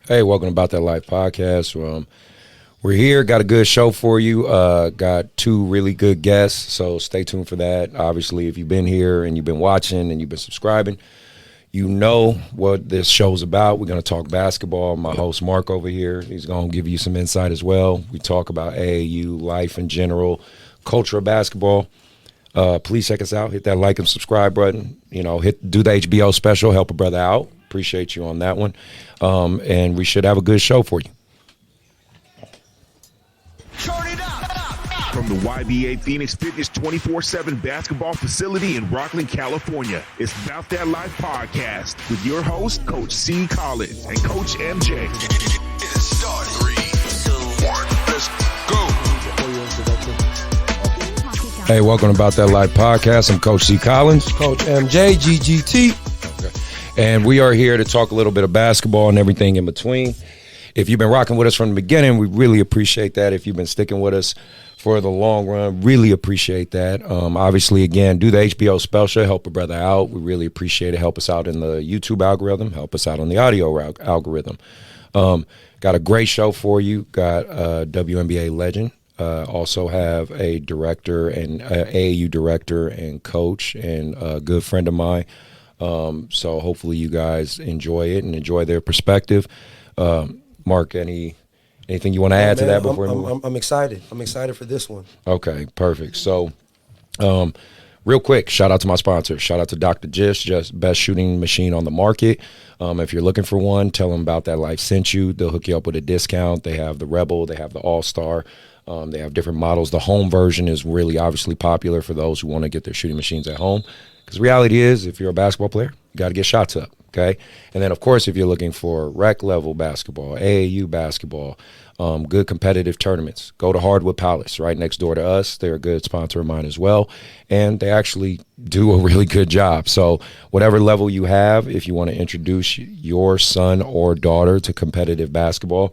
Hey, welcome to About That Life podcast. We're here, got a good show for you. Got two really good guests, so stay tuned for that. Obviously, if you've been here and you've been watching and you've been subscribing, you know what this show's about. We're going to talk basketball. My host, Mark, over here, he's going to give you some insight as well. We talk about AAU, life in general, culture of basketball. Please check us out. Hit that like and subscribe button. You know, do the HBO special, help a brother out. Appreciate you on that one. And we should have a good show for you. Turn it up. From the YBA Phoenix Fitness 24/7 basketball facility in Rockland, California, it's About That Life podcast with your host, Coach C. Collins and Coach MJ. Get it started. 3, 2, 1, let's go. Hey, welcome to About That Life podcast. I'm Coach C. Collins. Coach MJ, GGT. And we are here to talk a little bit of basketball and everything in between. If you've been rocking with us from the beginning, we really appreciate that. If you've been sticking with us for the long run, really appreciate that. Obviously, again, do the HBO special, help a brother out. We really appreciate it. Help us out in the YouTube algorithm. Help us out on the audio algorithm. Got a great show for you. Got a WNBA legend. Also have a director and AAU director and coach and a good friend of mine. So hopefully you guys enjoy it and enjoy their perspective. Mark, anything you want to add to that before we move on? I'm excited. I'm excited for this one. Okay, perfect. So real quick, shout out to my sponsor. Shout out to Dr. Just best shooting machine on the market. If you're looking for one, tell them About That Life sent you. They'll hook you up with a discount. They have the Rebel. They have the All-Star. They have different models. The home version is really obviously popular for those who want to get their shooting machines at home. Because the reality is, if you're a basketball player, you got to get shots up, okay? And then, of course, if you're looking for rec-level basketball, AAU basketball, good competitive tournaments, go to Hardwood Palace, right next door to us. They're a good sponsor of mine as well, and they actually do a really good job. So whatever level you have, if you want to introduce your son or daughter to competitive basketball,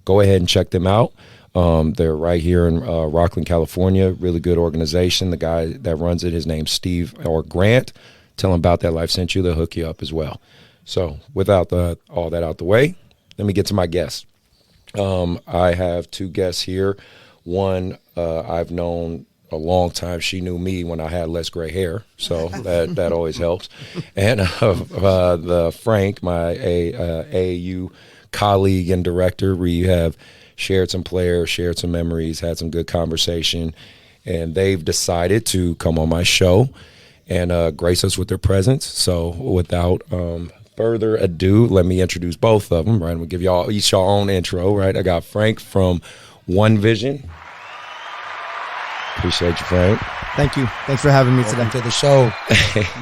go ahead and check them out. They're right here in Rockland, California. Really good organization. The guy that runs it, his name's Steve or Grant. Tell him About That Life sent you. They'll hook you up as well. So without all that out the way, let me get to my guests. I have two guests here. One I've known a long time. She knew me when I had less gray hair, so that always helps. And the Frank, my AAU colleague and director, we have shared some players, shared some memories, had some good conversation, and they've decided to come on my show and grace us with their presence. So without further ado, let me introduce both of them, right? I'm going to give y'all each your own intro, right? I got Frank from One Vision. Appreciate you, Frank. Thank you. Thanks for having me Welcome today. to the show.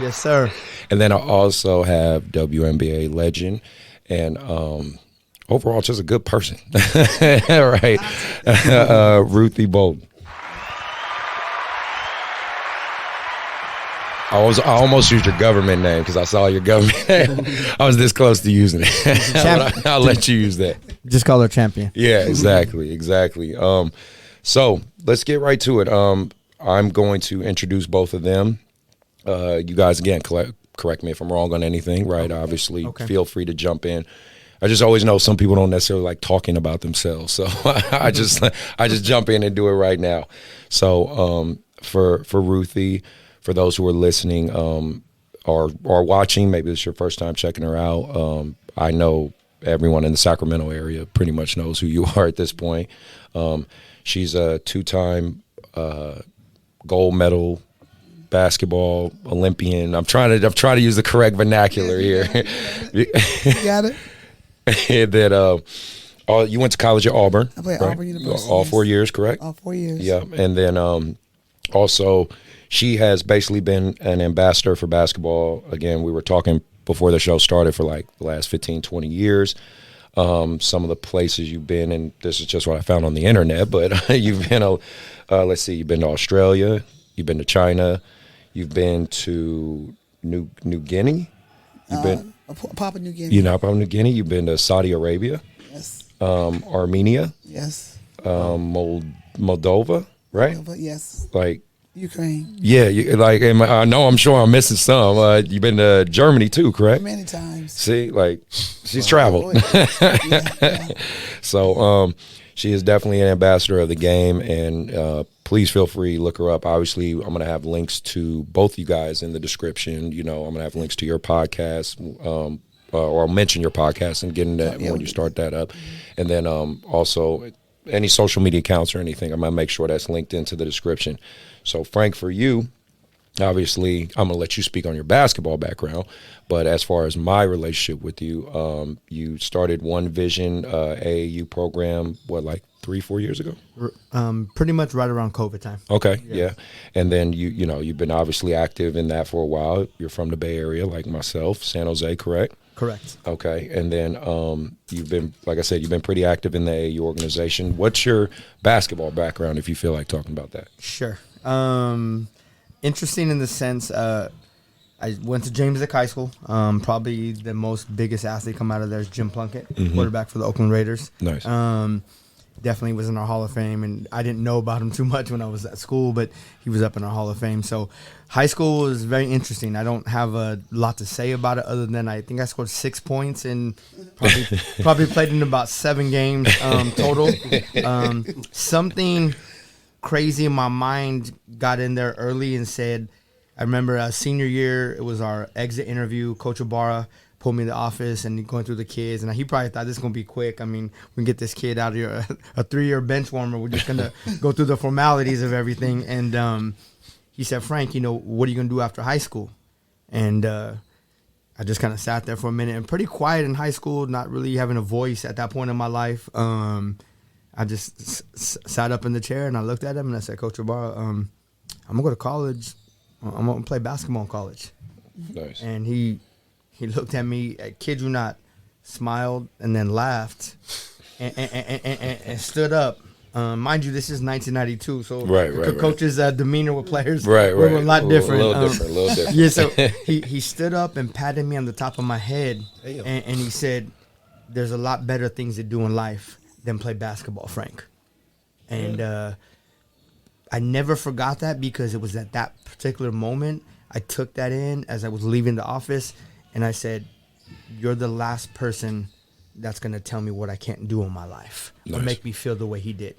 Yes, sir. And then I also have WNBA legend and overall just a good person. Right. Ruthie Bolton. I almost used your government name because I saw your government name. I was this close to using it. I'll let you use that. Just call her champion. Yeah, exactly. So let's get right to it. I'm going to introduce both of them. You guys, again, correct me if I'm wrong on anything, right? Obviously, Feel free to jump in. I just always know some people don't necessarily like talking about themselves, so I just jump in and do it right now. So for Ruthie, for those who are listening or watching, maybe it's your first time checking her out. I know everyone in the Sacramento area pretty much knows who you are at this point. She's a two-time gold medal basketball Olympian. I'm trying to use the correct vernacular here. You got it. And then you went to college at Auburn. I played right? Auburn University. All 4 years, correct? All 4 years. Yeah, and then also she has basically been an ambassador for basketball. Again, we were talking before the show started for like the last 15, 20 years. Some of the places you've been, and this is just what I found on the internet, but you've been, you've been to Australia, you've been to China, you've been to New Guinea. You've been Papua New Guinea. Papua New Guinea. You've been to Saudi Arabia. Yes. Armenia. Yes. Moldova, right? Moldova, yes. Like Ukraine. Yeah, I'm sure I'm missing some. You've been to Germany too, correct? Many times. See, like She's traveled. So she is definitely an ambassador of the game, and please feel free to look her up. Obviously, I'm going to have links to both you guys in the description. You know, I'm going to have links to your podcast, or I'll mention your podcast and getting that when you start that up. And then also any social media accounts or anything, I'm going to make sure that's linked into the description. So, Frank, for you, obviously, I'm going to let you speak on your basketball background, but as far as my relationship with you, you started One Vision AAU program, like 3-4 years ago? Pretty much right around COVID time. Okay, yeah. And then you've been obviously active in that for a while. You're from the Bay Area like myself, San Jose, correct? Correct. Okay, and then you've been, like I said, you've been pretty active in the AAU organization. What's your basketball background, if you feel like talking about that? Sure. Interesting in the sense, I went to James Lick High School. Probably the most biggest athlete come out of there is Jim Plunkett, quarterback for the Oakland Raiders. Nice. Definitely was in our Hall of Fame, and I didn't know about him too much when I was at school, but he was up in our Hall of Fame. So high school was very interesting. I don't have a lot to say about it other than I think I scored 6 points and probably played in about 7 games total. Something crazy in my mind got in there early and said, I remember senior year, it was our exit interview. Coach Ibarra pulled me in the office and going through the kids, and he probably thought this is going to be quick. I mean, we can get this kid out of here, a 3-year bench warmer. We're just going to go through the formalities of everything. And he said, Frank, what are you going to do after high school? And I just kind of sat there for a minute, and pretty quiet in high school, not really having a voice at that point in my life. I just sat up in the chair, and I looked at him, and I said, Coach Ibarra, I'm going to go to college. I'm going to play basketball in college. Nice. And he looked at me, I kid you not, smiled, and then laughed and stood up. Mind you, this is 1992, so coach's demeanor with players were a lot different. A little different. Yeah, so he stood up and patted me on the top of my head, and he said, there's a lot better things to do in life than play basketball, Frank. And I never forgot that, because it was at that particular moment I took that in as I was leaving the office, and I said, you're the last person that's going to tell me what I can't do in my life or make me feel the way he did.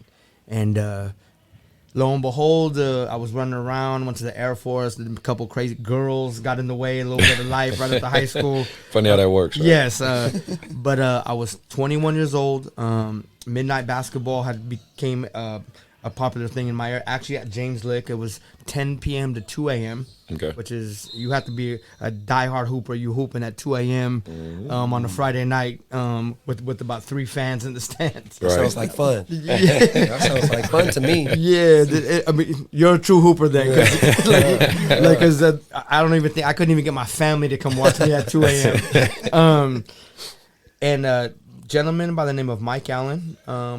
And lo and behold, I was running around, went to the Air Force, a couple crazy girls got in the way, a little bit of life right after high school. Funny how that works, right? Yes, but I was 21 years old. Midnight basketball became a popular thing in my area. Actually, at James Lick, it was 10 p.m. to 2 a.m., which is, you have to be a diehard hooper. You hooping at 2 a.m. On a Friday night with about 3 fans in the stands. That sounds like fun. That sounds like fun to me. Yeah, I mean, you're a true hooper then. Cause I don't even think, I couldn't even get my family to come watch me at 2 a.m. And gentleman by the name of Mike Allen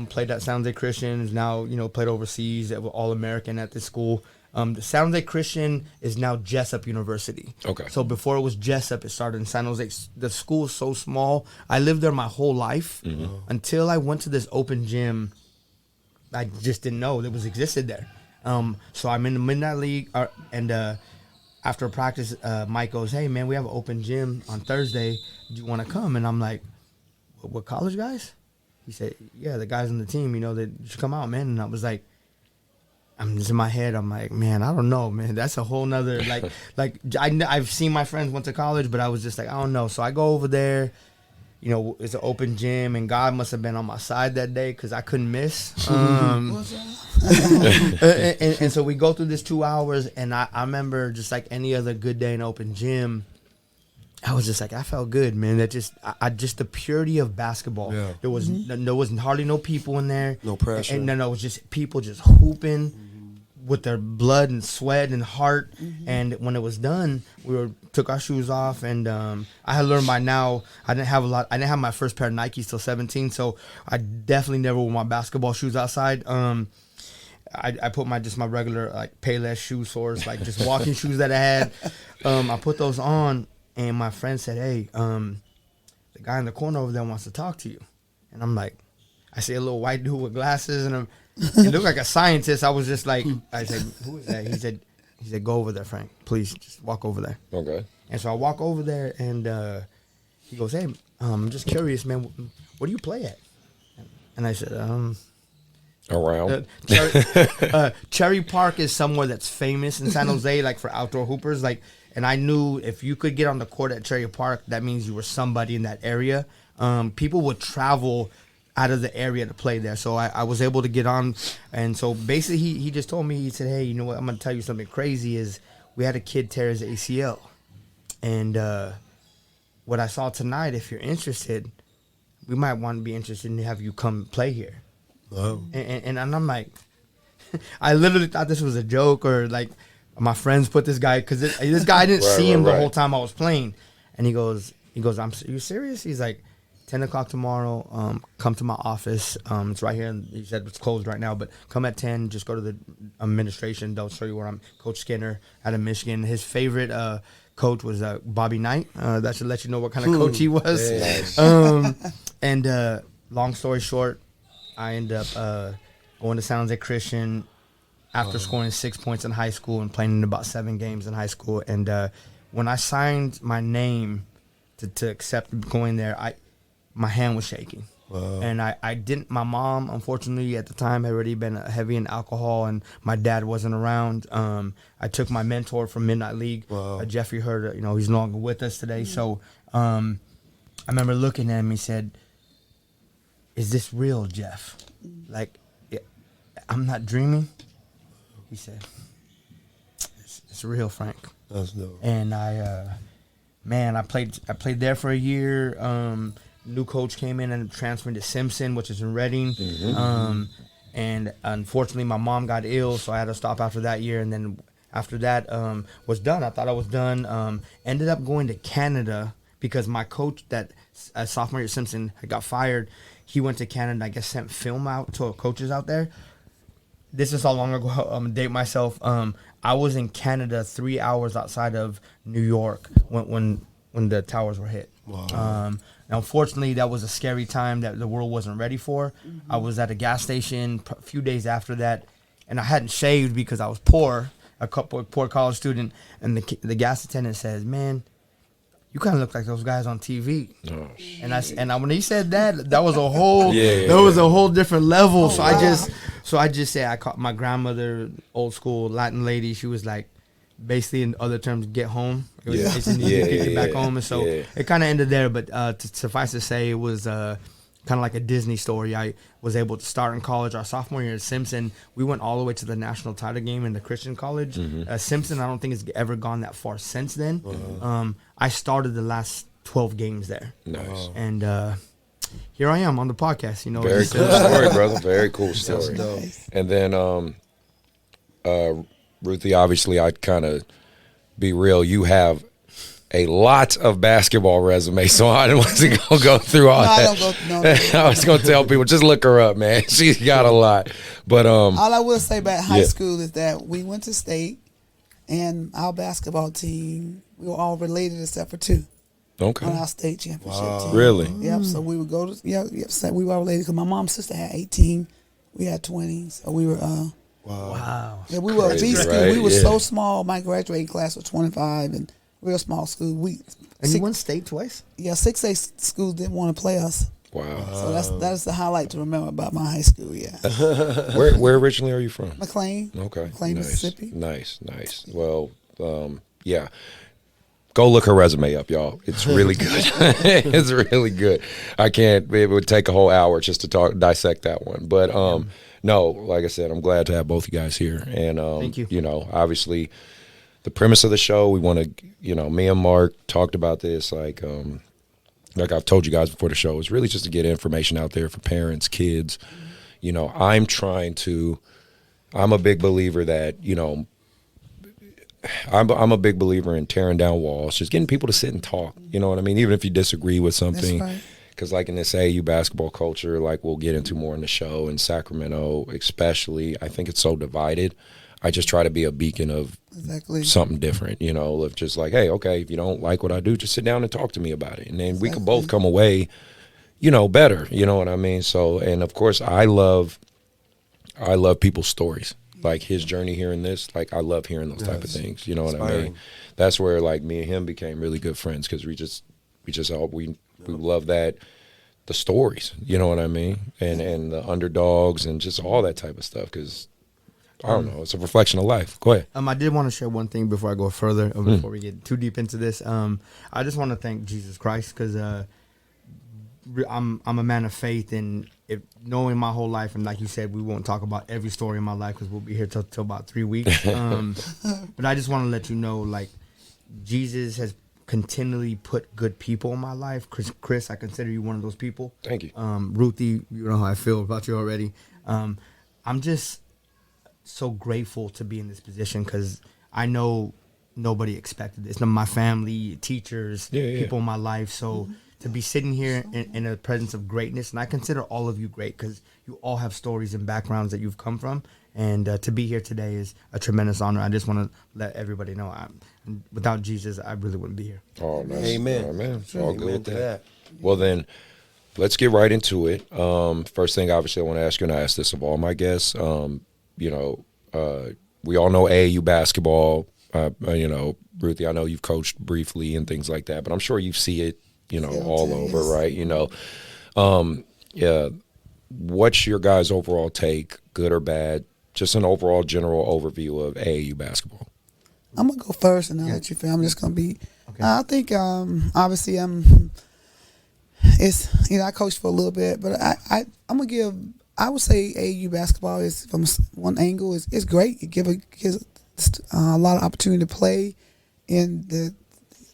played at San Jose Christian, is now played overseas, All-American at this school. The San Jose Christian is now Jessup University. Okay. So before it was Jessup, it started in San Jose. The school is so small. I lived there my whole life until I went to this open gym. I just didn't know it existed there. So I'm in the Midnight League, and after practice, Mike goes, "Hey man, we have an open gym on Thursday. Do you want to come?" And I'm like, "What, college guys?" He said, "Yeah, the guys on the team. That you should come out, man." And I was like, I'm just in my head. I'm like, man, I don't know, man. That's a whole nother I've seen my friends went to college, but I was just like, I don't know. So I go over there. It's an open gym, and God must have been on my side that day because I couldn't miss. And so we go through this 2 hours, and I remember just like any other good day in open gym, I was just like, I felt good, man. That just the purity of basketball. Yeah. There was hardly no people in there. No pressure. And no, it was just people just hooping with their blood and sweat and heart. And when it was done, we took our shoes off, and I had learned by now I didn't have my first pair of Nikes till 17, so I definitely never wore my basketball shoes outside. I put my regular Payless shoe source, just walking shoes that I had. I put those on. And my friend said, "Hey, the guy in the corner over there wants to talk to you." And I'm like, I see a little white dude with glasses, and he looked like a scientist. I was just like, I said, "Who is that?" He said, "Go over there, Frank. Please, just walk over there." Okay. And so I walk over there, and he goes, hey, I'm just curious, man. Where do you play at? And I said, Around. Cherry Park is somewhere that's famous in San Jose, like for outdoor hoopers. Like, and I knew if you could get on the court at Cherry Park, that means you were somebody in that area. People would travel out of the area to play there, so I was able to get on. And so basically, he just told me, he said, hey, you know what? I'm gonna tell you something crazy. Is we had a kid tear his ACL, and what I saw tonight, if you're interested, we might want to be interested in have you come play here. Wow. And I'm like, I literally thought this was a joke, or like my friends put this guy, because this guy, I didn't see him the whole time I was playing. And he goes, are you serious? He's like, 10 o'clock tomorrow, come to my office. It's right here. And he said it's closed right now, but come at 10, just go to the administration. They'll show you where I'm. Coach Skinner out of Michigan. His favorite coach was Bobby Knight. That should let you know what kind of coach he was. Nice. And long story short, I ended up going to San Jose Christian after scoring 6 points in high school and playing in about 7 games in high school. And when I signed my name to accept going there, my hand was shaking. Wow. And I didn't. My mom, unfortunately, at the time had already been heavy in alcohol, and my dad wasn't around. I took my mentor from Midnight League, Jeffrey Hurd. He's no longer with us today. So I remember looking at him. He said, "Is this real, Jeff? Like, I'm not dreaming." He said, "It's real, Frank." That's dope. And I played there for a year. New coach came in and transferred to Simpson, which is in Reading. Mm-hmm. And unfortunately, my mom got ill, so I had to stop after that year. And then after that was done. I thought I was done. Ended up going to Canada because my coach that sophomore year at Simpson had got fired. He went to Canada, I guess, sent film out to coaches out there. This is how long ago. I'm going to date myself. I was in Canada 3 hours outside of New York when the towers were hit. Wow. Unfortunately, that was a scary time that the world wasn't ready for. Mm-hmm. I was at a gas station a few days after that, and I hadn't shaved because I was poor, poor college student. And the gas attendant says, "Man, you kind of look like those guys on TV." Oh. And when he said that was a whole was a whole different level. So I just said, I caught my grandmother, old school Latin lady. She was like, basically in other terms, get home. It's in get back home. And so it kind of ended there. But to suffice to say, it was kind of like a Disney story. I was able to start in college. Our sophomore year at Simpson, we went all the way to the national title game in the Christian college. Mm-hmm. Simpson, I don't think has ever gone that far since then. I started the last 12 games there. Nice. And here I am on the podcast. Very cool story, brother. Very cool story. Nice. And then Ruthie, obviously, I'd kind of be real. You have a lot of basketball resume, so I wasn't going to go through all that. I was going to tell people, just look her up, man. She's got a lot. But all I will say about high school is that we went to state, and our basketball team, we were all related except for 2. Okay. On our state championship team. Really? Yep. So we would go to so we were all related because my mom's sister had 18, we had 20, so we were. Wow. Yeah, we were a B school. Right? We were so small. My graduating class was 25, and real small school. You won state twice? Yeah, 6A schools didn't want to play us. Wow. So that's the highlight to remember about my high school. Yeah. Where originally are you from? McLean. Okay. McLean, nice. Mississippi. Nice. Well, yeah. Go look her resume up, y'all. It's really good. It's really good. It would take a whole hour just to dissect that one. But no, like I said, I'm glad to have both you guys here. And thank you. Obviously, the premise of the show, we want to, me and Mark talked about this, like I've told you guys before the show, it's really just to get information out there for parents, kids. I'm a big believer that, I'm a big believer in tearing down walls, just getting people to sit and talk. You know what I mean? Even if you disagree with something. That's right. Because like in this AAU basketball culture, like we'll get into more in the show, in Sacramento especially, I think it's so divided. I just try to be a beacon of something different, of just like, hey, okay, if you don't like what I do, just sit down and talk to me about it. And then we can both come away, better. You know what I mean? So, and of course, I love people's stories. Like his journey here in this, like I love hearing those type of things. You know what I mean? That's where like me and him became really good friends because we We love that, the stories, you know what I mean? And the underdogs and just all that type of stuff because, I don't know, it's a reflection of life. Go ahead. I did want to share one thing before I go further, before we get too deep into this. I just want to thank Jesus Christ because I'm a man of faith, and knowing my whole life, and like you said, we won't talk about every story in my life because we'll be here till about 3 weeks. But I just want to let you know, like, Jesus has continually put good people in my life. Chris, I consider you one of those people. Thank you. Ruthie, you know how I feel about you already. I'm just so grateful to be in this position because I know nobody expected this. My family, teachers, people in my life. So to be sitting here in the presence of greatness, and I consider all of you great because you all have stories and backgrounds that you've come from. And to be here today is a tremendous honor. I just want to let everybody know without Jesus, I really wouldn't be here. Oh, nice. Amen. Amen. It's all Amen good to there. that. Well, then, let's get right into it. First thing, obviously, I want to ask you, and I ask this of all my guests. We all know AAU basketball. Ruthie, I know you've coached briefly and things like that, but I'm sure you see it, all over, right? What's your guys' overall take, good or bad? Just an overall general overview of AAU basketball. I'm gonna go first, and I'll let you finish. I'm just gonna be. Okay. I think obviously it's I coached for a little bit, but I'm gonna give. I would say AAU basketball is from one angle is great. It gives a lot of opportunity to play, and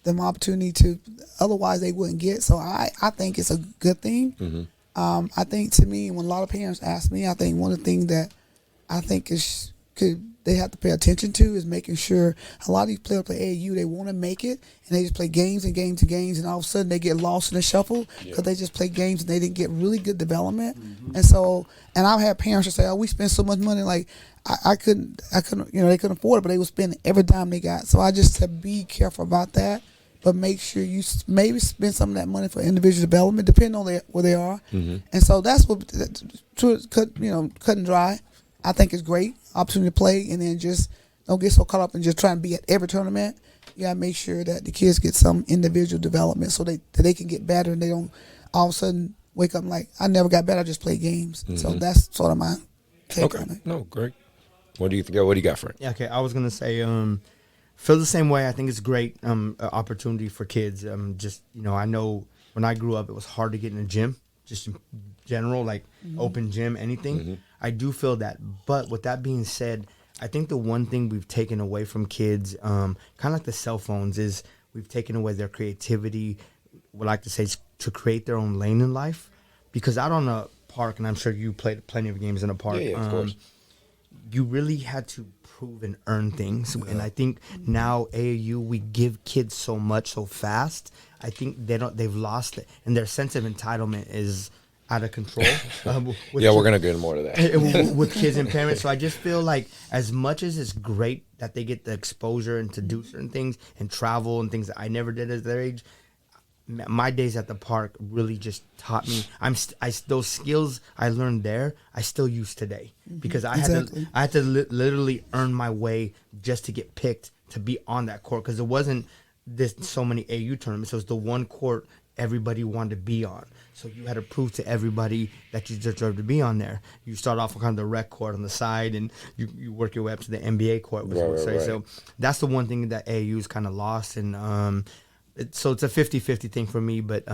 them opportunity to otherwise they wouldn't get. So I think it's a good thing. Mm-hmm. I think to me, when a lot of parents ask me, I think one of the things that I think they have to pay attention to is making sure a lot of these players play AAU, they want to make it, and they just play games and games and games, and all of a sudden they get lost in the shuffle because they just play games and they didn't get really good development. Mm-hmm. And I've had parents that say, "Oh, we spend so much money, like I couldn't, they couldn't afford it, but they were spending every dime they got." So I just said, be careful about that, but make sure you maybe spend some of that money for individual development, depending on where they are. Mm-hmm. And so that's what cut and dry. I think it's great opportunity to play, and then just don't get so caught up in just trying to be at every tournament. You gotta make sure that the kids get some individual development so that they can get better, and they don't all of a sudden wake up like, I never got better, I just played games. Mm-hmm. So that's sort of my take on it. No, great. What do you think? What do you got, Frank? Yeah, okay. I was gonna say, feel the same way. I think it's great opportunity for kids. I know when I grew up, it was hard to get in a gym, just in general, like open gym, anything. Mm-hmm. I do feel that. But with that being said, I think the one thing we've taken away from kids, kind of like the cell phones, is we've taken away their creativity. Would like to say to create their own lane in life. Because out on a park, and I'm sure you played plenty of games in a park. Yeah, of course. You really had to prove and earn things. Yeah. And I think now AAU, we give kids so much so fast. I think they've lost it, and their sense of entitlement is out of control. We're going to get more to that. With kids and parents. So I just feel like as much as it's great that they get the exposure and to do certain things and travel and things that I never did at their age, my days at the park really just taught me. Those skills I learned there, I still use today because I had to literally earn my way just to get picked to be on that court because it wasn't so many AU tournaments. It was the one court everybody wanted to be on. So you had to prove to everybody that you deserved to be on there. You start off on kind of the rec court on the side, and you work your way up to the NBA court. Right. So that's the one thing that AAU's kind of lost, and so it's a 50-50 thing for me. But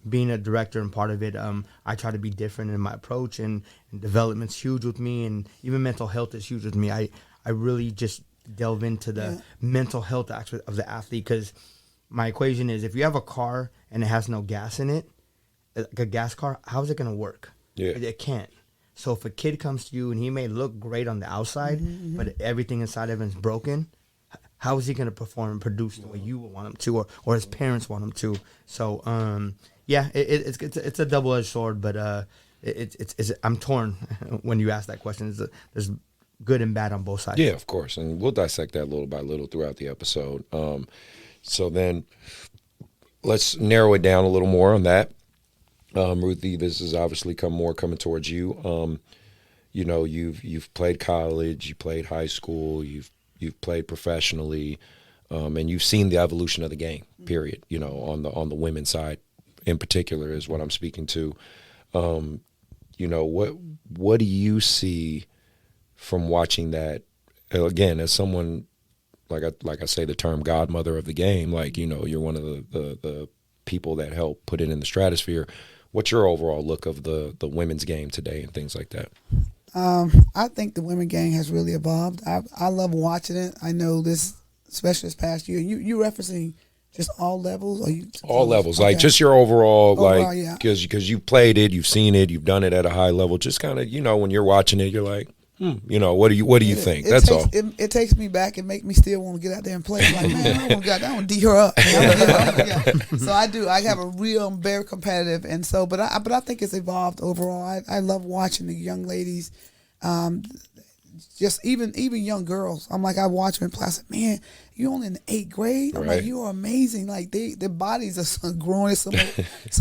being a director and part of it, I try to be different in my approach, and development's huge with me, and even mental health is huge with me. I really just delve into the mental health aspect of the athlete because my equation is if you have a car and it has no gas in it, like a gas car, how is it going to work? Yeah. It can't. So if a kid comes to you and he may look great on the outside, but everything inside of him is broken, how is he going to perform and produce the way you want him to, or his parents want him to? So, it's a double-edged sword, but I'm torn when you ask that question. There's good and bad on both sides. Yeah, of course, and we'll dissect that little by little throughout the episode. So then let's narrow it down a little more on that. Ruthie, this is obviously coming towards you. You've played college, you played high school, you've played professionally, and you've seen the evolution of the game. Period. On the women's side in particular is what I'm speaking to. What do you see from watching that? Again, as someone, like I say, the term godmother of the game, you're one of the people that help put it in the stratosphere. What's your overall look of the women's game today and things like that? I think the women's game has really evolved. I love watching it. I know this, especially this past year. You referencing just all levels? Or all levels, okay. like just your overall yeah. because you played it, you've seen it, you've done it at a high level. Just kind of, when you're watching it, you're like, what do you think? That's all. It takes me back and make me still want to get out there and play. Like, man, I want to D her up. So I do. I have a real, I'm very competitive, and so, but I think it's evolved overall. I love watching the young ladies, just even young girls. I'm like, I watch them in class. Like, man, you only in the 8th grade. I'm like, you are amazing. Like their bodies are growing. So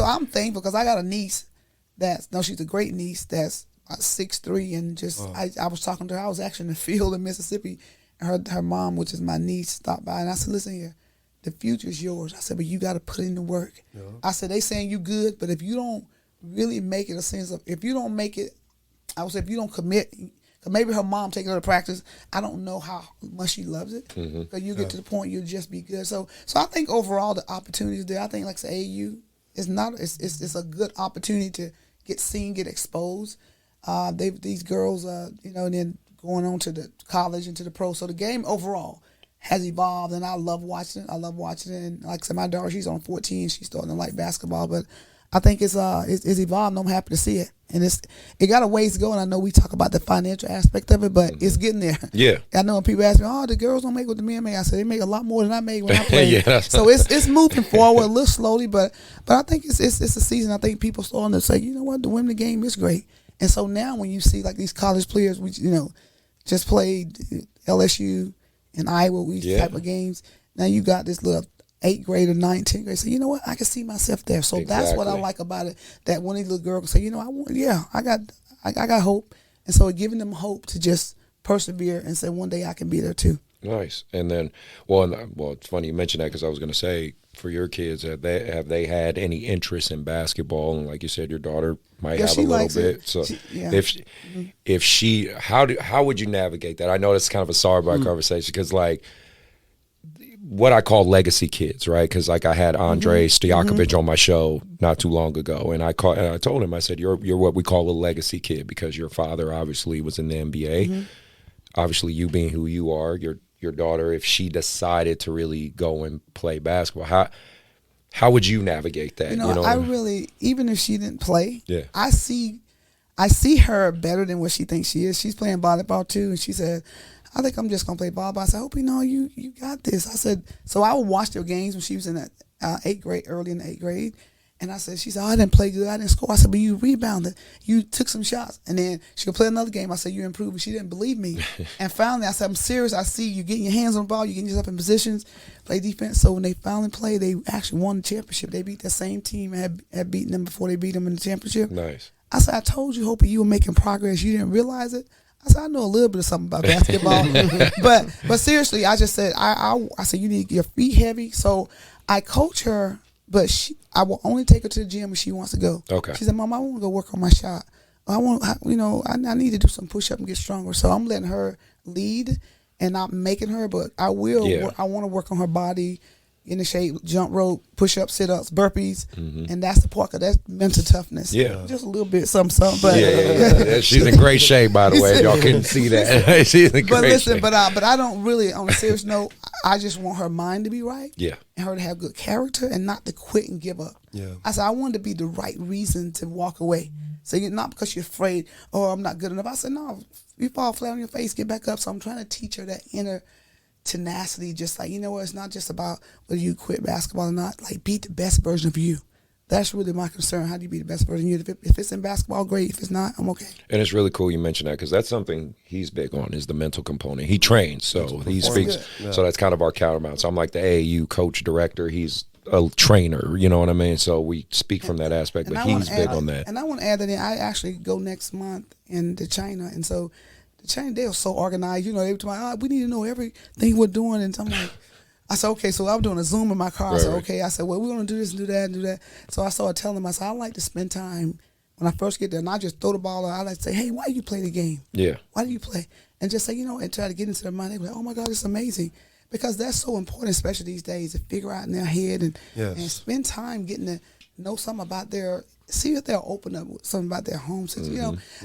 I'm thankful because I got a niece she's a great niece that's 6'3", and just I was talking to her. I was actually in the field in Mississippi, and her mom, which is my niece, stopped by, and I said, "Listen here, the future is yours." I said, "But you got to put in the work." Yeah. I said, "They saying you good, but if you don't really make it a sense of, if you don't make it, I would say if you don't commit, cause maybe her mom taking her to practice. I don't know how much she loves it, because you get to the point you'll just be good. So I think overall the opportunities there. I think like the AAU is not. It's a good opportunity to get seen, get exposed. These girls, and then going on to the college and to the pro. So the game overall has evolved, and I love watching it. And like I said, my daughter, she's on 14. She's starting to like basketball, but I think it's evolved, and I'm happy to see it. And it got a ways to go, and I know we talk about the financial aspect of it, but it's getting there. Yeah. I know when people ask me, the girls don't make what the men make. I said, they make a lot more than I made when I played. So it's moving forward a little slowly, but I think it's a season. I think people starting to say, you know what, the women game is great. And so now when you see like these college players, we just played LSU and Iowa, type of games. Now you got this little 8th grade or 9th, 10th grade. So you know what? I can see myself there. So that's what I like about it. That one of these little girls can say, I got hope. And so giving them hope to just persevere and say one day I can be there too. Nice. And then, it's funny you mentioned that because I was going to say, for your kids, have they had any interest in basketball? And like you said, your daughter might have a little bit. So if she, how would you navigate that? I know that's kind of a sidebar conversation because like what I call legacy kids, right? Because like I had Andre Stojakovic on my show not too long ago, and I told him, I said, you're what we call a legacy kid because your father obviously was in the NBA. Obviously, you being who you are, your daughter, if she decided to really go and play basketball, how would you navigate that? I really, even if she didn't play, I see her better than what she thinks she is. She's playing volleyball too, and she said, I think I'm just going to play volleyball. I said, I hope you got this. I said, so I would watch their games when she was in that 8th grade, early in the 8th grade. And I said, she said, I didn't play good. I didn't score. I said, but you rebounded. You took some shots. And then she could play another game. I said, you improved. And she didn't believe me. And finally, I said, I'm serious. I see you getting your hands on the ball. You getting yourself in positions, play defense. So when they finally played, they actually won the championship. They beat the same team and had beaten them before they beat them in the championship. Nice. I said, I told you, Hope, you were making progress. You didn't realize it. I said, I know a little bit of something about basketball. but seriously, I just said, I said, you need your feet heavy. So I coach her. But I will only take her to the gym when she wants to go. Okay. She said, Mom, I want to go work on my shot. I need to do some push-up and get stronger. So I'm letting her lead and not making her, but I will. Yeah. I want to work on her body, in the shape, jump rope, push-ups, sit-ups, burpees, and that's the part of that's mental toughness. Yeah. Just a little bit, something. But she's in great shape, by the way. Y'all couldn't see that. She's in great shape. But I don't really, on a serious note, I just want her mind to be right. Yeah. And her to have good character and not to quit and give up. Yeah. I said, I want it to be the right reason to walk away. So you're not because you're afraid, I'm not good enough. I said, no, you fall flat on your face, get back up. So I'm trying to teach her that inner tenacity, just like, it's not just about whether you quit basketball or not. Like, be the best version of you. That's really my concern. How do you be the best version of you? If it's in basketball, great. If it's not, I'm okay. And it's really cool you mentioned that because that's something he's big on is the mental component. He trains, so he speaks. Yeah. So that's kind of our counterbalance. So I'm like the AAU coach director. He's a trainer, you know what I mean? So we speak from that aspect, but he's big on that. And I want to add that in. I actually go next month into China, and so the China, they are so organized. They were talking about, we need to know everything we're doing, and I'm like, I said, okay, so I'm doing a Zoom in my car. I said, Right. okay. I said, well, we're going to do this and do that and do that. So I started telling them, I said, I like to spend time when I first get there, and I just throw the ball out. I like to say, hey, why do you play the game? Yeah. Why do you play? And just say, and try to get into their mind. They be like, oh, my God, it's amazing. Because that's so important, especially these days, to figure out in their head and spend time getting to know something about see if they'll open up with something about their home.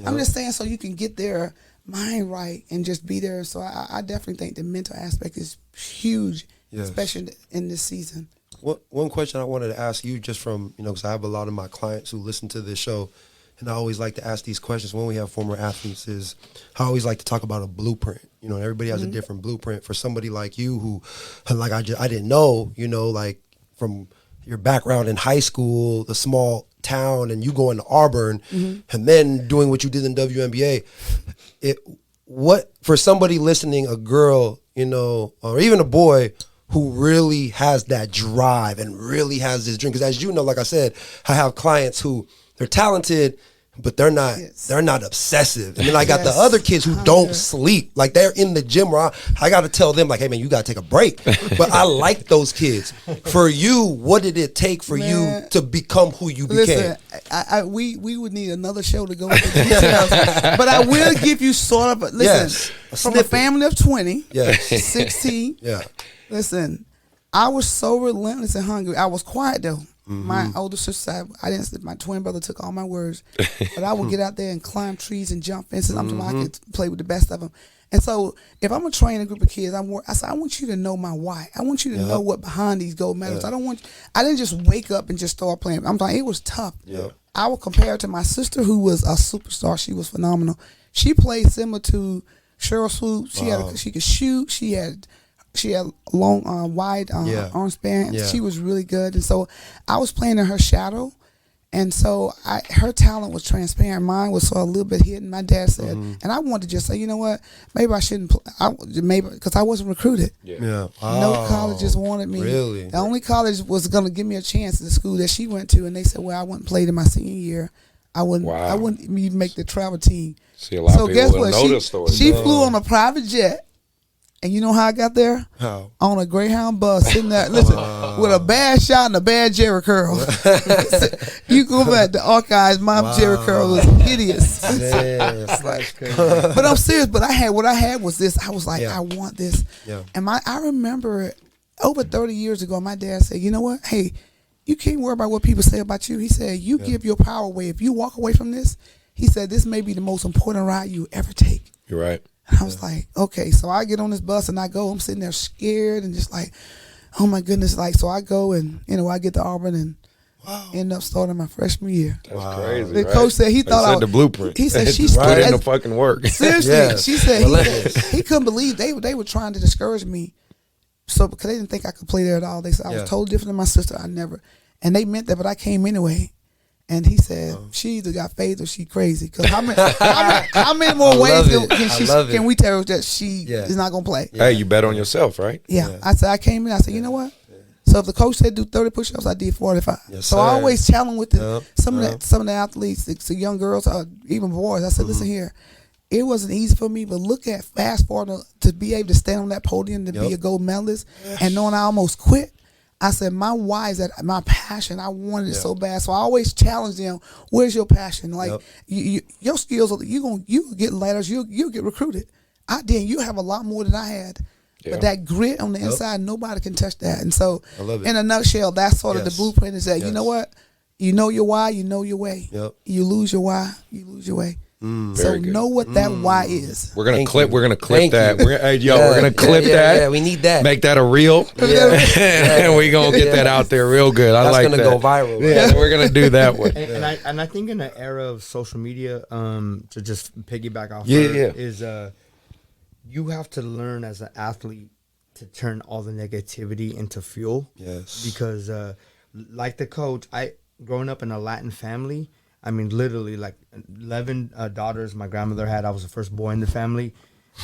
I'm just saying so you can get their mind right and just be there. So I definitely think the mental aspect is huge, especially in this season. One question I wanted to ask you, just from, because I have a lot of my clients who listen to this show, and I always like to ask these questions when we have former athletes, is I always like to talk about a blueprint. Everybody has a different blueprint. For somebody like you who, like I didn't know, like from your background in high school, the small town, and you going to Auburn, and then doing what you did in WNBA. What for somebody listening, a girl, or even a boy who really has that drive and really has this dream? Because as you know, like I said, I have clients who they're talented, but they're not obsessive. And then I got the other kids who don't sleep. Like they're in the gym where I got to tell them, like, hey man, you got to take a break. But I like those kids. For you, what did it take for you to become who you became? Listen, we would need another show to go into the details. But I will give you sort of from a family of 20, 16. Listen, I was so relentless and hungry. I was quiet though. My older sister, I didn't sleep. My twin brother took all my words, but I would get out there and climb trees and jump fences. I'm talking about I could play with the best of them. And so, if I'm gonna train a group of kids, I said I want you to know my why. I want you to know what behind these gold medals. I didn't just wake up and just start playing. I'm talking, it was tough. I would compare it to my sister, who was a superstar. She was phenomenal. She played similar to Cheryl Swoops. She could shoot. She had long, wide arm span. She was really good. And so I was playing in her shadow. And so her talent was transparent. Mine was sort of a little bit hidden. My dad said, and I wanted to just say, you know what, maybe I shouldn't play. Maybe because I wasn't recruited. No colleges wanted me. Really? The only college was going to give me a chance at the school that she went to. And they said, well, I wouldn't play in my senior year. I wouldn't even make the travel team. See, a lot of people will know this story. She flew on a private jet. And you know how I got there? How? On a Greyhound bus, sitting there, listen, with a bad shot and a bad Jerry curl. You go back to archives, my Jerry curl was hideous. But I'm serious. But what I had was this. I was like, I want this. And I remember over 30 years ago, my dad said, you know what? Hey, you can't worry about what people say about you. He said, you give your power away. If you walk away from this, he said, this may be the most important ride you ever take. You're right. And I was like, okay, so I get on this bus and I go. I'm sitting there scared and just like, oh my goodness. Like, so I go and, I get to Auburn and end up starting my freshman year. That's crazy. The coach said he thought the blueprint. He said she put in the fucking work. Seriously, she said he couldn't believe they were trying to discourage me. So because they didn't think I could play there at all. They said I was totally different than my sister. And they meant that, but I came anyway. And he said, she either got faith or she crazy. Because how many more ways can we tell her that she is not going to play? Hey, you bet on yourself, right? Yeah. I said, I came in, I said, you know what? So if the coach said do 30 push-ups, I did 45. Yes, so sir. I always challenge with some of the athletes, the young girls, even boys. I said, listen here, it wasn't easy for me, but look at fast forward to be able to stand on that podium to be a gold medalist and knowing I almost quit. I said, my why is that my passion. I wanted it so bad. So I always challenge them, where's your passion? Like, your skills, you get letters, you'll get recruited. You have a lot more than I had. But that grit on the inside, nobody can touch that. And so, in a nutshell, that's sort of the blueprint is that, you know what? You know your why, you know your way. You lose your why, you lose your way. So know what that why is. We're gonna clip that. We're gonna clip that. Yeah, we need that. Make that a reel. And we gonna get that out there real good. I like that. That's gonna go viral. Yeah, we're gonna do that one. And I think in the era of social media, to just piggyback off is you have to learn as an athlete to turn all the negativity into fuel. Yes. Because like the coach, growing up in a Latin family, I mean, literally, like 11 daughters my grandmother had. I was the first boy in the family.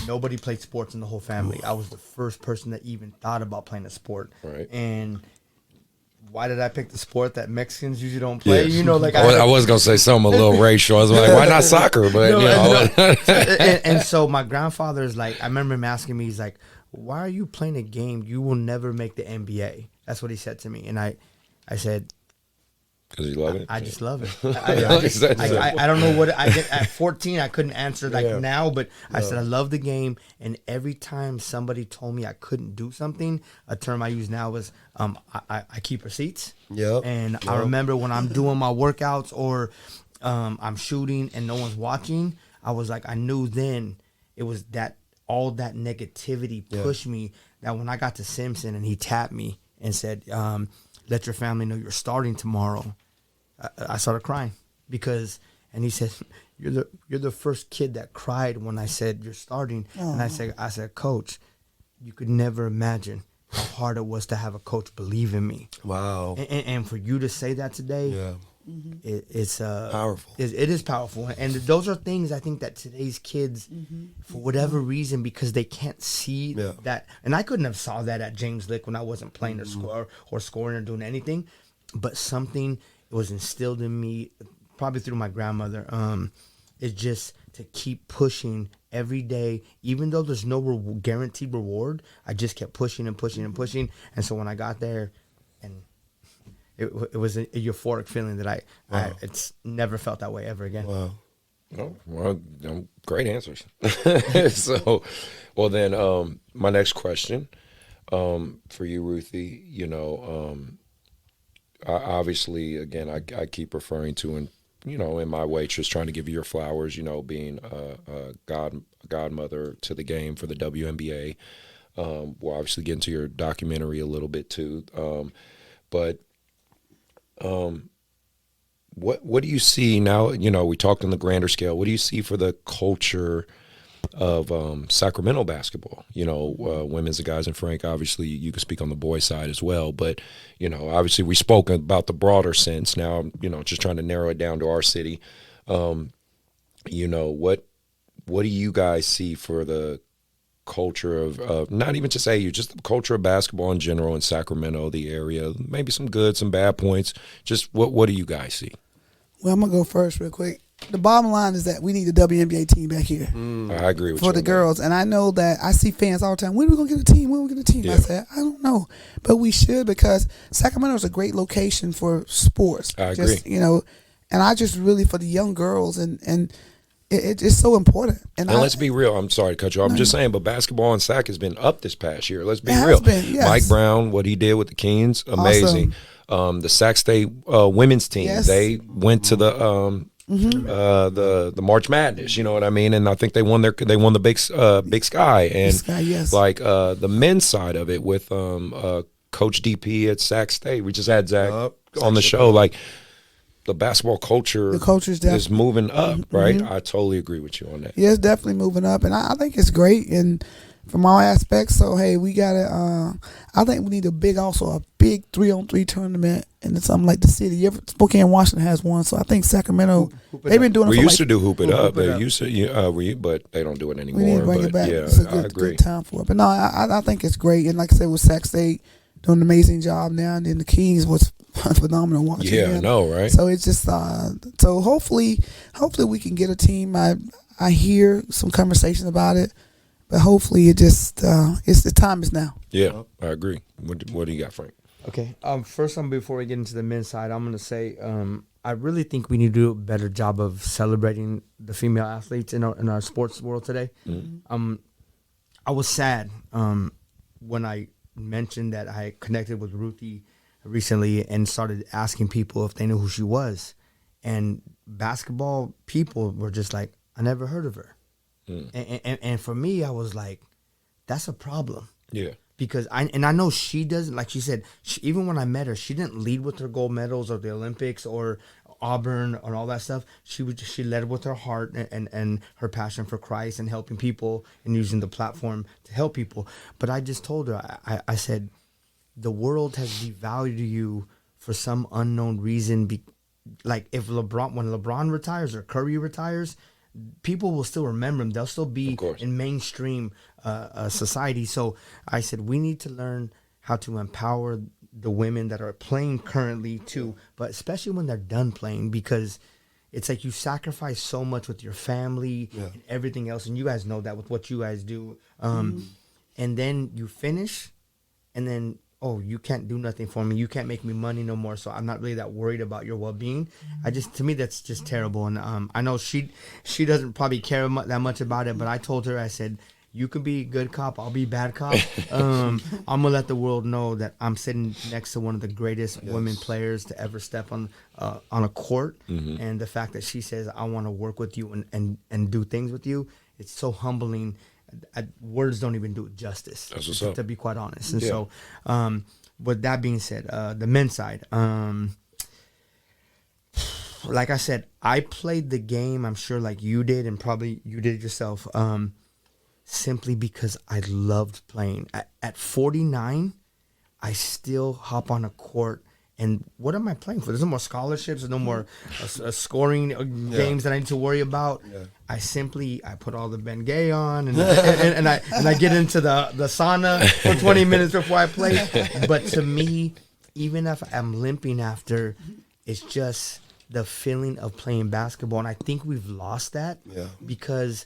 Nobody played sports in the whole family. I was the first person that even thought about playing a sport. Right. And why did I pick the sport that Mexicans usually don't play? You know, like I was gonna say something a little racial. I was like, why not soccer? But and so my grandfather is like, I remember him asking me, he's like, why are you playing a game? You will never make the NBA. That's what he said to me. And I said, because you love it. I just love it. I don't know what I did at 14. I couldn't answer now, but I said I love the game. And every time somebody told me I couldn't do something, a term I use now is I keep receipts. Yep. And I remember when I'm doing my workouts or I'm shooting and no one's watching, I was like, I knew then it was that all that negativity pushed me that when I got to Simpson and he tapped me and said, let your family know you're starting tomorrow, I started crying because, and he said, you're the first kid that cried when I said you're starting. And I said, Coach, you could never imagine how hard it was to have a coach believe in me. Wow. And for you to say that today, it's powerful. It is powerful. And those are things I think that today's kids, for whatever reason, because they can't see that. And I couldn't have saw that at James Lick when I wasn't playing or scoring or doing anything. But something was instilled in me, probably through my grandmother. It's just to keep pushing every day, even though there's no guaranteed reward. I just kept pushing and pushing and pushing. And so when I got there, and it was a euphoric feeling that I it's never felt that way ever again. Wow. Oh, well, great answers. So, well then, my next question for you, Ruthie, obviously, again, I keep referring to, and in my way, just trying to give you your flowers, being a godmother to the game for the WNBA. We'll obviously get into your documentary a little bit too. But what do you see now? We talked on the grander scale. What do you see for the culture of Sacramento basketball? Women's and guys, and Frank, obviously you can speak on the boys' side as well. But obviously we spoke about the broader sense. Now, just trying to narrow it down to our city. What do you guys see for the culture of not even just AU, just the culture of basketball in general in Sacramento, the area? Maybe some good, some bad points. Just what do you guys see? Well, I'm gonna go first real quick. The bottom line is that we need a WNBA team back here. I agree with you for the girls, and I know that I see fans all the time. When are we gonna get a team? When are we gonna get a team? Yeah. I said, I don't know, but we should, because Sacramento is a great location for sports. I agree. And I just really, for the young girls, and it's so important. And let's be real. I'm sorry to cut you off. I'm just saying, but basketball in Sac has been up this past year. Let's be real. Yes. Mike Brown, what he did with the Kings, amazing. Awesome. The Sac State women's team, Yes. they went to the March Madness. You know what I mean? And I think they won the Big Sky. And Sky, yes. like the men's side of it with Coach DP at Sac State. We just had Zach on the show. Like, the basketball culture is moving up, right? I totally agree with you on that. Yeah, it's definitely moving up, and I think it's great, and from all aspects. So hey, we gotta. I think we need a big 3-on-3 tournament, and something like the city. Spokane, Washington has one, so I think Sacramento. They've been doing it. We for used to do Hoop It Up. They Up. used to, but they don't do it anymore. We need to bring it back. Yeah, It's a I agree. good time for it. But no, I think it's great, and like I said, with Sac State doing an amazing job now, and then the Kings was phenomenal watching. Yeah, them. I know, right? So it's just so hopefully we can get a team. I hear some conversation about it, but hopefully it's the time is now. Yeah, I agree. What do you got, Frank? Okay. First, before we get into the men's side, I'm gonna say I really think we need to do a better job of celebrating the female athletes in our sports world today. I was sad when I mentioned that I connected with Ruthie recently and started asking people if they knew who she was, and basketball people were just like, I never heard of her. And for me, I was like, that's a problem. Yeah. Because I know she doesn't, like she said, even when I met her, she didn't lead with her gold medals or the Olympics or Auburn or all that stuff. She led with her heart and her passion for Christ and helping people and using the platform to help people. But I just told her, I said, the world has devalued you for some unknown reason. Like when LeBron retires or Curry retires, people will still remember him. They'll still be in mainstream society. So I said, we need to learn how to empower the women that are playing currently too, but especially when they're done playing, because it's like you sacrifice so much with your family and everything else. And you guys know that with what you guys do. and then you finish, and then, oh, you can't do nothing for me. You can't make me money no more. So I'm not really that worried about your well-being. To me, that's just terrible. And I know she doesn't probably care that much about it, but I told her, I said, you can be good cop, I'll be bad cop. I'm gonna let the world know that I'm sitting next to one of the greatest women players to ever step on a court, and the fact that she says I want to work with you and do things with you, it's so humbling. Words don't even do it justice. That's what's up. To be quite honest. And so, with that being said, the men's side, like I said, I played the game. I'm sure like you did, and probably you did yourself. Simply because I loved playing. At 49, I still hop on a court, and what am I playing for? There's no more scholarships, there's no more scoring games that I need to worry about. Yeah. I put all the Ben Gay on, and I get into the sauna for 20 minutes before I play. But to me, even if I'm limping after, it's just the feeling of playing basketball, and I think we've lost that because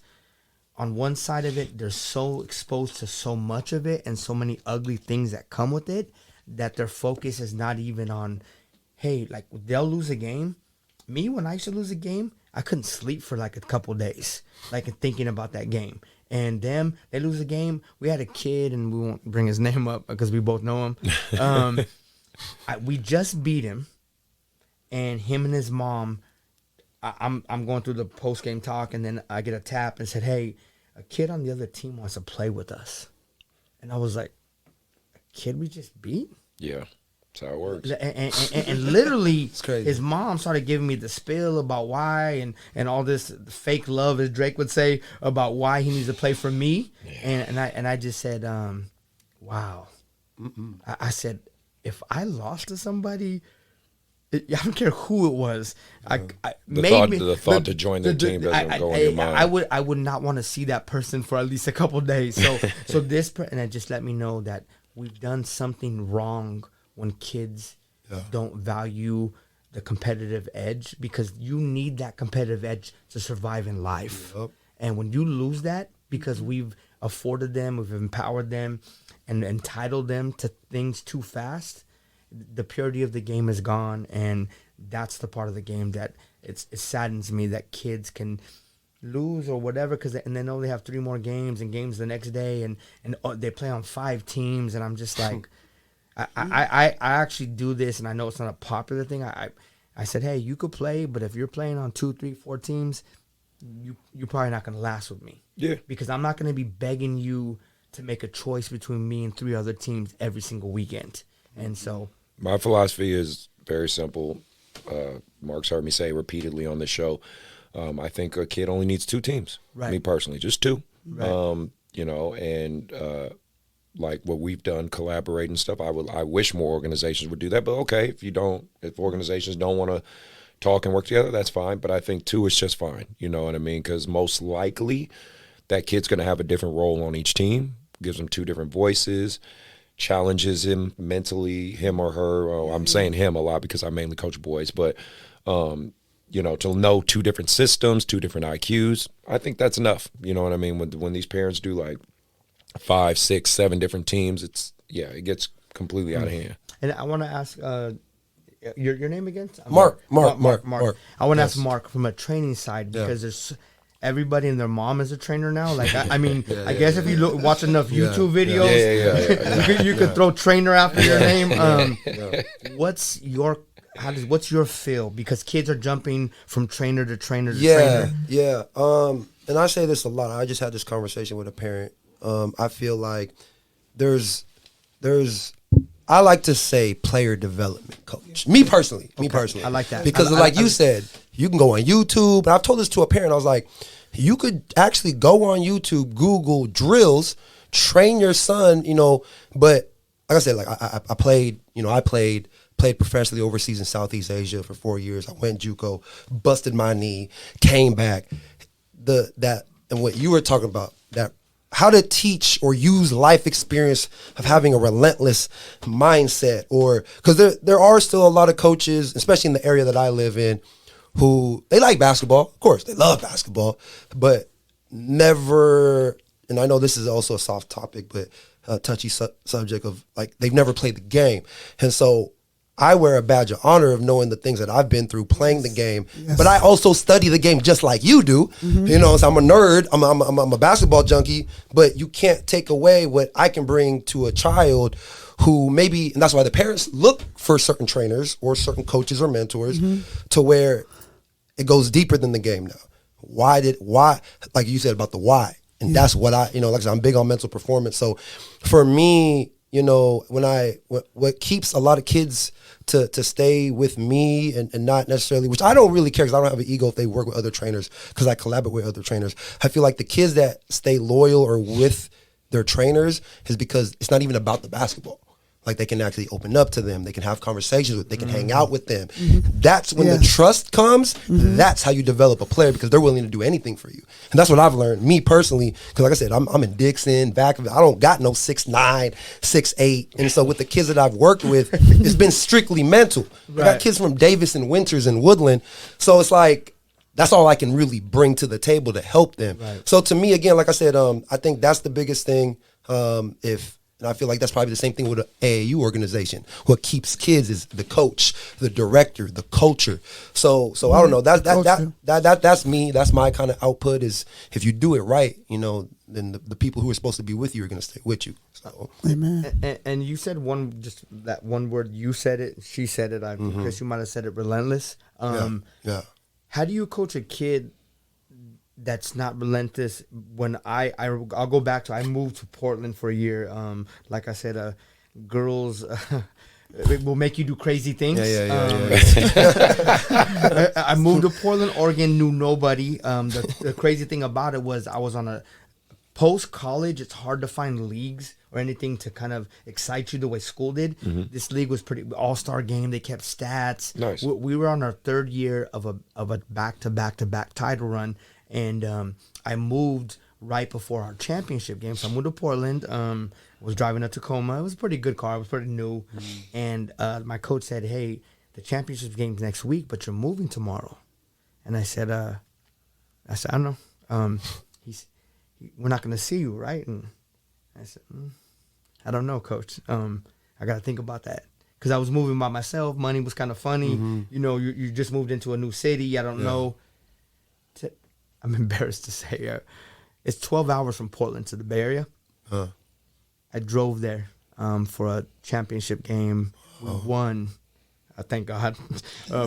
on one side of it, they're so exposed to so much of it and so many ugly things that come with it that their focus is not even on, hey, like they'll lose a game. Me, when I used to lose a game, I couldn't sleep for like a couple days, like thinking about that game. And them, they lose a game. We had a kid, and we won't bring his name up because we both know him. We just beat him, and him and his mom, I'm going through the post-game talk, and then I get a tap and said, hey, a kid on the other team wants to play with us. And I was like, a kid we just beat? Yeah, that's how it works. And literally, his mom started giving me the spiel about why and all this fake love, as Drake would say, about why he needs to play for me. Yeah. And I just said, wow. I said, if I lost to somebody, I don't care who it was. The thought to join the team doesn't go in your mind. I would not want to see that person for at least a couple of days. So and it just let me know that we've done something wrong when kids don't value the competitive edge, because you need that competitive edge to survive in life. Yep. And when you lose that, because we've afforded them, we've empowered them, and entitled them to things too fast, the purity of the game is gone, and that's the part of the game that it saddens me that kids can lose or whatever and they know they have 3 more games and games the next day, and they play on 5 teams, and I'm just like, I actually do this, and I know it's not a popular thing. I said, hey, you could play, but if you're playing on 2, 3, 4 teams, you're probably not going to last with me. Yeah, because I'm not going to be begging you to make a choice between me and 3 other teams every single weekend. And so my philosophy is very simple. Mark's heard me say repeatedly on this show. I think a kid only needs 2 teams. Right. Me personally, just 2. Right. Like what we've done, collaborate and stuff. I wish more organizations would do that. But okay, if organizations don't want to talk and work together, that's fine. But I think 2 is just fine. You know what I mean? Because most likely that kid's going to have a different role on each team. Gives them 2 different voices. Challenges him mentally, him or her. Well, I'm saying him a lot because I mainly coach boys, but to know 2 different systems, 2 different IQs, I think that's enough. You know what I mean? When these parents do like 5, 6, 7 different teams, it gets completely out of hand. And I want to ask your name again? Mark. I want to ask Mark from a training side, because there's everybody and their mom is a trainer now. Like, I mean, I guess if you watch enough YouTube videos, you could throw trainer after your name. What's your feel? Because kids are jumping from trainer to trainer to trainer. Yeah. And I say this a lot. I just had this conversation with a parent. I feel like there's I like to say player development coach. Me personally. I like that. Because like you said, you can go on YouTube. And I've told this to a parent. I was like, you could actually go on YouTube, Google drills, train your son, But like I said, like I played professionally overseas in Southeast Asia for 4 years. I went JUCO, busted my knee, came back. And what you were talking about, that how to teach or use life experience of having a relentless mindset, or because there are still a lot of coaches, especially in the area that I live in, who they like basketball. Of course, they love basketball, but never and I know this is also a soft topic, but a touchy subject of like they've never played the game, and so I wear a badge of honor of knowing the things that I've been through playing the game, but I also study the game just like you do. You know, so I'm a nerd. I'm a basketball junkie, but you can't take away what I can bring to a child who maybe, and that's why the parents look for certain trainers or certain coaches or mentors to where it goes deeper than the game now. Why, like you said about the why. And that's what like I said, I'm big on mental performance. So for me, you know, what keeps a lot of kids to stay with me and not necessarily, which I don't really care because I don't have an ego if they work with other trainers because I collaborate with other trainers. I feel like the kids that stay loyal or with their trainers is because it's not even about the basketball. Like they can actually open up to them. They can have conversations with, they can hang out with them. That's when the trust comes. That's how you develop a player because they're willing to do anything for you. And that's what I've learned, me personally, because like I said, I'm in Dixon, back of it. I don't got no 6'9", 6'8". And so with the kids that I've worked with, it's been strictly mental. I got kids from Davis and Winters and Woodland. So it's like, that's all I can really bring to the table to help them. So to me, again, like I said, I think that's the biggest thing. And I feel like that's probably the same thing with an AAU organization. What keeps kids is the coach, the director, the culture. So I don't know. That's me. That's my kind of output. Is if you do it right, you know, then the people who are supposed to be with you are going to stay with you. So, amen. And you said just that one word. You said it. She said it. I guess you might have said it. Relentless. How do you coach a kid that's not relentless? When I'll go back to, I moved to Portland for a year. Like I said, girls will make you do crazy things. I moved to Portland, Oregon, knew nobody. The crazy thing about it was I was on a post-college. It's hard to find leagues or anything to kind of excite you the way school did. This league was pretty all-star game. They kept stats. Nice. We were on our third year of a back-to-back title run. And I moved right before our championship game. So I moved to Portland. Was driving to Tacoma. It was a pretty good car. It was pretty new. And my coach said, hey, the championship game's next week, but you're moving tomorrow. And I said, I don't know. We're not going to see you, right? And I said, I don't know, Coach. I got to think about that. Because I was moving by myself. Money was kind of funny. You know, you just moved into a new city. I don't know. I'm embarrassed to say it's 12 hours from Portland to the Bay Area. I drove there for a championship game. We won. Thank God.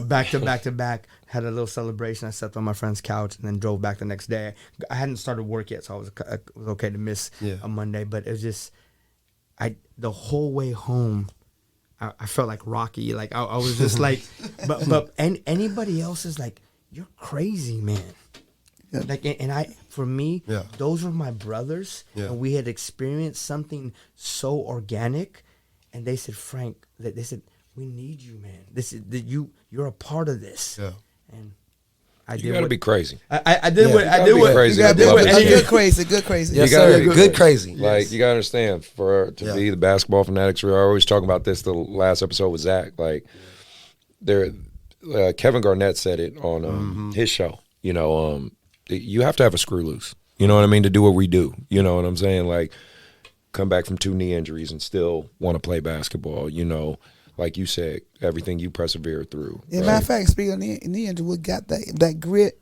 Back to back. Had a little celebration. I slept on my friend's couch and then drove back the next day. I hadn't started work yet, so it was okay to miss a Monday. But it was just, the whole way home, I felt like Rocky. Like I was just like, but anybody else is like, you're crazy, man. Like, and for me, those were my brothers, and we had experienced something so organic, and they said, Frank, they said, we need you, man. This is you're a part of this. And I did. You gotta be crazy. I did what I did. What crazy. You gotta be good crazy. Yes, you gotta sir. be Good crazy. Like you gotta understand, to be the basketball fanatics. We're always talking about this. The last episode with Zach, like Kevin Garnett said it on his show. You know, you have to have a screw loose. You know what I mean, to do what we do. You know what I'm saying? Like, come back from 2 knee injuries and still want to play basketball. You know, like you said, everything you persevered through. As a matter of fact, speaking of knee injury, we got that grit.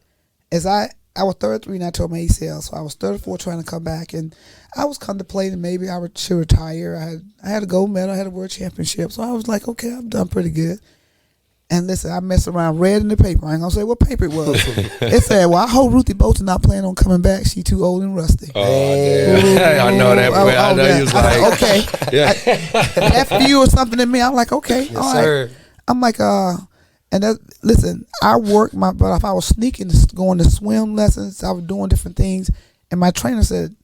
As I was 33 and I tore my ACL, so I was 34 trying to come back, and I was contemplating maybe I should retire. I had a gold medal, I had a world championship, so I was like, okay, I'm done pretty good. And listen, I messed around, read in the paper. I ain't gonna say what paper it was. It said, well, I hope Ruthie Bolton not planning on coming back. She too old and rusty. Oh, damn. I know that. I know you was like, okay. F you or something in me. I'm like, okay, Yes, all right. sir. I'm like, listen, I worked my butt off. I was sneaking, going to swim lessons. I was doing different things. And my trainer said,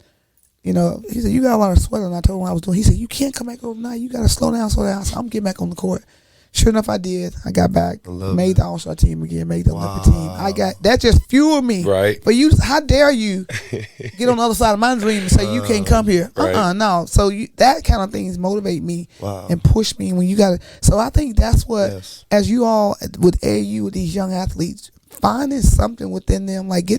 you know, he said, you got a lot of sweat. And I told him what I was doing. He said, you can't come back overnight. You got to slow down. So I said, I'm getting back on the court. Sure enough, I did. I got back, made the All-Star team again, made the Olympic team. That just fueled me. Right. But how dare you get on the other side of my dream and say you can't come here? Right. No. So that kind of things motivate me and push me when you got to. So I think that's what, as you all with AAU, with these young athletes, finding something within them, like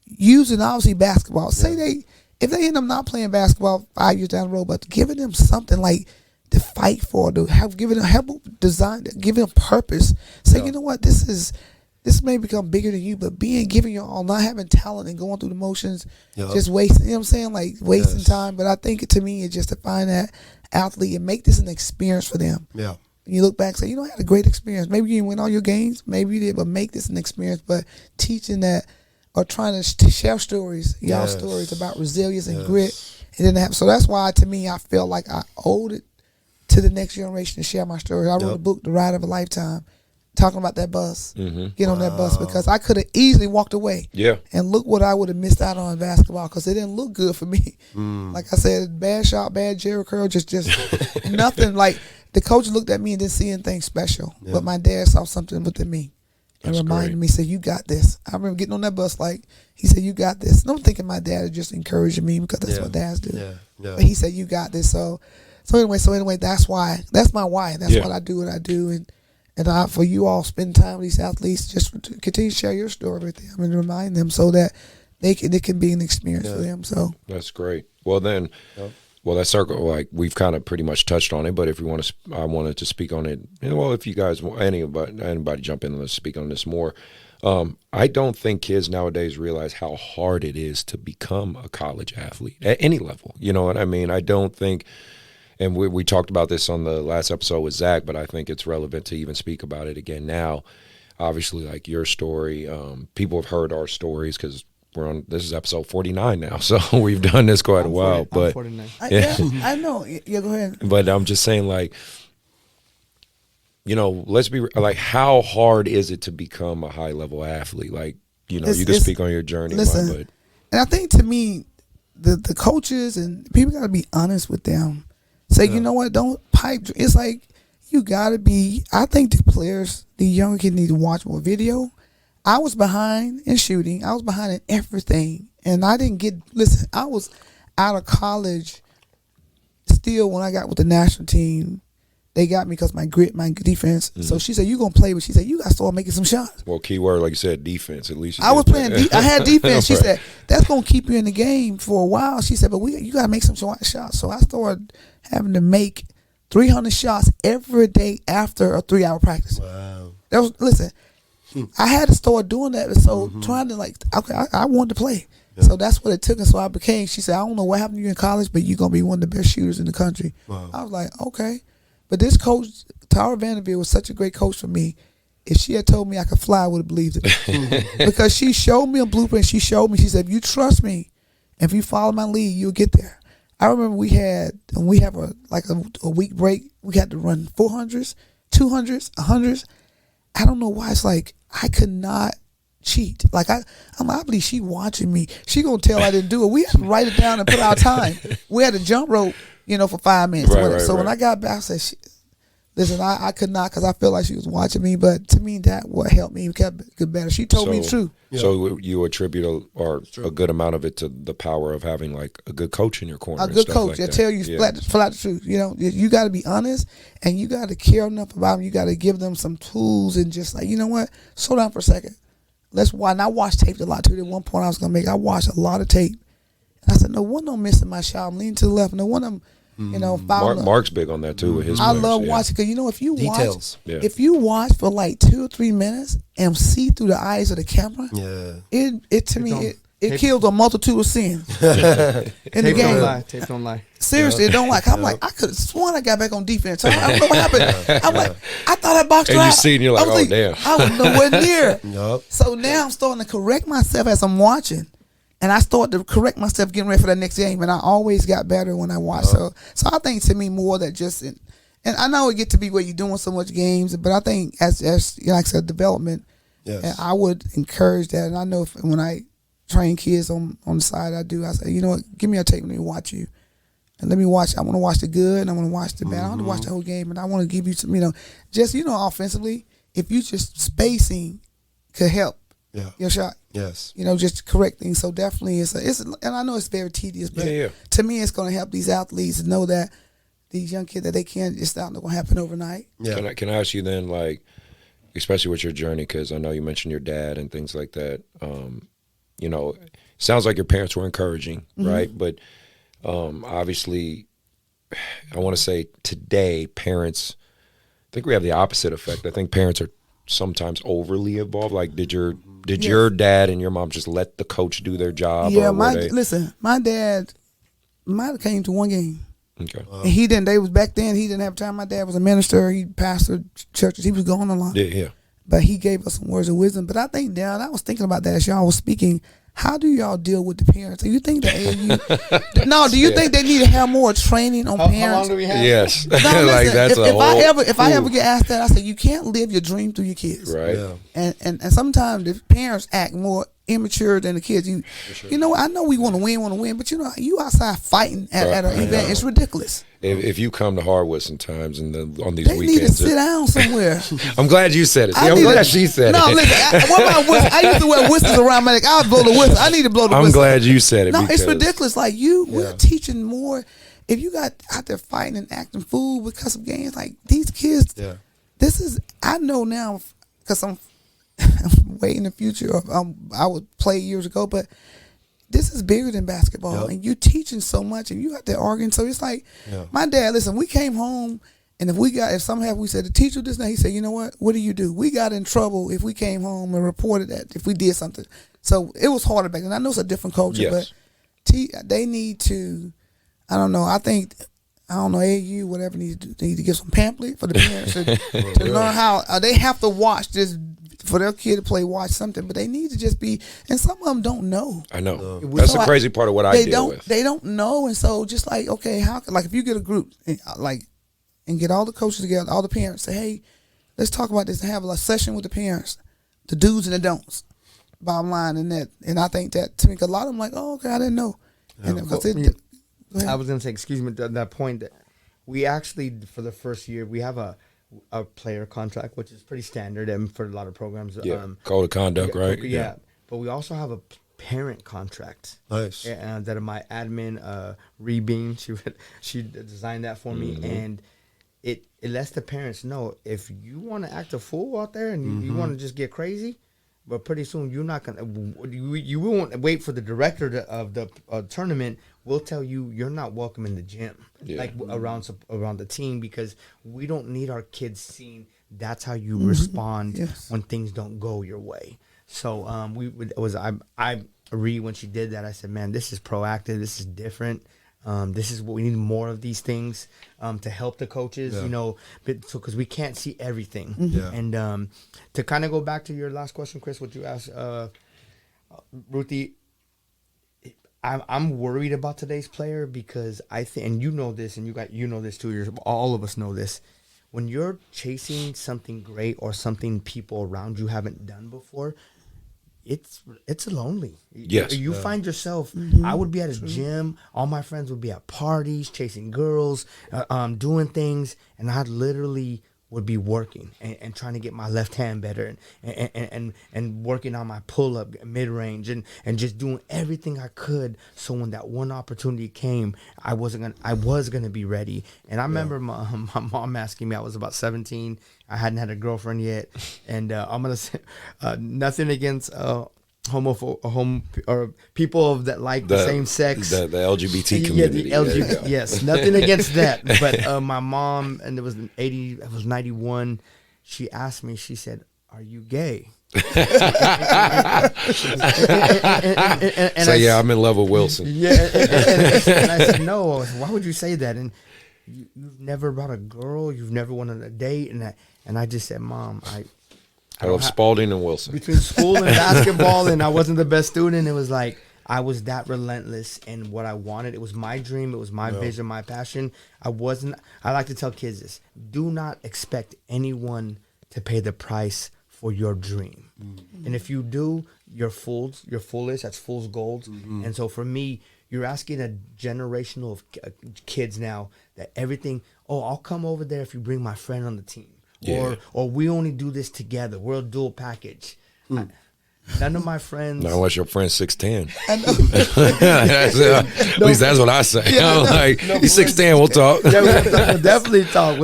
using obviously basketball. Say if they end up not playing basketball 5 years down the road, but giving them something like to fight for, to giving them design, giving them purpose. Say, you know what, this may become bigger than you, but giving your all, not having talent and going through the motions, just wasting. You know what I'm saying? Like wasting time. But I think to me, it's just to find that athlete and make this an experience for them. Yeah. You look back and say, you know, I had a great experience. Maybe you didn't win all your games. Maybe you did, but make this an experience. But teaching that or trying to share stories, y'all stories about resilience and grit. It didn't happen. So that's why, to me, I felt like I owed it to the next generation to share my story. I wrote a book, The Ride of a Lifetime, talking about that bus. Get on that bus, because I could have easily walked away. Yeah. And look what I would have missed out on in basketball, because it didn't look good for me. Like I said, bad shot, bad Jerry curl, just nothing. Like, the coach looked at me and didn't see anything special, but my dad saw something within me and reminded me, said, you got this. I remember getting on that bus, like, he said, you got this. And I'm thinking my dad is just encouraging me, because that's what dads do. But he said, you got this. So anyway, that's why. That's my why. That's what I do, what I do. And for you all spend time with these athletes, just to continue to share your story with them and remind them, so that it can be an experience for them. So that's great. Well then, well, that circle, like, we've kind of pretty much touched on it. But if you want to, I wanted to speak on it. Well, if you guys, anybody jump in and let's speak on this more. I don't think kids nowadays realize how hard it is to become a college athlete at any level. You know what I mean? I don't think. And we talked about this on the last episode with Zach, but I think it's relevant to even speak about it again now. Obviously, like your story, people have heard our stories because this is episode 49 now, so we've done this quite a while. But I know. Yeah, go ahead. But I'm just saying, like, you know, let's be like, how hard is it to become a high level athlete? Like, you know, you can speak on your journey. Listen, and I think, to me, the coaches and people got to be honest with them. Say, you know what, don't pipe. It's like, you got to be, I think the players, the younger kids, need to watch more video. I was behind in shooting. I was behind in everything. And I didn't listen, I was out of college still when I got with the national team. They got me because my grit, my defense. So she said, you going to play, but she said, you got to start making some shots. Well, key word, like you said, defense. At least I was playing. I had defense. She said, that's going to keep you in the game for a while. She said, but you got to make some shots. So I started having to make 300 shots every day after a 3-hour practice. Wow. Listen, I had to start doing that. So trying to, like, okay, I wanted to play. So that's what it took. And so I became, she said, I don't know what happened to you in college, but you're going to be one of the best shooters in the country. Wow. I was like, okay. But this coach, Tara Vanderbilt, was such a great coach for me. If she had told me I could fly, I would have believed it. Because she showed me a blueprint. She showed me, she said, if you trust me, if you follow my lead, you'll get there. I remember we have a week break. We had to run 400s, 200s, 100s. I don't know why. It's like I could not cheat. Like I believe she watching me. She gonna tell I didn't do it. We had to write it down and put our time. We had a jump rope, for 5 minutes. So when I got back, I said, listen, I could not, because I feel like she was watching me. But to me, that what helped me get better. She told me the truth. So you attribute a good amount of it to the power of having, like, a good coach in your corner. A good coach that tell you flat the truth. You got to be honest, and you got to care enough about them. You got to give them some tools and just like, you know what, slow down for a second. Let's watch. And I watched tape a lot too. At one point I was gonna I watched a lot of tape. And I said, no one I'm missing my shot. I'm leaning to the left. No one I'm, Mark's big on that too with his. I love watching, because if you watch for like 2 or 3 minutes and see through the eyes of the camera, it kills a multitude of sins in the game. Tape don't lie. Seriously, it don't like. I'm like, I could have sworn I got back on defense. I don't know what happened. I'm like, I thought I boxed her out. And you see, and you're like, oh damn. I was nowhere near. So now I'm starting to correct myself as I'm watching. And I started to correct myself getting ready for that next game. And I always got better when I watched. So I think, to me, more that just, and I know it get to be where you're doing so much games, but I think as like I said, development, and I would encourage that. And I know when I train kids on the side, I say, you know what, give me a tape, let me watch you. And let me watch. I want to watch the good and I want to watch the bad. I want to watch the whole game, and I want to give you some, just, offensively, if you just spacing could help your shot. Yes. Just correct things. So definitely it's and I know it's very tedious, but to me it's going to help these athletes know that these young kids, that they can't, it's not going to happen overnight. Yeah. Can I ask you then, like, especially with your journey, because I know you mentioned your dad and things like that. sounds like your parents were encouraging, right? But obviously, I want to say today, parents, I think we have the opposite effect. I think parents are sometimes overly involved. Like, did your dad and your mom just let the coach do their job? Yeah, or listen, my dad might have came to one game. Okay. And he didn't. They was back then. He didn't have time. My dad was a minister. He pastored churches. He was going a lot. Yeah. But he gave us some words of wisdom. But I think, Dad, I was thinking about that as y'all was speaking. How do y'all deal with the parents? Do you think the AAU? No. Do you think they need to have more training on parents? How long do we have? Yes. No, listen, Like that's if I ever get asked that, I say you can't live your dream through your kids. right. Yeah. And sometimes the parents act more immature than the kids. You know, I know we want to win, but you outside fighting at an event. It's ridiculous. If you come to Hardwood sometimes on these They need to weekends, sit down somewhere. I'm glad you said it. See, I'm glad she said no, it. listen. What about whistles? I used to wear whistles around my neck. I'll blow the whistle. I need to blow the I'm whistle. glad you said it. No, because it's ridiculous. Like we're teaching more. If you got out there fighting and acting fool because of games, like these kids, this is, I know now because I'm way in the future. I would play years ago, but this is bigger than basketball, and you teaching so much, and you out there arguing. So it's like, my dad. Listen, we came home, and if something happened, we said the teacher this. Now he said, you know what? What do you do? We got in trouble if we came home and reported that if we did something. So it was harder back then. I know it's a different culture, but they need to. I don't know. I don't know. AAU, whatever need to give some pamphlet for the parents to learn how they have to watch this. For their kid to watch something, but they need to just be, and some of them don't know. I know. That's the crazy part of what I deal with. They don't know, and so just like, okay, like if you get a group, and get all the coaches together, all the parents, say, hey, let's talk about this and have a session with the parents, the do's and the don'ts, bottom line, and I think that to me, 'cause a lot of them like, oh, okay, I didn't know. And I was gonna say, excuse me, that point that we actually for the first year we have a player contract, which is pretty standard and for a lot of programs. Code of conduct, right? Yeah. But we also have a parent contract. Nice. That my admin, Rebeam, she designed that for me, and it lets the parents know if you want to act a fool out there and you want to just get crazy, but pretty soon you're not gonna. You won't wait for the director of the tournament. We'll tell you you're not welcome in the gym, like around the team, because we don't need our kids seeing that's how you respond when things don't go your way. So I agree when she did that. I said, man, this is proactive. This is different. This is what we need, more of these things to help the coaches, because we can't see everything. And to kind of go back to your last question, Chris, what you asked, Ruthie, I'm worried about today's player because I think, and you know this, and you know this too. All of us know this. When you're chasing something great or something people around you haven't done before, it's lonely. Yes. You find yourself. I would be at a gym. All my friends would be at parties, chasing girls, doing things, and I'd literally would be working and trying to get my left hand better and working on my pull up mid range and just doing everything I could, so when that one opportunity came, I was gonna be ready. And I remember my mom asking me, I was about 17, I hadn't had a girlfriend yet, and I'm gonna say nothing against or people that like the same sex, the LGBT community. Yes, nothing against that. But my mom, and it was 91. She asked me. She said, "Are you gay?" I'm in love with Wilson. Yeah, and I said, "No." Why would you say that? And you've never brought a girl. You've never went on a date, and I just said, "Mom, I love Spalding and Wilson." Between school and basketball, and I wasn't the best student. It was like I was that relentless in what I wanted. It was my dream. It was my vision, my passion. I like to tell kids this: do not expect anyone to pay the price for your dream. And if you do, you're fools. You're foolish. That's fool's gold. And so for me, you're asking a generational of kids now that everything. Oh, I'll come over there if you bring my friend on the team. Or we only do this together. We're a dual package. None of my friends. Not unless your friend's 6'10". I know. At least that's what I say. I'm like, he's 6'10", we'll talk. Yeah, we'll definitely talk.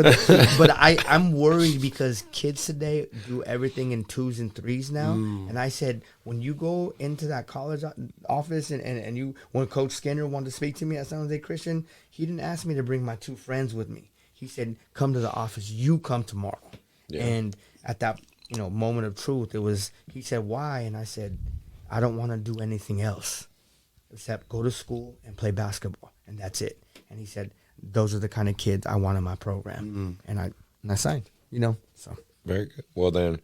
But I'm worried because kids today do everything in 2s and 3s now. And I said, when you go into that college office and you, when Coach Skinner wanted to speak to me at San Jose Christian, he didn't ask me to bring my 2 friends with me. He said, come to the office. You come tomorrow. Yeah. And at that moment of truth, he said, why? And I said, I don't want to do anything else except go to school and play basketball. And that's it. And he said, those are the kind of kids I want in my program. And I signed, so. Very good. Well then,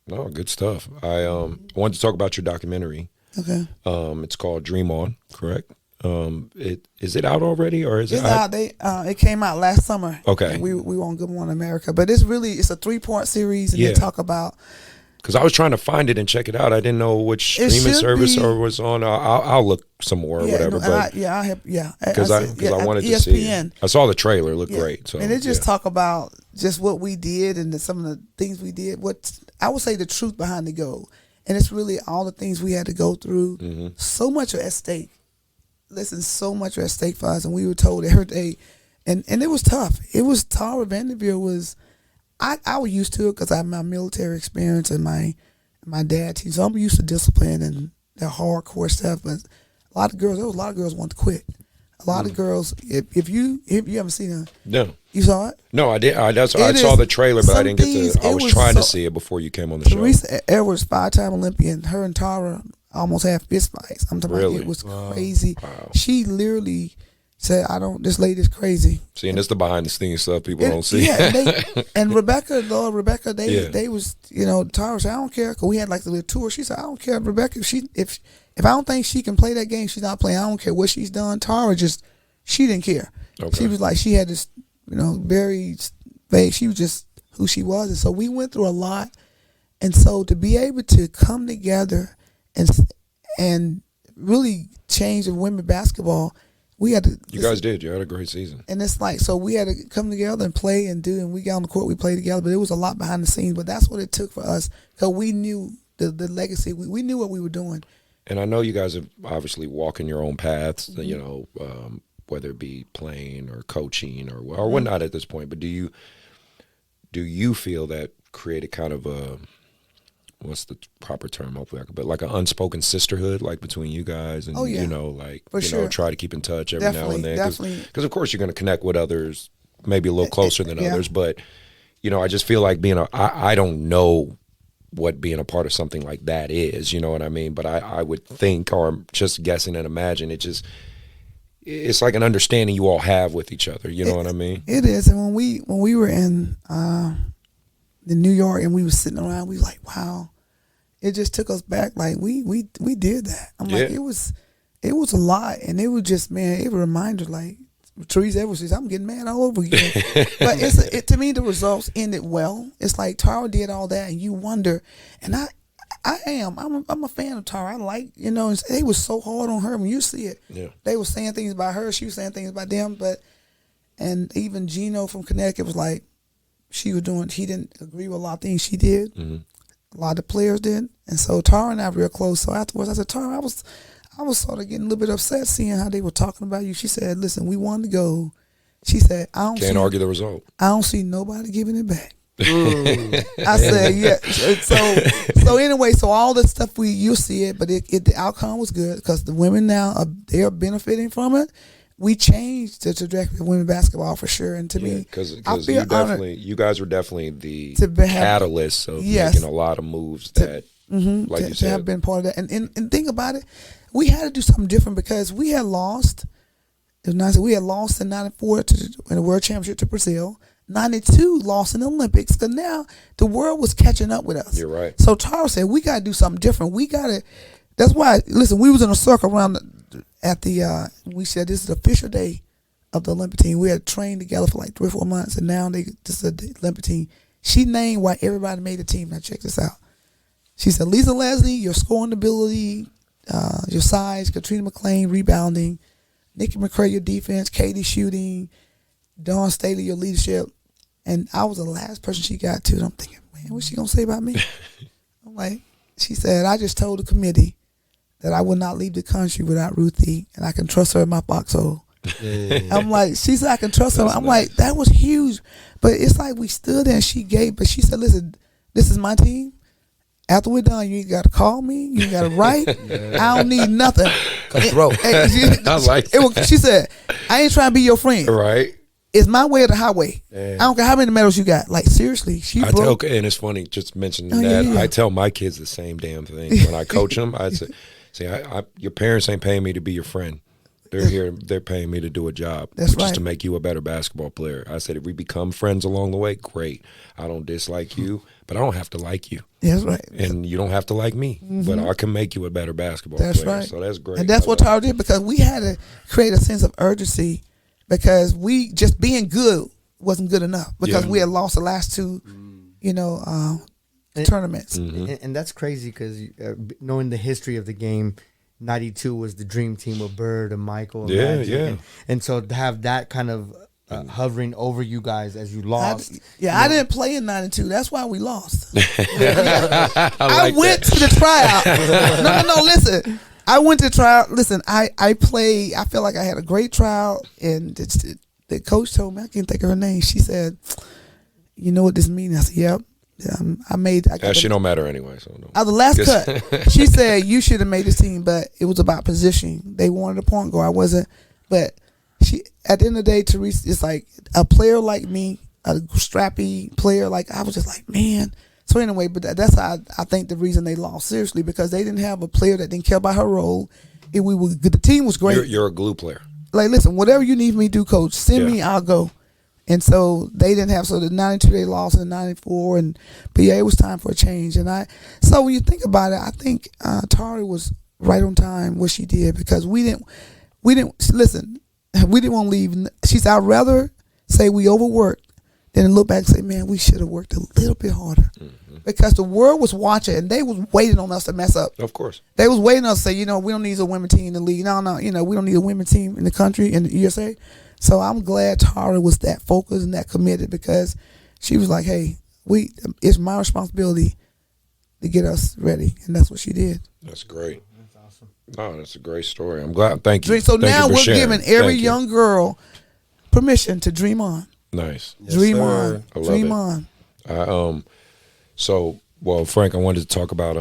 good stuff. I wanted to talk about your documentary. Okay. It's called Dream On, correct? Is it out already, or is it's out? It came out last summer. Okay. We were on Good Morning America, but it's a 3-part series, and they talk about. Because I was trying to find it and check it out. I didn't know which streaming service or was on. I'll look some more or whatever. Because I wanted to see. I saw the trailer. It looked great. So, and it just talk about just what we did and some of the things we did. What I would say the truth behind the goal, and it's really all the things we had to go through. So much at stake. Listen, so much at stake for us, and we were told every day, and it was tough. It was Tara Vanderveer was. I was used to it because I have my military experience and my dad team. So I'm used to discipline and that hardcore stuff. But a lot of girls want to quit. A lot of girls, if you haven't seen it, no, you saw it? No, I did. I saw the trailer, but I didn't get to. I was trying to see it before you came on the show. Teresa Edwards, 5-time Olympian, her and Tara almost had fist fights. I'm talking about it was crazy. Wow. She literally said, this lady's crazy. See, and it's the behind the scenes stuff people don't see. Yeah, and Rebecca, they was, Tara said, I don't care, because we had like the little tour. She said, I don't care, Rebecca, if I don't think she can play that game, she's not playing. I don't care what she's done. Tara she didn't care. Okay. She was like, she had this, very vague, she was just who she was. And so we went through a lot. And so to be able to come together and really change the women basketball, we had to. You guys did. You had a great season. And it's like, so we had to come together and play and we got on the court, we played together, but it was a lot behind the scenes. But that's what it took for us, because we knew the legacy. We knew what we were doing. And I know you guys have obviously walking your own paths, whether it be playing or coaching or whatnot at this point. But do you feel that created kind of a, what's the proper term? Hopefully, but like an unspoken sisterhood, like between you guys, and try to keep in touch every now and then. Because of course you're going to connect with others, maybe a little closer than others. But I just feel like I don't know what being a part of something like that is. You know what I mean? But I would think, or I'm just guessing and imagine, it's like an understanding you all have with each other. You know what I mean? It is. And when we were in New York and we were sitting around, we were like, wow, it just took us back. Like we did that. I'm like, it was a lot. And it was just, man, it was a reminder, like Teresa Edwards says, I'm getting mad all over again. But to me, the results ended well. It's like Tara did all that and you wonder, and I'm a fan of Tara. I like, they was so hard on her when you see it. Yeah. They were saying things about her, she was saying things about them, and even Gino from Connecticut was like, he didn't agree with a lot of things she did. Mm-hmm. A lot of the players did. And so Tara and I were real close. So afterwards I said, Tara, I was sort of getting a little bit upset seeing how they were talking about you. She said, listen, we wanted to go. She said, Can't argue the result. I don't see nobody giving it back. I said, yeah. So anyway, so all the stuff you'll see it, but the outcome was good because the women now they're benefiting from it. We changed the trajectory of women basketball for sure, and to me, because you guys were definitely the catalyst of making a lot of moves that, like you said, to have been part of that. And think about it, we had to do something different because we had lost. It was nice. We had lost in '94 in the World Championship to Brazil. '92 lost in the Olympics, because now the world was catching up with us. You're right. So Tara said, we got to do something different. We got to. That's why. Listen, we was in a circle around. We said this is the official day of the Olympic team. We had trained together for like 3 or 4 months, and now this is the Olympic team. She named why everybody made the team. Now check this out. She said, Lisa Leslie, your scoring ability, your size, Katrina McClain, rebounding, Nikki McCray, your defense, Katie shooting, Dawn Staley, your leadership. And I was the last person she got to. And I'm thinking, man, what's she going to say about me? I'm like, she said, I just told the committee that I would not leave the country without Ruthie, and I can trust her in my foxhole. I'm like, she said I can trust her. I'm like, that was huge. But it's like we stood there and she said, listen, this is my team. After we're done, you ain't got to call me. You ain't got to write. I don't need nothing. Cutthroat. I like it. She said, I ain't trying to be your friend. Right. It's my way or the highway. Yeah. I don't care how many medals you got. Like, seriously, And it's funny, just mentioning that. Yeah. I tell my kids the same damn thing. When I coach them, I say, your parents ain't paying me to be your friend. They're here. They're paying me to do a job. That's just right. to make you a better basketball player. I said, if we become friends along the way, great. I don't dislike you, but I don't have to like you. That's right. And you don't have to like me, but I can make you a better basketball That's player. right. So that's great. And that's what Tara did, because we had to create a sense of urgency, because we just being good wasn't good enough, because we had lost the last two, tournaments. And that's crazy, because knowing the history of the game, 92 was the dream team with Bird and Michael and Magic. And so to have that kind of hovering over you guys as you lost. I didn't play in 92. That's why we lost. I went to the tryout. No, listen. I went to the tryout. Listen, I played. I feel like I had a great trial, and the coach told me, I can't think of her name. She said, you know what this means? I said, yep. She don't matter anyway. So no. I was the last cut. She said, you should have made this team, but it was about positioning. They wanted a point guard. I wasn't. But at the end of the day, Teresa, it's like a player like me, a strappy player, like I was just like, man. So anyway, but that's how I think the reason they lost, seriously, because they didn't have a player that didn't care about her role. The team was great. You're a glue player. Like, listen, whatever you need me to do, coach, send me, I'll go. And so they didn't have, so the 92 they lost, in 94, but it was time for a change. So when you think about it, I think Tari was right on time what she did, because we didn't listen. We didn't want to leave. She said, I'd rather say we overworked than look back and say, man, we should have worked a little bit harder, because the world was watching and they was waiting on us to mess up. Of course, they was waiting on us to say, we don't need a women team in the league. No, we don't need a women team in the country, in the USA. So I'm glad Tara was that focused and that committed, because she was like, hey, it's my responsibility to get us ready. And that's what she did. That's great. That's awesome. No, that's a great story. I'm glad. Thank you. So Thank now you for we're sharing. giving every young girl permission to dream on. Nice. Yes, dream sir. on. I love Dream it. on. Frank, I wanted to talk about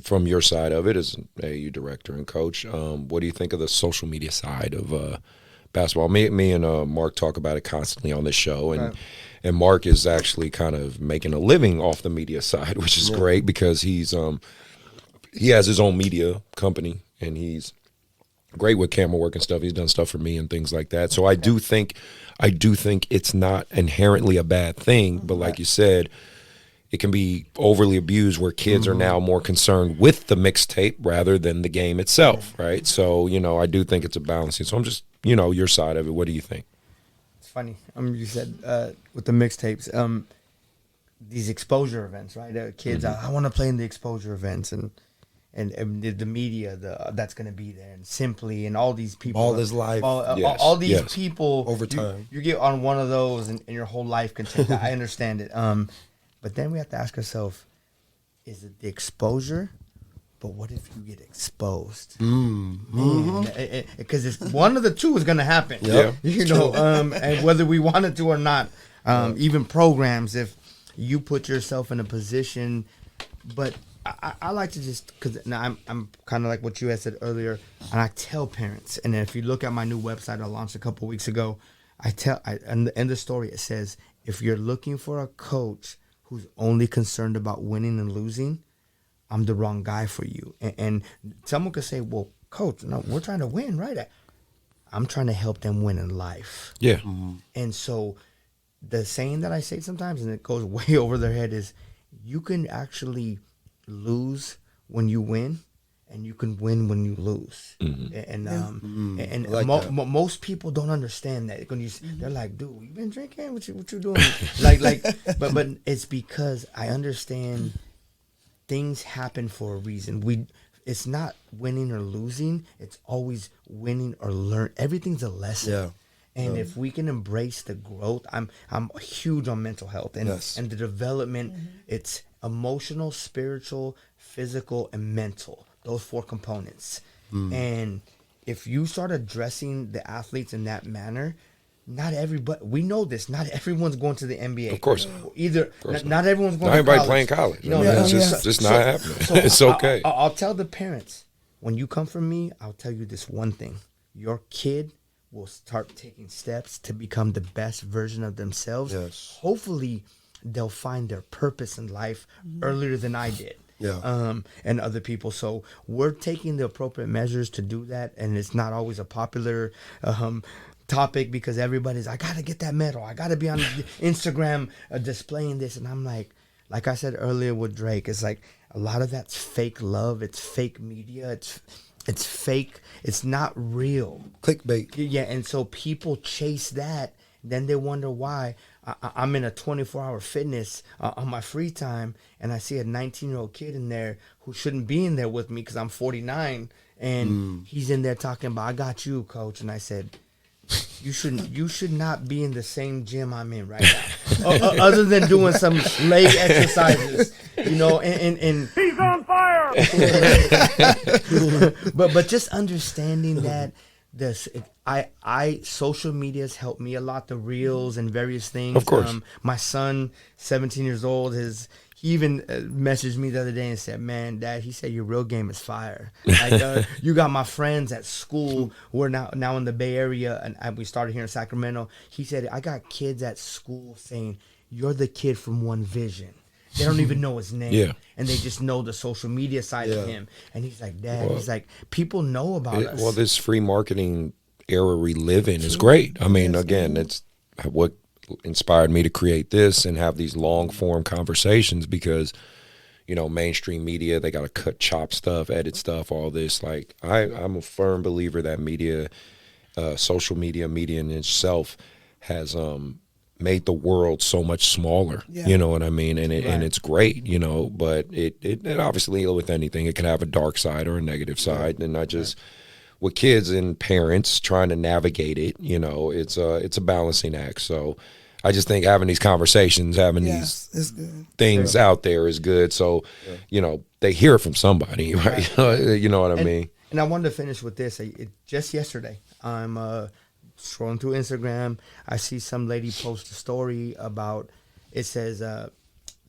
from your side of it as an AAU director and coach. What do you think of the social media side of basketball? Me and Mark talk about it constantly on this show, and Mark is actually kind of making a living off the media side, which is great, because he has his own media company, and he's great with camera work and stuff. He's done stuff for me and things like that. So I do think it's not inherently a bad thing, but like you said, it can be overly abused, where kids are now more concerned with the mixtape rather than the game itself, right? So, I do think it's a balancing. So I'm just, your side of it. What do you think? It's funny. You said with the mixtapes, these exposure events, right? Kids, I want to play in the exposure events, and the media that's going to be there, and Simply, and all these people. All this life. All these people. Over time. You get on one of those, and your whole life can change. I understand it. But then we have to ask ourselves, is it the exposure? But what if you get exposed? Because one of the two is going to happen. Yeah. And whether we want it to or not, even programs, if you put yourself in a position, but I like to just, because I'm kind of like what you had said earlier, and I tell parents, and if you look at my new website I launched a couple weeks ago, in the end of the story, it says, if you're looking for a coach who's only concerned about winning and losing, I'm the wrong guy for you. And someone could say, well, coach, no, we're trying to win, right? I'm trying to help them win in life. Yeah. Mm-hmm. And so the saying that I say sometimes, and it goes way over their head, is you can actually lose when you win, and you can win when you lose. And like most people don't understand that. When they're like, dude, you been drinking? What you doing? but it's because I understand things happen for a reason. It's not winning or losing. It's always winning or learn. Everything's a lesson. Yeah. And if we can embrace the growth, I'm huge on mental health and the development. It's emotional, spiritual, physical, and mental. Those 4 components. And if you start addressing the athletes in that manner, not everybody, we know this, not everyone's going to the NBA. Of course not. Not everyone's going Not to everybody college. playing college. You know, It's just not happening. It's okay. I'll tell the parents, when you come from me, I'll tell you this one thing. Your kid will start taking steps to become the best version of themselves. Yes. Hopefully, they'll find their purpose in life earlier than I did. And other people. So we're taking the appropriate measures to do that, and it's not always a popular topic because everybody's, I gotta get that medal, I gotta be on Instagram displaying this, and I'm like I said earlier with Drake, it's like a lot of that's fake love, it's fake media, it's fake, it's not real. Clickbait. Yeah, and so people chase that, then they wonder why. I'm in a 24-hour fitness on my free time, and I see a 19-year-old kid in there who shouldn't be in there with me because I'm 49, and he's in there talking about, I got you, coach. And I said, you should not be in the same gym I'm in right now, other than doing some leg exercises, you know. And he's on fire. but just understanding that. Social media's helped me a lot, the reels and various things. Of course. My son, 17 years old, he even messaged me the other day and said, man, Dad, he said your real game is fire. Like, you got my friends at school. We're now in the Bay Area, and we started here in Sacramento. He said, I got kids at school saying, you're the kid from One Vision. They don't even know his name. And they just know the social media side of him. And he's like, Dad, he's like, people know about us. Well, this free marketing era we live in is great. I mean, again, it's what inspired me to create this and have these long form conversations because, you know, mainstream media, they got to cut, chop stuff, edit stuff, all this. Like, I'm a firm believer that media, social media in itself has made the world so much smaller, you know what I mean? And and it's great, you know, but it obviously, with anything, it can have a dark side or a negative side. And I just, with kids and parents trying to navigate it, you know, it's a balancing act. So I just think having these conversations, having these things out there is good. So, you know, they hear it from somebody, right? You know what I mean? And I wanted to finish with this. Just yesterday, I'm scrolling through Instagram, I see some lady post a story about, it says,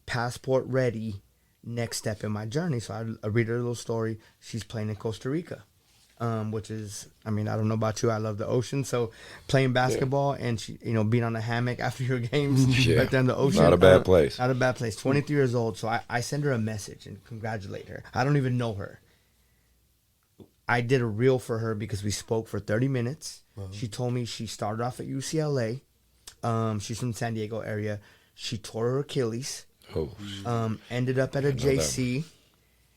passport ready, next step in my journey. So I read her little story. She's playing in Costa Rica, which is, I mean, I don't know about you, I love the ocean. So playing basketball and she, you know, being on a hammock after your games right there in the ocean. Not a bad place. Not a bad place. 23 years old. So I send her a message and congratulate her. I don't even know her. I did a reel for her because we spoke for 30 minutes. She told me she started off at UCLA. She's from the San Diego area. She tore her Achilles. Ended up at a JC.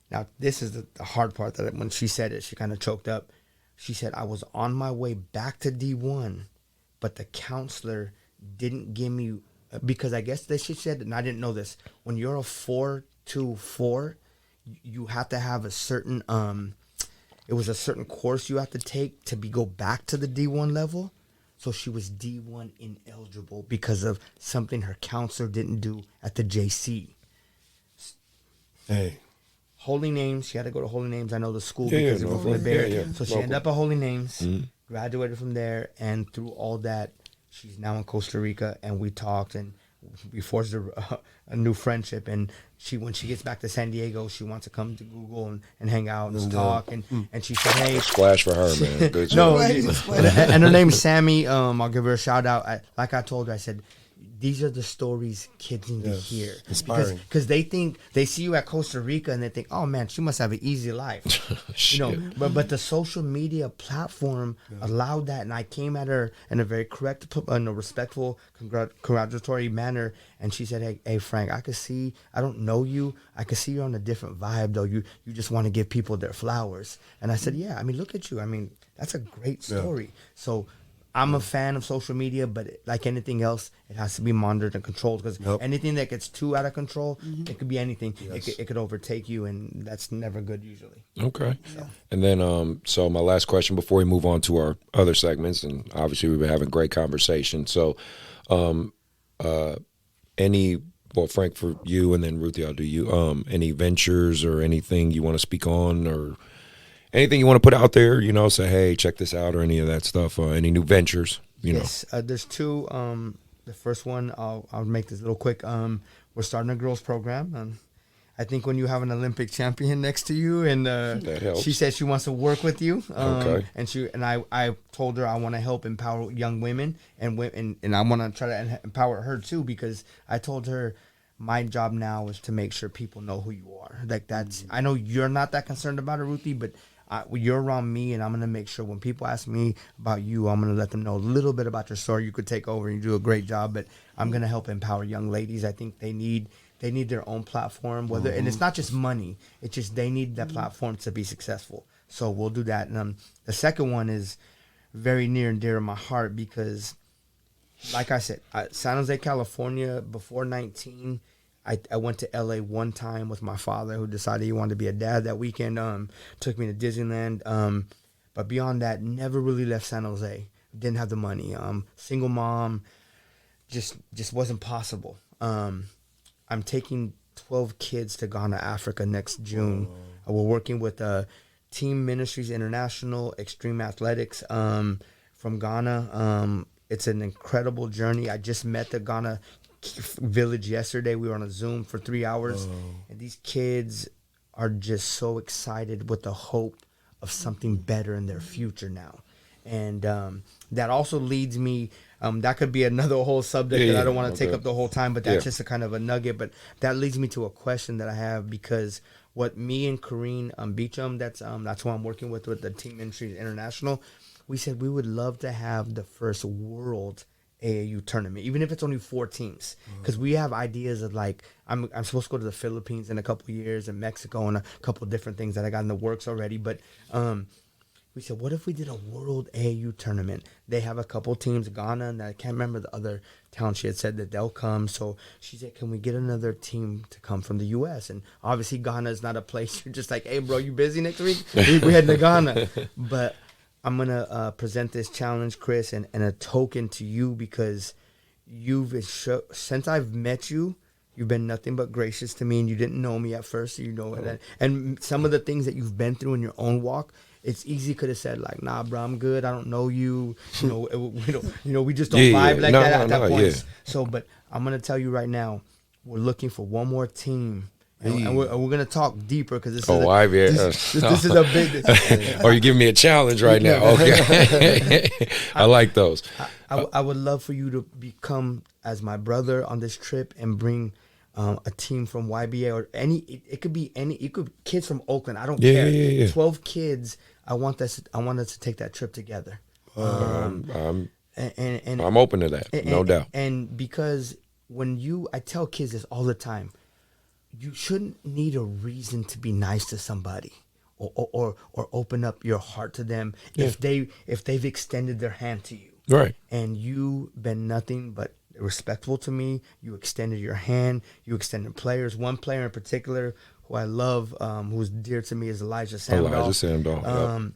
Now, this is the hard part, that when she said it, she kind of choked up. She said, I was on my way back to D1, but the counselor didn't give me, because I guess that she said, and I didn't know this, when you're a 4.24, you have to have a certain it was a certain course you have to take to go back to the D1 level. So she was D1 ineligible because of something her counselor didn't do at the JC. Hey. Holy Names. She had to go to Holy Names. I know the school because it was from the Bay Area. So she ended up at Holy Names, graduated from there, and through all that, she's now in Costa Rica, and we talked, and we forged a new friendship. And when she gets back to San Diego, she wants to come to Google and hang out and talk. And she said, hey. Splash for her, man. Good No, job. and her name's Sammy. I'll give her a shout out. Like I told her, I said, these are the stories kids need to hear. Inspiring. Because they see you at Costa Rica and they think, oh man, she must have an easy life. You know, but the social media platform allowed that, and I came at her in a very correct, in a respectful, congratulatory manner, and she said, hey Frank, I don't know you, I can see you're on a different vibe though. You just want to give people their flowers. And I said, yeah, I mean, look at you. I mean, that's a great story. So I'm a fan of social media, but like anything else, it has to be monitored and controlled, because anything that gets too out of control, it could be anything. Yes. It could overtake you, and that's never good usually. Okay. So. And then, so my last question before we move on to our other segments, and obviously we've been having great conversation. So, well, Frank, for you, and then Ruthie, I'll do you. Any ventures or anything you want to speak on, or anything you want to put out there, say, hey, check this out, or any of that stuff, any new ventures, Yes, there's two. The first one, I'll make this a little quick. We're starting a girls program. I think when you have an Olympic champion next to you, and she said she wants to work with you, and I told her I want to help empower young women, and I want to try to empower her too, because I told her my job now is to make sure people know who you are. Like that's, I know you're not that concerned about it, Ruthie, but you're around me, and I'm gonna make sure when people ask me about you, I'm gonna let them know a little bit about your story. You could take over and you do a great job, but I'm gonna help empower young ladies. I think they need their own platform, and it's not just money. It's just they need that platform to be successful. So we'll do that. And the second one is very near and dear to my heart, because, like I said, San Jose, California, before 19, I went to LA one time with my father, who decided he wanted to be a dad that weekend. Took me to Disneyland. But beyond that, never really left San Jose. Didn't have the money. Single mom, just wasn't possible. I'm taking 12 kids to Ghana, Africa next June. We're working with Team Ministries International, Extreme Athletics from Ghana. It's an incredible journey. I just met the Ghana village yesterday. We were on a Zoom for 3 hours, and these kids are just so excited with the hope of something better in their future now. And that also leads me, that could be another whole subject that I don't want to take up the whole time, but that's just a kind of a nugget. But that leads me to a question that I have, because what me and Kareen Beecham, that's who I'm working with the Team Ministries International, we said we would love to have the first world AAU tournament, even if it's only 4 teams, because we have ideas of, like, I'm supposed to go to the Philippines in a couple of years, and Mexico, and a couple of different things that I got in the works already. But we said, what if we did a world AAU tournament? They have a couple teams, Ghana, and I can't remember the other town. She had said that they'll come. So she said, can we get another team to come from the U.S.? And obviously Ghana is not a place you're just like, hey, bro, you busy next week? We're heading to Ghana. But I'm going to present this challenge, Chris, and a token to you, because since I've met you, you've been nothing but gracious to me, and you didn't know me at first. And some of the things that you've been through in your own walk, it's easy. Could have said, like, nah, bro, I'm good. I don't know you. We just don't vibe like that at that point. Yeah. So, but I'm going to tell you right now, we're looking for one more team. And we're going to talk deeper, because this is a big... Or you giving me a challenge right now. Okay. I like those. I would love for you to become as my brother on this trip, and bring a team from YBA, or it could be kids from Oakland. I don't care. Yeah. 12 kids. I want us to take that trip together. I'm open to that, no doubt. And because I tell kids this all the time, you shouldn't need a reason to be nice to somebody, or open up your heart to them if they've extended their hand to you. Right. And you've been nothing but respectful to me. You extended your hand. You extended players. One player in particular who I love, who's dear to me, is Elijah Samdal.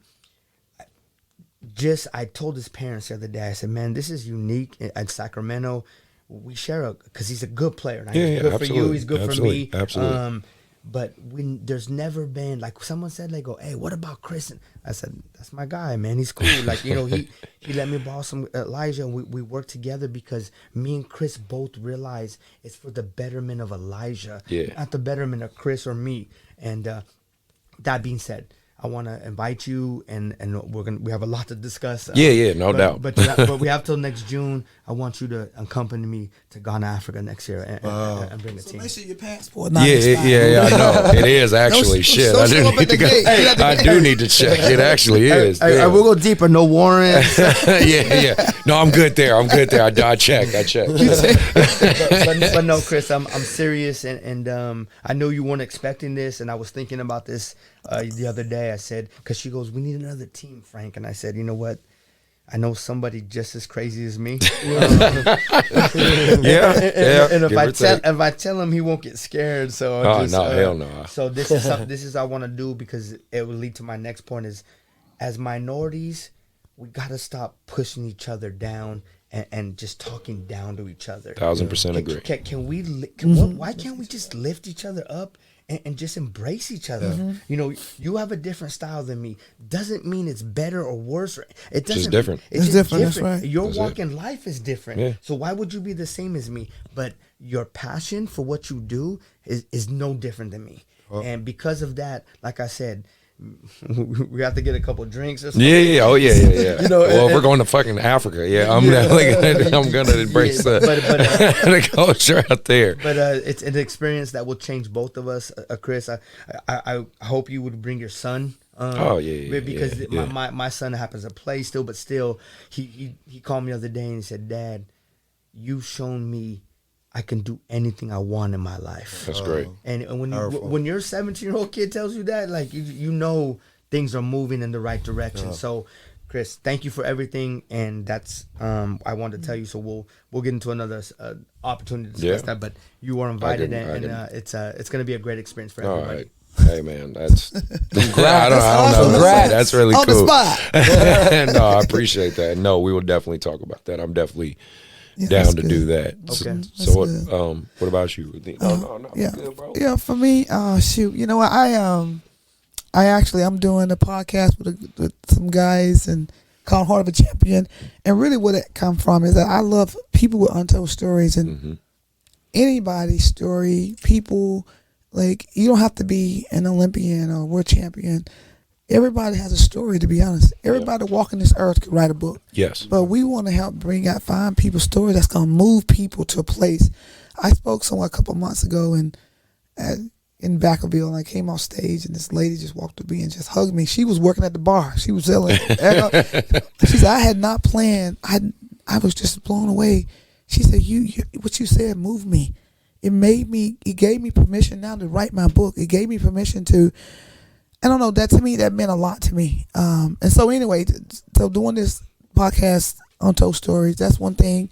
I told his parents the other day, I said, man, this is unique at Sacramento. We share because he's a good player. He's good for you. He's good for me. Absolutely. But there's never been, like, someone said, like, hey, what about Chris? And I said, that's my guy, man. He's cool. Like, he let me borrow some Elijah, and we work together, because me and Chris both realize it's for the betterment of Elijah, not the betterment of Chris or me. And that being said, I want to invite you, and we have a lot to discuss. No doubt. But we have till next June. I want you to accompany me to Ghana, Africa next year, and bring the team. Make sure your passport. I know it is actually shit. I do need to go. I do need to check. It actually is. I will go deeper. No warrants. Yeah. No, I'm good there. I check. but no, Chris, I'm serious, and I know you weren't expecting this, and I was thinking about this the other day. I said, because she goes, we need another team, Frank. And I said, you know what? I know somebody just as crazy as me. Yeah. And if I tell him, he won't get scared. So hell no. So this is I want to do, because it will lead to my next point is, as minorities, we got to stop pushing each other down and just talking down to each other. 1000% agree. Why can't we just lift each other up and just embrace each other? You know, you have a different style than me. Doesn't mean it's better or worse. It doesn't. Just different. It's just different. different. That's right. Your That's walk it. in life is different. Yeah. So why would you be the same as me? But your passion for what you do is no different than me. And because of that, like I said, we have to get a couple drinks or something. Yeah. Oh, yeah. You know, well, if we're going to fucking Africa, I'm gonna embrace the culture out there. But it's an experience that will change both of us, Chris. I hope you would bring your son. Because my son happens to play still, but still, he called me the other day and he said, "Dad, you've shown me I can do anything I want in my life." That's great. And when your 17-year-old kid tells you that, like you know things are moving in the right direction. So, Chris, thank you for everything, and that's I wanted to tell you. So we'll get into another opportunity to discuss that. But you are invited, it's going to be a great experience for everybody. All right. Hey man, that's I don't awesome. know. That's really On cool. the spot. No, I appreciate that. No, we will definitely talk about that. I'm definitely down to do that. Okay. So what about you? No, Yeah. good, bro. Yeah, for me, shoot, you know what? I'm doing a podcast with some guys and called Heart of a Champion. And really what it come from is that I love people with untold stories, and anybody's story. People, like, you don't have to be an Olympian or world champion. Everybody has a story, to be honest. Everybody walking this earth could write a book. Yes. But we want to help find people's stories that's going to move people to a place. I spoke somewhere a couple of months ago in Vacaville, and I came off stage, and this lady just walked up to me and just hugged me. She was working at the bar. She was selling. She said, I had not planned. I was just blown away. She said, you what you said moved me. It gave me permission now to write my book. It gave me permission to, I don't know, that to me, that meant a lot to me. And so anyway, so doing this podcast, Untold Stories, that's one thing.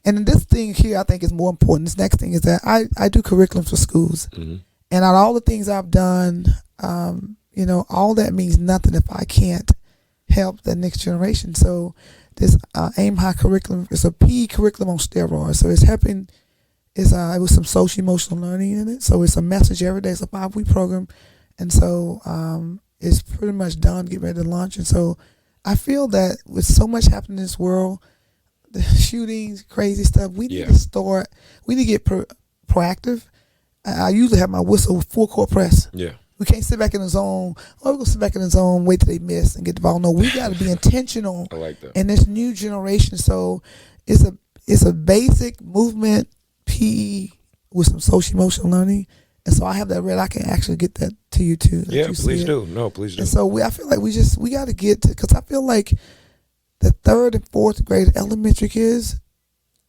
And then this thing here, I think is more important. This next thing is that I do curriculum for schools. And out of all the things I've done, all that means nothing if I can't help the next generation. So this Aim High curriculum is a PE curriculum on steroids. So it's helping. It was some social emotional learning in it. So it's a message every day. It's a 5-week program. And so it's pretty much done, get ready to launch. And so I feel that with so much happening in this world, the shootings, crazy stuff, we need to get proactive. I usually have my whistle with full court press. Yeah. We can't sit back in the zone. We're going to sit back in the zone, wait till they miss and get the ball. No, we got to be intentional. I like that. In this new generation. So it's a basic movement PE with some social emotional learning, and so I have that read. I can actually get that to you too. Yeah, please do. No, please do. And so I feel like we got to get to, because I feel like the 3rd and 4th grade elementary kids,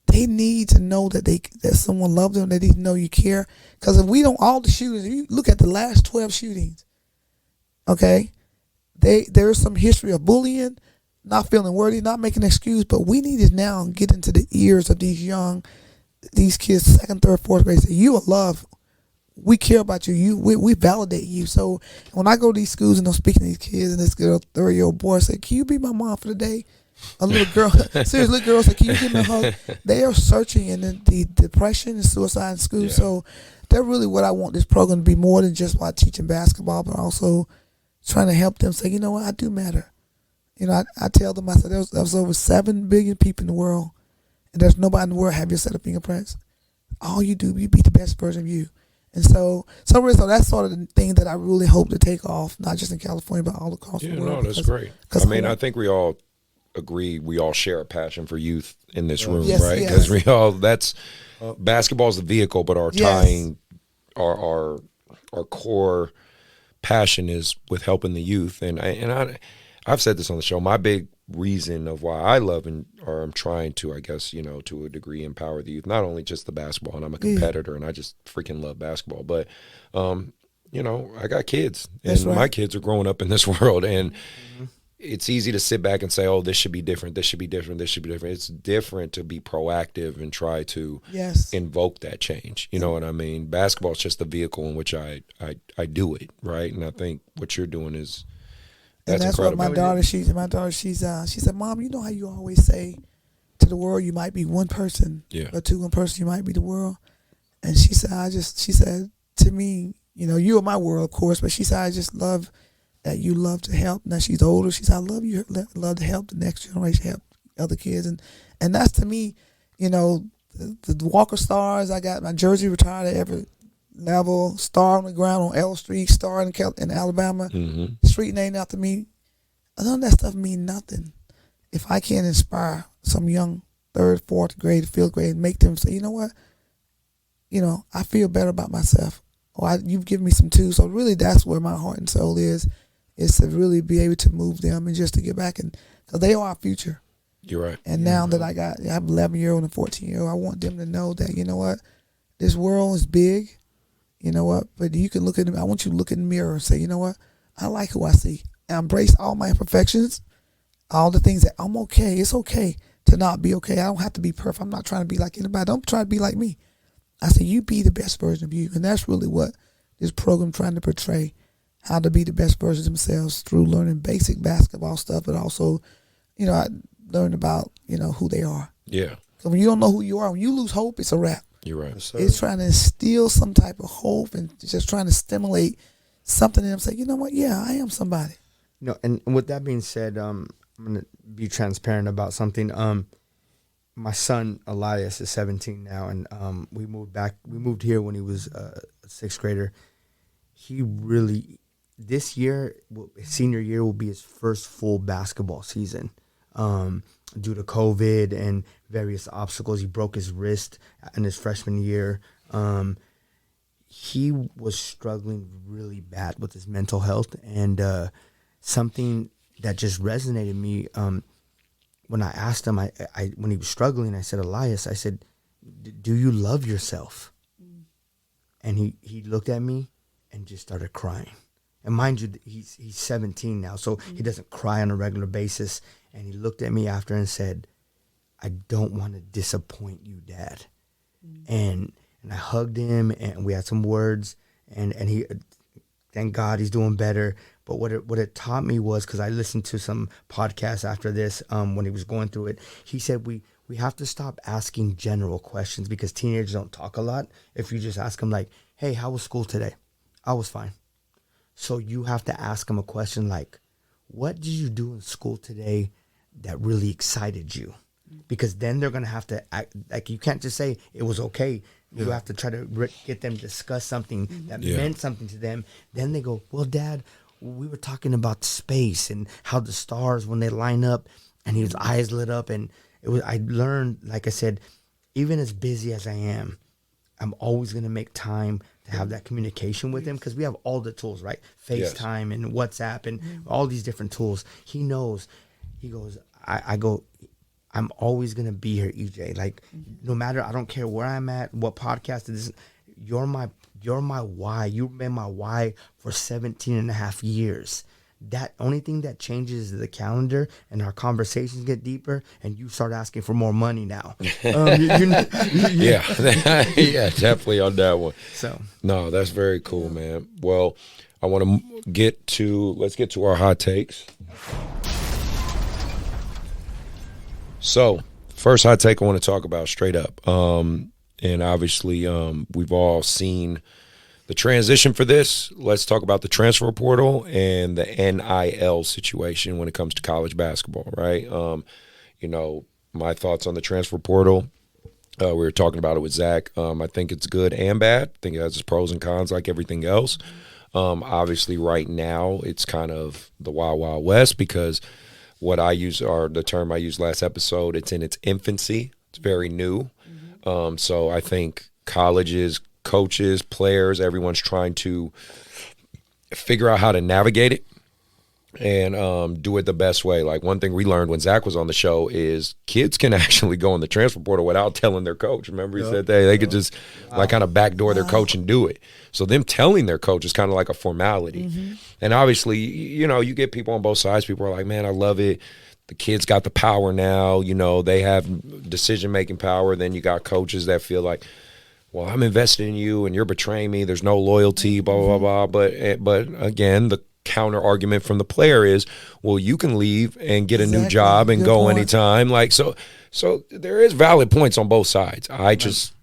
they need to know that that someone loves them. They need to know you care. Because if we don't, all the shootings, if you look at the last 12 shootings, okay, there's some history of bullying, not feeling worthy, not making an excuse, but we need to now get into the ears of these kids, 2nd, 3rd, 4th grade, say, you are loved. We care about you. We validate you. So when I go to these schools and I'm speaking to these kids, and this girl, 3-year-old boy, say, can you be my mom for the day? A little girl, serious little girl, say, can you give me a hug? They are searching in the depression and suicide in school. Yeah. So that's really what I want this program to be, more than just about teaching basketball, but also trying to help them say, you know what, I do matter. I tell them, I said, there's over 7 billion people in the world, and there's nobody in the world have your set of fingerprints. All you do, you be the best version of you. And so that's sort of the thing that I really hope to take off, not just in California, but all across the world. No, that's great. I think we all agree, we all share a passion for youth in this room, right? Because we all, basketball is the vehicle, but our tying, our core passion is with helping the youth. And I've said this on the show, my big reason of why I love or I'm trying to, I guess, to a degree, empower the youth, not only just the basketball, and I'm a competitor and I just freaking love basketball, but I got kids, and my kids are growing up in this world, and it's easy to sit back and say, oh, this should be different, this should be different, this should be different. It's different to be proactive and try to invoke that change. You know what I mean? Basketball is just the vehicle in which I do it, right? And I think what you're doing is that's incredible. What she said, Mom, you know how you always say to the world you might be one person, but to one person you might be the world. And she said to me, you know, you are my world, of course, but she said, I just love that you love to help. Now she's older. She said, I love to help the next generation, help other kids. And that's to me, you know, the Walker Stars, I got my jersey retired at every level, star on the ground on L Street, star in Alabama, street named after me. None of that stuff mean nothing. If I can inspire some young 3rd, 4th grade, 5th grade, make them say, you know what, you know, I feel better about myself. Or you've given me some tools. So really that's where my heart and soul is to really be able to move them and just to get back. And because they are our future. You're right. And now that I have an 11-year-old and a 14-year-old, I want them to know that, you know what, this world is big, you know what, but you can look at them. I want you to look in the mirror and say, you know what, I like who I see. I embrace all my imperfections, all the things that I'm okay. It's okay to not be okay. I don't have to be perfect. I'm not trying to be like anybody. Don't try to be like me. I say, you be the best version of you. And that's really what this program trying to portray, how to be the best version of themselves through learning basic basketball stuff, but also, you know, I learned about, you know, who they are. Yeah. So when you don't know who you are, when you lose hope, it's a wrap. You're right. It's trying to instill some type of hope and just trying to stimulate something in them. Say, you know what? Yeah, I am somebody. No, and with that being said, I'm going to be transparent about something. My son Elias is 17 now, and we moved here when he was a 6th grader. He really, this year, his senior year will be his first full basketball season. Due to COVID and various obstacles, he broke his wrist in his freshman year. He was struggling really bad with his mental health, and something that just resonated me. When I asked him, when he was struggling, I said, Elias, I said, do you love yourself? And he looked at me and just started crying. And mind you, he's 17 now, so he doesn't cry on a regular basis. And he looked at me after and said, I don't want to disappoint you, Dad. And I hugged him, and we had some words, and he, thank God he's doing better. But what it taught me was, because I listened to some podcasts after this when he was going through it, he said we have to stop asking general questions because teenagers don't talk a lot. If you just ask them like, hey, how was school today? I was fine. So you have to ask them a question like, what did you do in school today that really excited you? Because then they're going to have to act, like you can't just say it was okay. You have to try to get them to discuss something that meant something to them. Then they go, well, Dad, we were talking about space and how the stars, when they line up, and his eyes lit up. And I learned, like I said, even as busy as I am, I'm always going to make time to have that communication with him because we have all the tools, right? FaceTime and WhatsApp and all these different tools. He knows. He goes, I go, I'm always going to be here, EJ. Like, no matter, I don't care where I'm at, what podcast it is, you're my why. You've been my why for 17 and a half years. That only thing that changes is the calendar and our conversations get deeper and you start asking for more money now. Yeah, definitely on that one. So no, that's very cool, man. Well, I want to let's get to our hot takes. So first hot take I want to talk about straight up. And obviously we've all seen the transition for this. Let's talk about the transfer portal and the NIL situation when it comes to college basketball, right? You know, my thoughts on the transfer portal. We were talking about it with Zach. I think it's good and bad. I think it has its pros and cons like everything else. Obviously, right now, it's kind of the Wild Wild West because what I use, or the term I used last episode, it's in its infancy. It's very new. So I think colleges, coaches, players, everyone's trying to figure out how to navigate it. and do it the best way. Like one thing we learned when Zach was on the show is kids can actually go in the transfer portal without telling their coach. Remember he said they could just like kind of backdoor their coach and do it. So them telling their coach is kind of like a formality. And obviously, you know, you get people on both sides. People are like, man, I love it. The kids got the power now. You know, they have decision-making power. Then you got coaches that feel like, well, I'm invested in you and you're betraying me. There's no loyalty, blah, blah, blah, blah. But again, the counter argument from the player is, well, you can leave and get a new job and go anytime. Like, so there is valid points on both sides. I just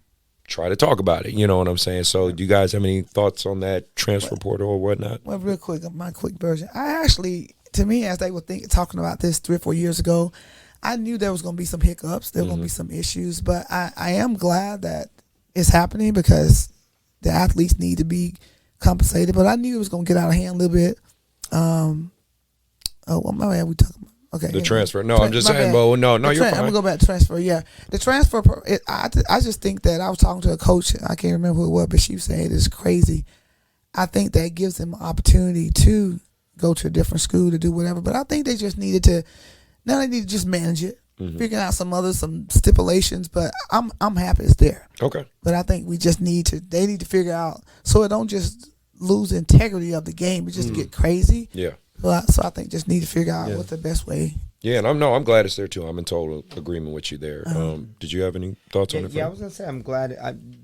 try to talk about it. You know what I'm saying? So do you guys have any thoughts on that transfer portal or whatnot? Well, real quick, my quick version. I actually, to me, as they were talking about this 3 or 4 years ago, I knew there was going to be some hiccups. There were going to be some issues. But I am glad that it's happening because the athletes need to be compensated. But I knew it was going to get out of hand a little bit. What my bad, we talking about? Okay. The transfer. No, I'm just saying, well, no, you're fine. I'm going to go back to transfer, yeah. The transfer, I just think that I was talking to a coach, I can't remember who it was, but she was saying it's crazy. I think that gives them an opportunity to go to a different school to do whatever. But I think they just needed to, now they need to just manage it, figure out some stipulations, but I'm happy it's there. Okay. But I think we just they need to figure out so it don't just lose integrity of the game, but just get crazy. Yeah. So I think just need to figure out what's the best way. Yeah, and I'm glad it's there too. I'm in total agreement with you there. Did you have any thoughts on it? Yeah, I was gonna say I'm glad.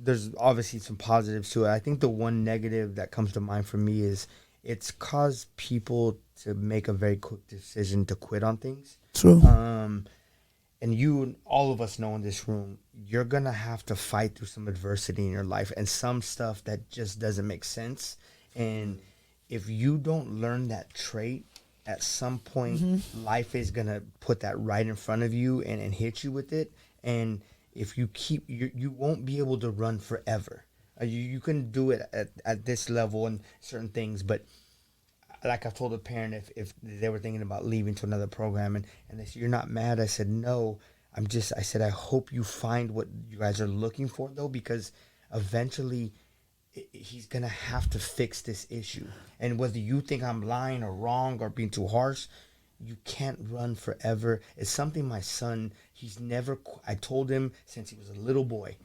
There's obviously some positives to it. I think the one negative that comes to mind for me is it's caused people to make a very quick decision to quit on things. True. And you, all of us know in this room, you're gonna have to fight through some adversity in your life and some stuff that just doesn't make sense. And if you don't learn that trait, at some point, life is going to put that right in front of you and hit you with it. And if you keep, you won't be able to run forever. You can do it at this level and certain things. But like I told a parent, if they were thinking about leaving to another program and they said, you're not mad? I said, no, I said, I hope you find what you guys are looking for, though, because eventually he's going to have to fix this issue. And whether you think I'm lying or wrong or being too harsh, you can't run forever. It's something my son, I told him since he was a little boy,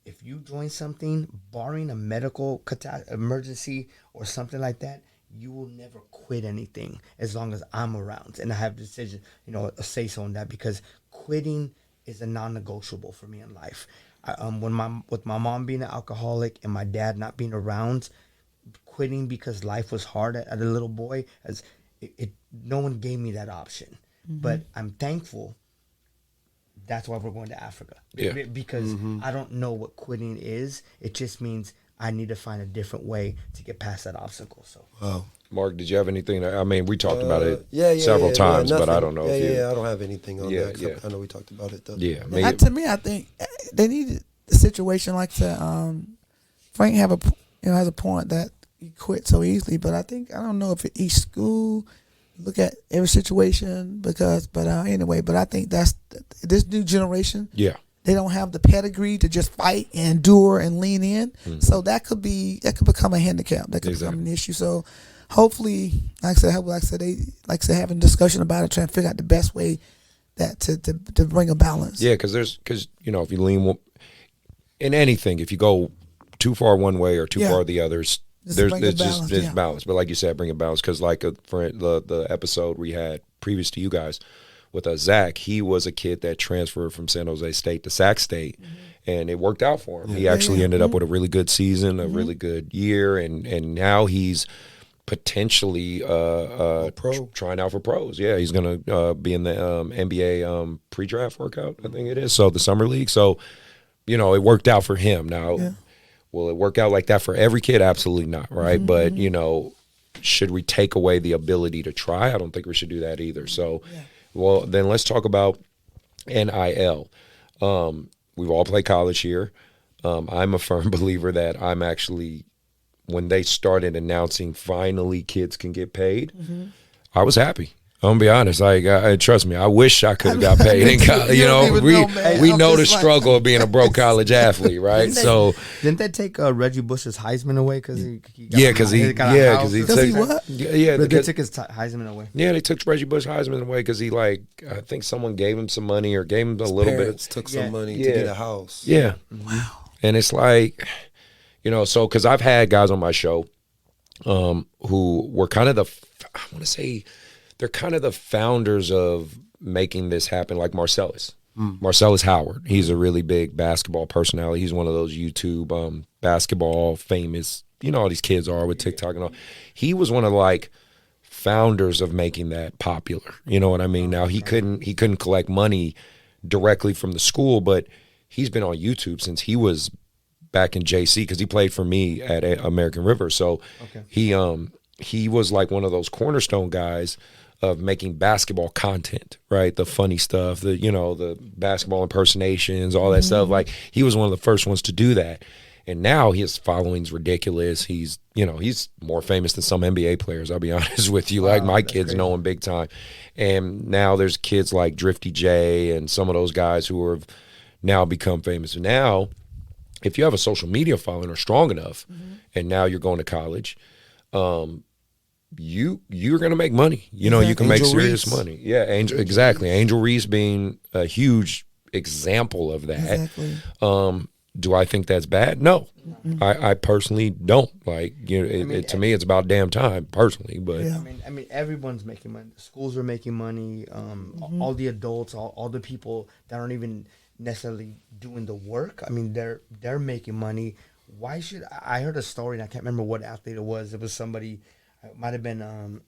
if you join something, barring a medical emergency or something like that, you will never quit anything as long as I'm around. And I have a decision, a say-so on that, because quitting is a non-negotiable for me in life. With my mom being an alcoholic and my dad not being around, quitting because life was hard as a little boy, no one gave me that option. But I'm thankful. That's why we're going to Africa. Yeah. Because I don't know what quitting is. It just means I need to find a different way to get past that obstacle. So, wow. Mark, did you have anything? I mean, we talked about it several times, but I don't know. I don't have anything on that. Yeah. I know we talked about it, though. Yeah. To me, I think they need a situation like that. Frank has a point that he quit so easily, but I don't know if at each school look at every situation but I think that's this new generation. Yeah. They don't have the pedigree to just fight and endure and lean in. So that could become a handicap. That could become an issue. So hopefully, like I said, they having a discussion about it, trying to figure out the best way that to bring a balance. Yeah, because if you lean in anything, if you go too far one way or too far the others, there's balance. But like you said, bring a balance, because for the episode we had previous to you guys with Zach, he was a kid that transferred from San Jose State to Sac State, and it worked out for him. He actually ended up with a really good season, a really good year, and now he's potentially trying out for pros. Yeah, he's going to be in the NBA pre-draft workout, I think it is, so the summer league. So, it worked out for him. Now, will it work out like that for every kid? Absolutely not, right? But, should we take away the ability to try? I don't think we should do that either. So, well, then let's talk about NIL. We've all played college here. I'm a firm believer that I'm actually, when they started announcing finally kids can get paid, I was happy. gonna be honest. Like, trust me, I wish I could have got paid in college. You know, we know the struggle of being a broke college athlete, right? Didn't they take Reggie Bush's Heisman away because he took they took his Heisman away. Yeah, they took Reggie Bush Heisman away because he, like, I think someone gave him some money or gave him a little bit. Took some money to get a house. Yeah, wow. And it's like, you know, so because I've had guys on my show who were kind of I want to say they're kind of the founders of making this happen, like Marcellus. Marcellus Howard. He's a really big basketball personality. He's one of those YouTube basketball famous, you know, all these kids are with TikTok and all. He was one of the, like, founders of making that popular. You know what I mean? Now he couldn't collect money directly from the school, but he's been on YouTube since he was back in JC because he played for me at American River. So he was like one of those cornerstone guys of making basketball content, right? The funny stuff, the basketball impersonations, all that stuff. Like, he was one of the first ones to do that. And now his following's ridiculous. He's more famous than some NBA players, I'll be honest with you. Like, my kids know him big time. And now there's kids like Drifty J and some of those guys who have now become famous. Now, if you have a social media following or strong enough, and now you're going to college, you're gonna make money. You know, you can make serious money. Yeah, Angel Reese being a huge example of that. Exactly. Do I think that's bad? No, I personally don't. Like, you know, to me, it's about damn time, personally. But I mean, everyone's making money. The schools are making money. All the adults, all the people that aren't even necessarily doing the work. I mean, they're making money. Why should I heard a story and I can't remember what athlete it was. It was somebody. It might have been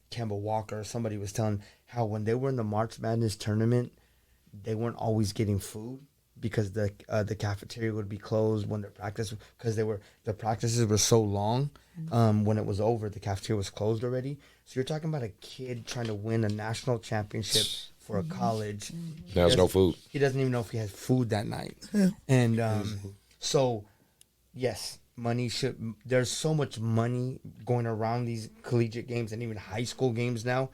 Campbell Walker. Somebody was telling how when they were in the March Madness tournament, they weren't always getting food because the cafeteria would be closed when their practice because the practices were so long. When it was over, the cafeteria was closed already. So you're talking about a kid trying to win a national championship for a college. There's no food. He doesn't even know if he has food that night. And so, yes. There's so much money going around these collegiate games and even high school games now.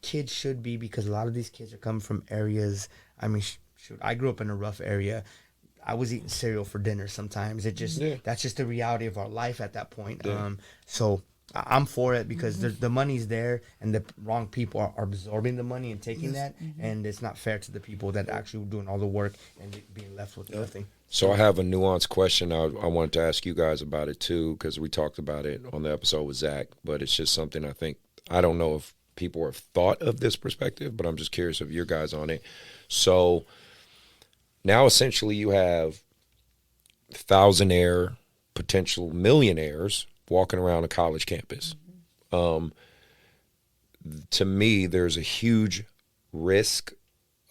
Kids should be, because a lot of these kids are coming from areas. I mean, I grew up in a rough area. I was eating cereal for dinner sometimes. That's just the reality of our life at that point. Yeah. So I'm for it because the money's there and the wrong people are absorbing the money and taking that. And it's not fair to the people that actually doing all the work and being left with nothing. So I have a nuanced question I wanted to ask you guys about it too, because we talked about it on the episode with Zach, but it's just something I don't know if people have thought of this perspective, but I'm just curious of your guys on it. So now essentially you have thousandaire, potential millionaires walking around a college campus. To me, there's a huge risk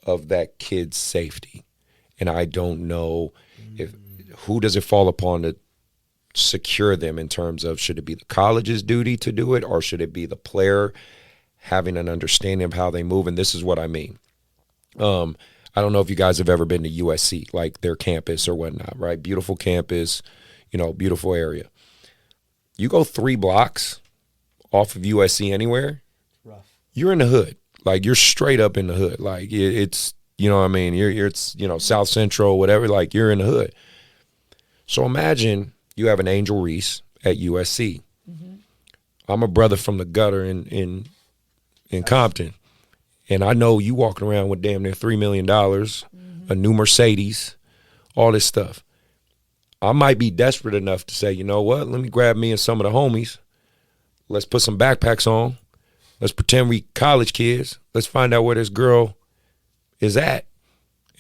of that kid's safety. And I don't know who does it fall upon to secure them in terms of, should it be the college's duty to do it, or should it be the player having an understanding of how they move? And this is what I mean. I don't know if you guys have ever been to USC, like their campus or whatnot, right? Beautiful campus, beautiful area. You go 3 blocks off of USC anywhere, rough. You're in the hood. Like, you're straight up in the hood. Like, it's, you know what I mean? It's South Central, whatever, like, you're in the hood. So imagine you have an Angel Reese at USC. I'm a brother from the gutter in Compton. And I know you walking around with damn near $3 million, a new Mercedes, all this stuff. I might be desperate enough to say, you know what, let me grab me and some of the homies. Let's put some backpacks on. Let's pretend we college kids. Let's find out where this girl is at.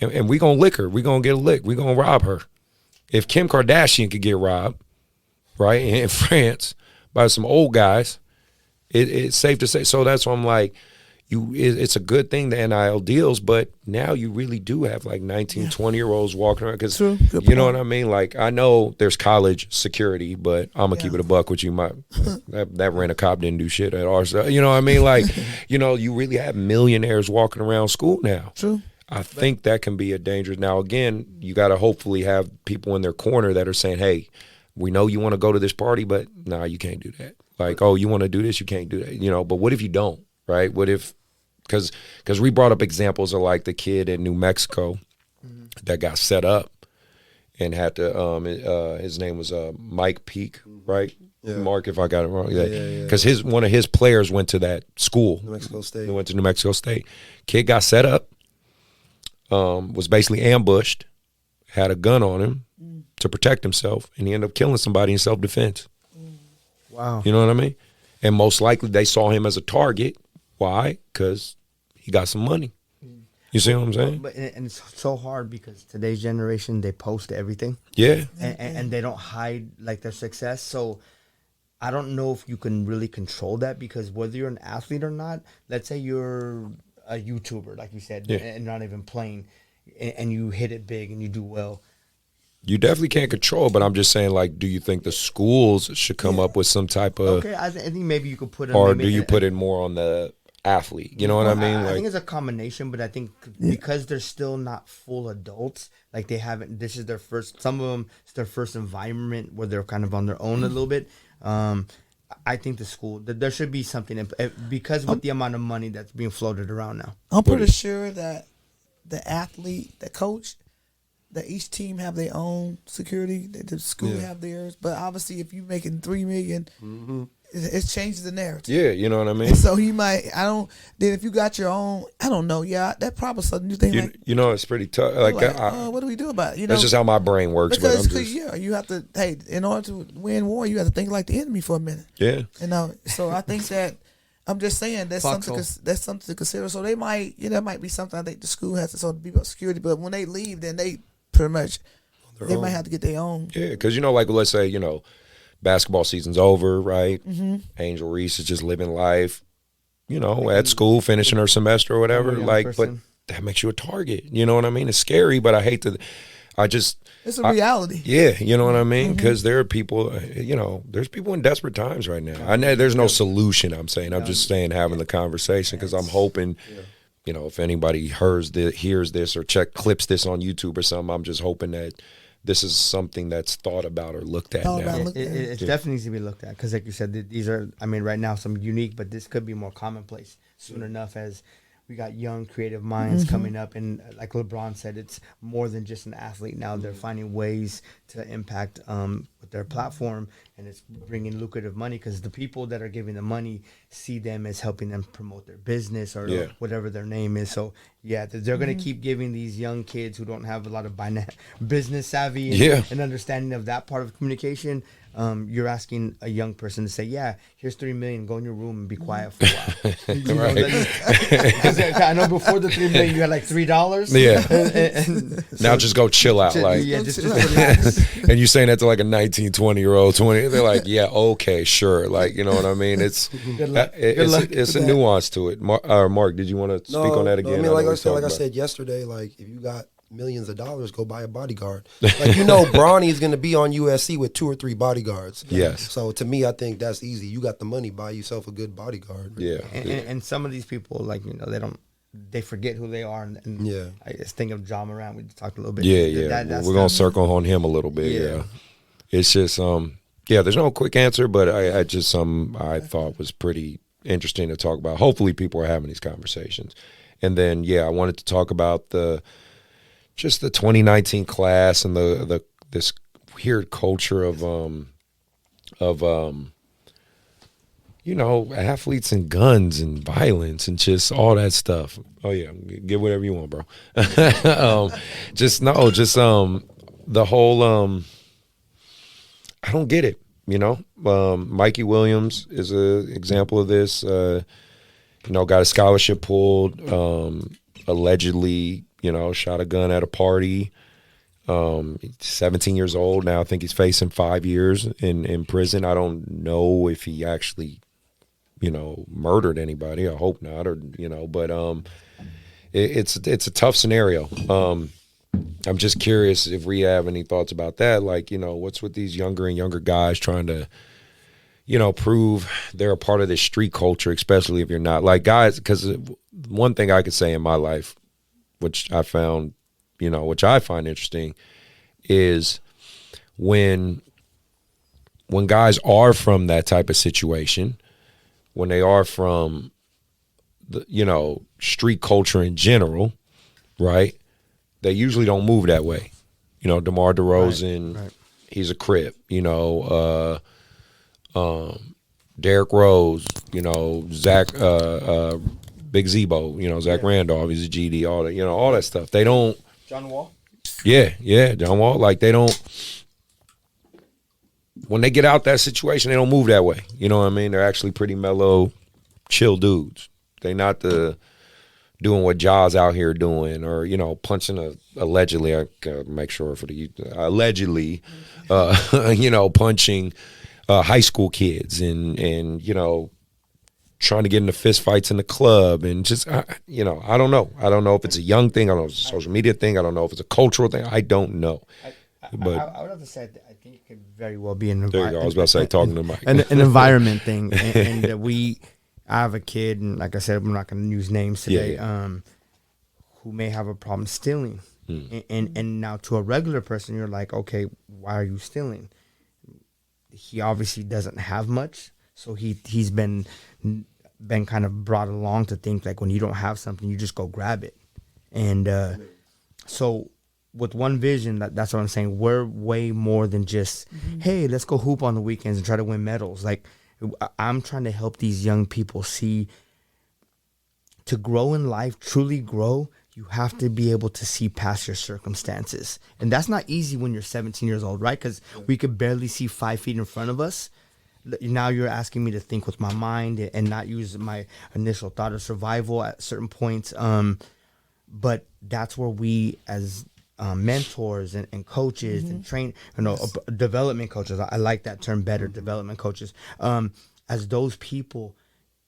And we going to lick her. We going to get a lick. We going to rob her. If Kim Kardashian could get robbed, right, in France by some old guys, it's safe to say. So that's why I'm like, it's a good thing, the NIL deals, but now you really do have like 19, 20-year-olds walking around. Because you know what I mean? Like, I know there's college security, but I'm going to keep it a buck with you. That rent-a-cop didn't do shit at ours. You know what I mean? Like, you really have millionaires walking around school now. True. I think that can be a dangerous. Now, again, you got to hopefully have people in their corner that are saying, hey, we know you want to go to this party, but nah, you can't do that. Like, oh, you want to do this, you can't do that. But what if you don't, right? What if because we brought up examples of like the kid in New Mexico that got set up and had to his name was Mike Peak, right? Yeah. Mark, if I got it wrong, because one of his players went to that school, New Mexico State. He went to New Mexico State. Kid got set up, was basically ambushed, had a gun on him to protect himself, and he ended up killing somebody in self-defense. Wow. You know what I mean? And most likely they saw him as a target. Why? Because he got some money. You see what I'm saying? And it's so hard because today's generation, they post everything. Yeah. And they don't hide like their success. So I don't know if you can really control that, because whether you're an athlete or not, let's say you're a YouTuber, like you said, and not even playing, and you hit it big and you do well. You definitely can't control, but I'm just saying, like, do you think the schools should come up with some type of... Okay, I think maybe you could put it... Or do you put it more on the athlete? You know what I mean? I think it's a combination, but I think because they're still not full adults, like they haven't... This is their first... Some of them, it's their first environment where they're kind of on their own a little bit. I think the school... There should be something... Because with the amount of money that's being floated around now. I'm pretty sure that the athlete, the coach... that each team have their own security, that the school have theirs. But obviously, if you're making $3 million, it changes the narrative. Yeah, you know what I mean? And so you might, then if you got your own, I don't know, that probably something you think you know, it's pretty tough. Like what do we do about it? You know, that's just how my brain works. Because you have to, in order to win war, you have to think like the enemy for a minute. Yeah. So I think that, I'm just saying that's something to consider. So they might, that might be something I think the school has to sort of be about security. But when they leave, then they pretty much they might have to get their own. Yeah, because like let's say basketball season's over, right? Angel Reese is just living life, at school, finishing her semester or whatever. But that makes you a target. You know what I mean? It's scary, but I hate to. It's a reality. Yeah, you know what I mean? Because there are people, there's people in desperate times right now. I know there's no solution. I'm saying, I'm just saying having the conversation because I'm hoping. If anybody hears this or clips this on YouTube or something, I'm just hoping that this is something that's thought about or looked at now. It definitely needs to be looked at because, like you said, these are, right now some unique, but this could be more commonplace soon enough as we got young creative minds coming up. And like LeBron said, it's more than just an athlete now. They're finding ways to impact with their platform, and it's bringing lucrative money because the people that are giving the money see them as helping them promote their business or whatever their name is. So they're going to keep giving these young kids who don't have a lot of business savvy and understanding of that part of communication. You're asking a young person to say, here's $3 million, go in your room and be quiet for a while. Because I know before the $3 million you had like $3. Yeah. And now just go chill out. Just relax. And you saying that to like a 19, 20-year-old, they're like, yeah, okay, sure. Like, you know what I mean? It's it's a nuance to it. Mark, did you want to speak on that again? I mean, like I said yesterday, like if you got millions of dollars, go buy a bodyguard. Like Bronny is going to be on USC with 2 or 3 bodyguards. Yes. So to me, I think that's easy. You got the money, buy yourself a good bodyguard. Yeah. And some of these people, they forget who they are. And I just think of John Morant. We talked a little bit. Yeah. We're going to circle on him a little bit. Yeah. It's just there's no quick answer, but I just I thought was pretty interesting to talk about. Hopefully, people are having these conversations, and then I wanted to talk about the 2019 class and this weird culture of athletes and guns and violence and just all that stuff. Oh yeah, get whatever you want, bro. The whole I don't get it. Mikey Williams is an example of this. Got a scholarship pulled. Allegedly, shot a gun at a party. 17 years old now. I think he's facing 5 years in prison. I don't know if he actually, murdered anybody. I hope not, but it's a tough scenario. I'm just curious if we have any thoughts about that. Like, what's with these younger and younger guys trying to, prove they're a part of this street culture, especially if you're not. Like, guys, because one thing I could say in my life, which I found, which I find interesting, is when guys are from that type of situation, when they are from the street culture in general, right? They usually don't move that way. DeMar DeRozan, Right. he's a Crip. Derrick Rose, Zach, Big Zebo, Zach Randolph, he's a GD, all that stuff. They don't. John Wall. Yeah, John Wall. Like they don't. When they get out that situation, they don't move that way. You know what I mean? They're actually pretty mellow, chill dudes. They not doing what Jaws out here doing, or punching allegedly. I gotta make sure for the allegedly, punching high school kids and trying to get into fist fights in the club and just I don't know. I don't know if it's a young thing. I don't know if it's a social media thing. I don't know if it's a cultural thing. I don't know. But I would have to say I think it could very well be an there you go. I was about to say talking to Mike. an environment thing, and I have a kid, and like I said, I'm not going to use names today. Who may have a problem stealing, and now to a regular person, you're like, okay, why are you stealing? He obviously doesn't have much, so he's been kind of brought along to think like when you don't have something, you just go grab it, and so. With one vision, that's what I'm saying. We're way more than just, hey, let's go hoop on the weekends and try to win medals. Like, I'm trying to help these young people see, to grow in life, truly grow, you have to be able to see past your circumstances. And that's not easy when you're 17 years old, right? Because we could barely see 5 feet in front of us. Now you're asking me to think with my mind and not use my initial thought of survival at certain points. But that's where we as mentors and coaches and development coaches. I like that term better, development coaches. As those people,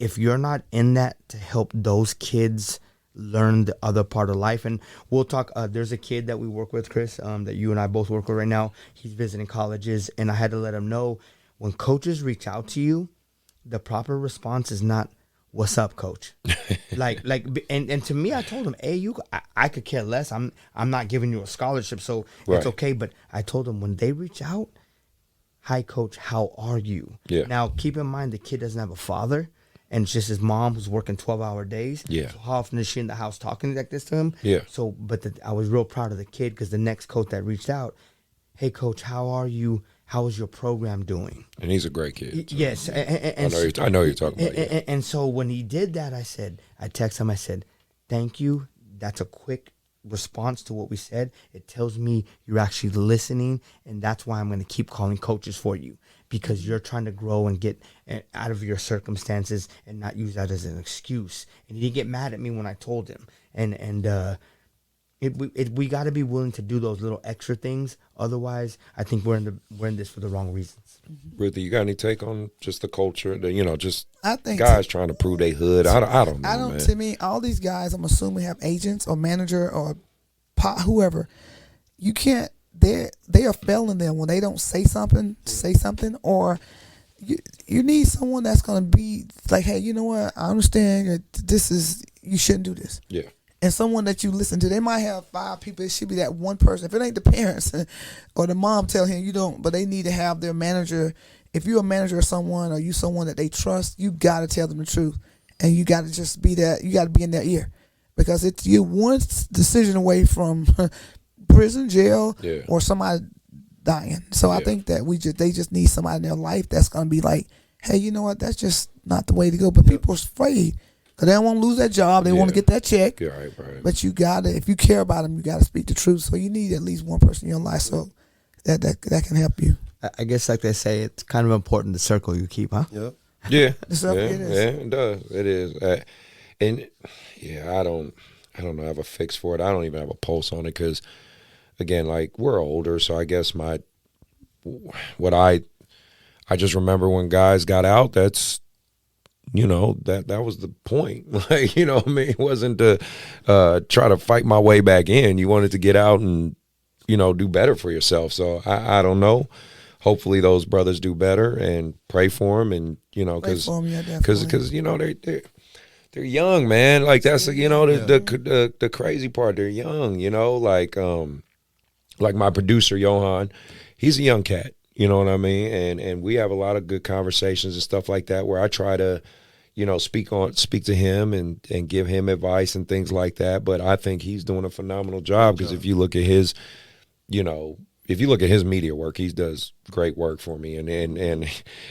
if you're not in that to help those kids learn the other part of life, and we'll talk. There's a kid that we work with, Chris, that you and I both work with right now. He's visiting colleges, and I had to let him know when coaches reach out to you, the proper response is not, "What's up, coach?" and to me, I told him, "Hey, I could care less. I'm not giving you a scholarship, so it's okay." But I told him when they reach out, "Hi, coach, how are you?" Yeah. Now, keep in mind the kid doesn't have a father, and it's just his mom who's working 12-hour days. Yeah. So how often is she in the house talking like this to him? Yeah. So, but I was real proud of the kid because the next coach that reached out, "Hey, coach, how are you? How is your program doing?" And he's a great kid. So. Yes. I know you're talking about. And so when he did that, I texted him, I said, "Thank you. That's a quick response to what we said. It tells me you're actually listening, and that's why I'm going to keep calling coaches for you, because you're trying to grow and get out of your circumstances and not use that as an excuse." And he didn't get mad at me when I told him. We got to be willing to do those little extra things. Otherwise, I think we're in this for the wrong reasons. Ruthie, you got any take on just the culture? Just I think guys trying to prove they hood. I don't know, man. To me, all these guys, I'm assuming, have agents or manager or whoever. You can't. They are failing them when they don't say something, or you need someone that's gonna be like, "Hey, you know what? I understand that you shouldn't do this." Yeah. And someone that you listen to, they might have 5 people. It should be that one person. If it ain't the parents or the mom tell him you don't, but they need to have their manager. If you're a manager of someone or you someone that they trust, you got to tell them the truth. And you got to just be that. You got to be in their ear, because you're one decision away from prison, jail, or somebody dying. So I think that they just need somebody in their life that's going to be like, "Hey, you know what? That's just not the way to go." But people are afraid. Because they don't want to lose that job. They want to get that check. Yeah, right. But you got to, if you care about them, you got to speak the truth. So you need at least one person in your life so that can help you. I guess, like they say, it's kind of important the circle you keep, huh? Yep. Yeah. The circle, it is. Yeah, it does. It is. And I don't know. I have a fix for it. I don't even have a pulse on it because, again, like we're older. So I guess I just remember when guys got out, that's, that was the point. Like, what I mean? It wasn't to try to fight my way back in. You wanted to get out and, do better for yourself. So I don't know. Hopefully those brothers do better, and pray for them. And, because they're young, man. Like that's, the crazy part. They're young, like my producer, Johan, he's a young cat. You know what I mean? And we have a lot of good conversations and stuff like that where I try to, speak to him and give him advice and things like that. But I think he's doing a phenomenal job because if you look at his, if you look at his media work, he does great work for me. And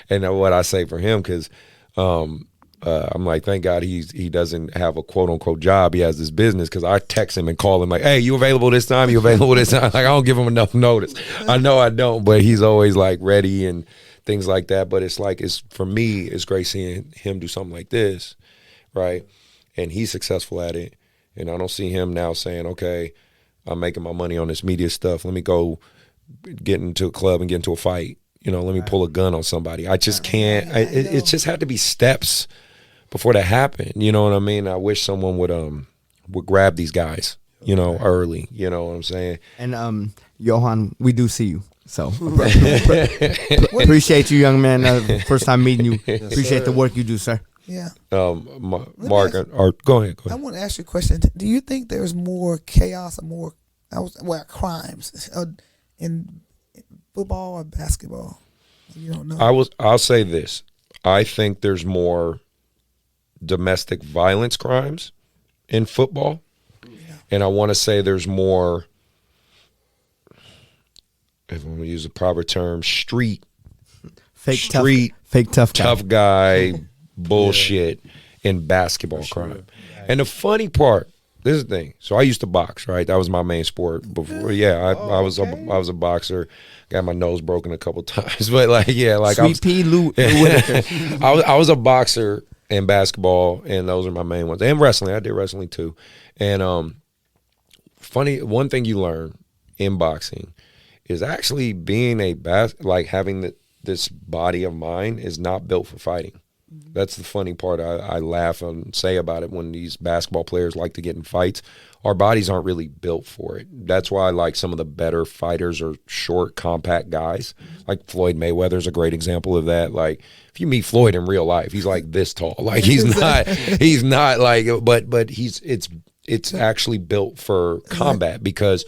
what I say for him, because I'm like, thank God he doesn't have a quote unquote job. He has this business, because I text him and call him like, hey, you available this time? You available this time? Like, I don't give him enough notice. I know I don't, but he's always like ready and things like that. But it's like, for me, it's great seeing him do something like this, right? And he's successful at it. And I don't see him now saying, okay, I'm making my money on this media stuff. Let me go get into a club and get into a fight. Let me pull a gun on somebody. I just can't. It just had to be steps before that happened. You know what I mean? I wish someone would grab these guys, early. You know what I'm saying? And Johan, we do see you. So appreciate you, young man. First time meeting you. Appreciate the work you do, sir. Yeah. Mark, go ahead. I want to ask you a question. Do you think there's more chaos or more crimes in football or basketball? You don't know. I'll say this. I think there's more domestic violence crimes in football, and I want to say there's more, if I'm going to use the proper term, fake tough guy bullshit in basketball crime. And the funny part, this is the thing. So I used to box, right? That was my main sport before. Yeah, I was a boxer. Got my nose broken a couple times, but Sweet Pea Lou Whitaker. I was a boxer in basketball, and those are my main ones. And wrestling, I did wrestling too. And funny, one thing you learn in boxing is actually being having this body of mine is not built for fighting. That's the funny part. I laugh and say about it when these basketball players like to get in fights. Our bodies aren't really built for it. That's why some of the better fighters are short, compact guys. Like Floyd Mayweather's a great example of that. Like, if you meet Floyd in real life, he's like this tall. Like, he's not like, but it's actually built for combat, because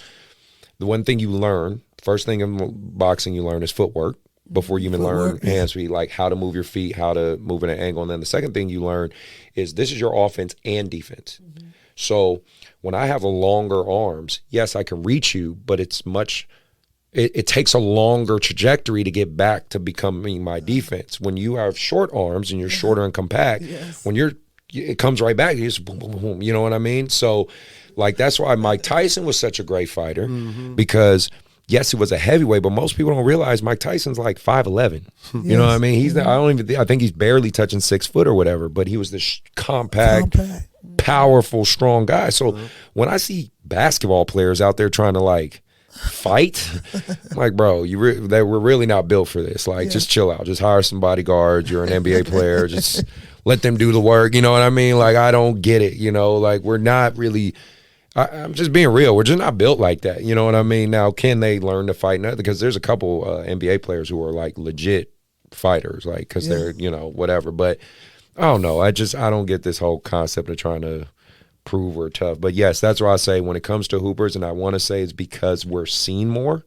the one thing you learn, first thing in boxing you learn is footwork. Before you even learn hand speed, like how to move your feet, how to move at an angle. And then the second thing you learn is this is your offense and defense. Mm-hmm. So when I have longer arms, yes, I can reach you, but it takes a longer trajectory to get back to becoming my defense. When you have short arms and you're shorter and compact, it comes right back. You just boom, boom, boom. You know what I mean? So that's why Mike Tyson was such a great fighter, because yes, he was a heavyweight, but most people don't realize Mike Tyson's like 5'11". You know what I mean? I think he's barely touching 6 foot or whatever, but he was this compact, powerful, strong guy. So when I see basketball players out there trying to fight, I'm like, bro, they were really not built for this. Just chill out. Just hire some bodyguards. You're an NBA player. Just let them do the work. You know what I mean? I don't get it. We're not really. I'm just being real. We're just not built like that. You know what I mean? Now, can they learn to fight? No, because there's a couple NBA players who are legit fighters, because they're, whatever. But I don't know. I don't get this whole concept of trying to prove we're tough. But yes, that's why I say when it comes to hoopers, and I want to say it's because we're seen more,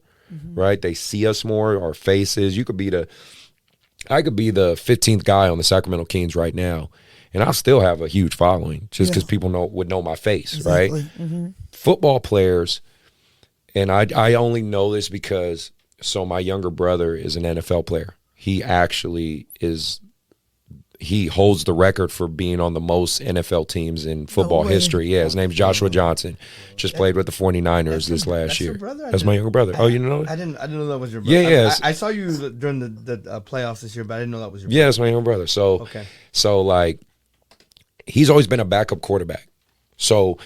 right? They see us more, our faces. I could be the 15th guy on the Sacramento Kings right now, and I'll still have a huge following just because people would know my face, right? Mm-hmm. Football players, and I only know this because, my younger brother is an NFL player. He actually he holds the record for being on the most NFL teams in football history. Yeah, his name's Joshua Johnson. Just played with the 49ers this last year. That's my younger brother. You know? I didn't know that was your brother. Yeah. I saw you during the playoffs this year, but I didn't know that was your brother. Yeah, that's my younger brother. So he's always been a backup quarterback. So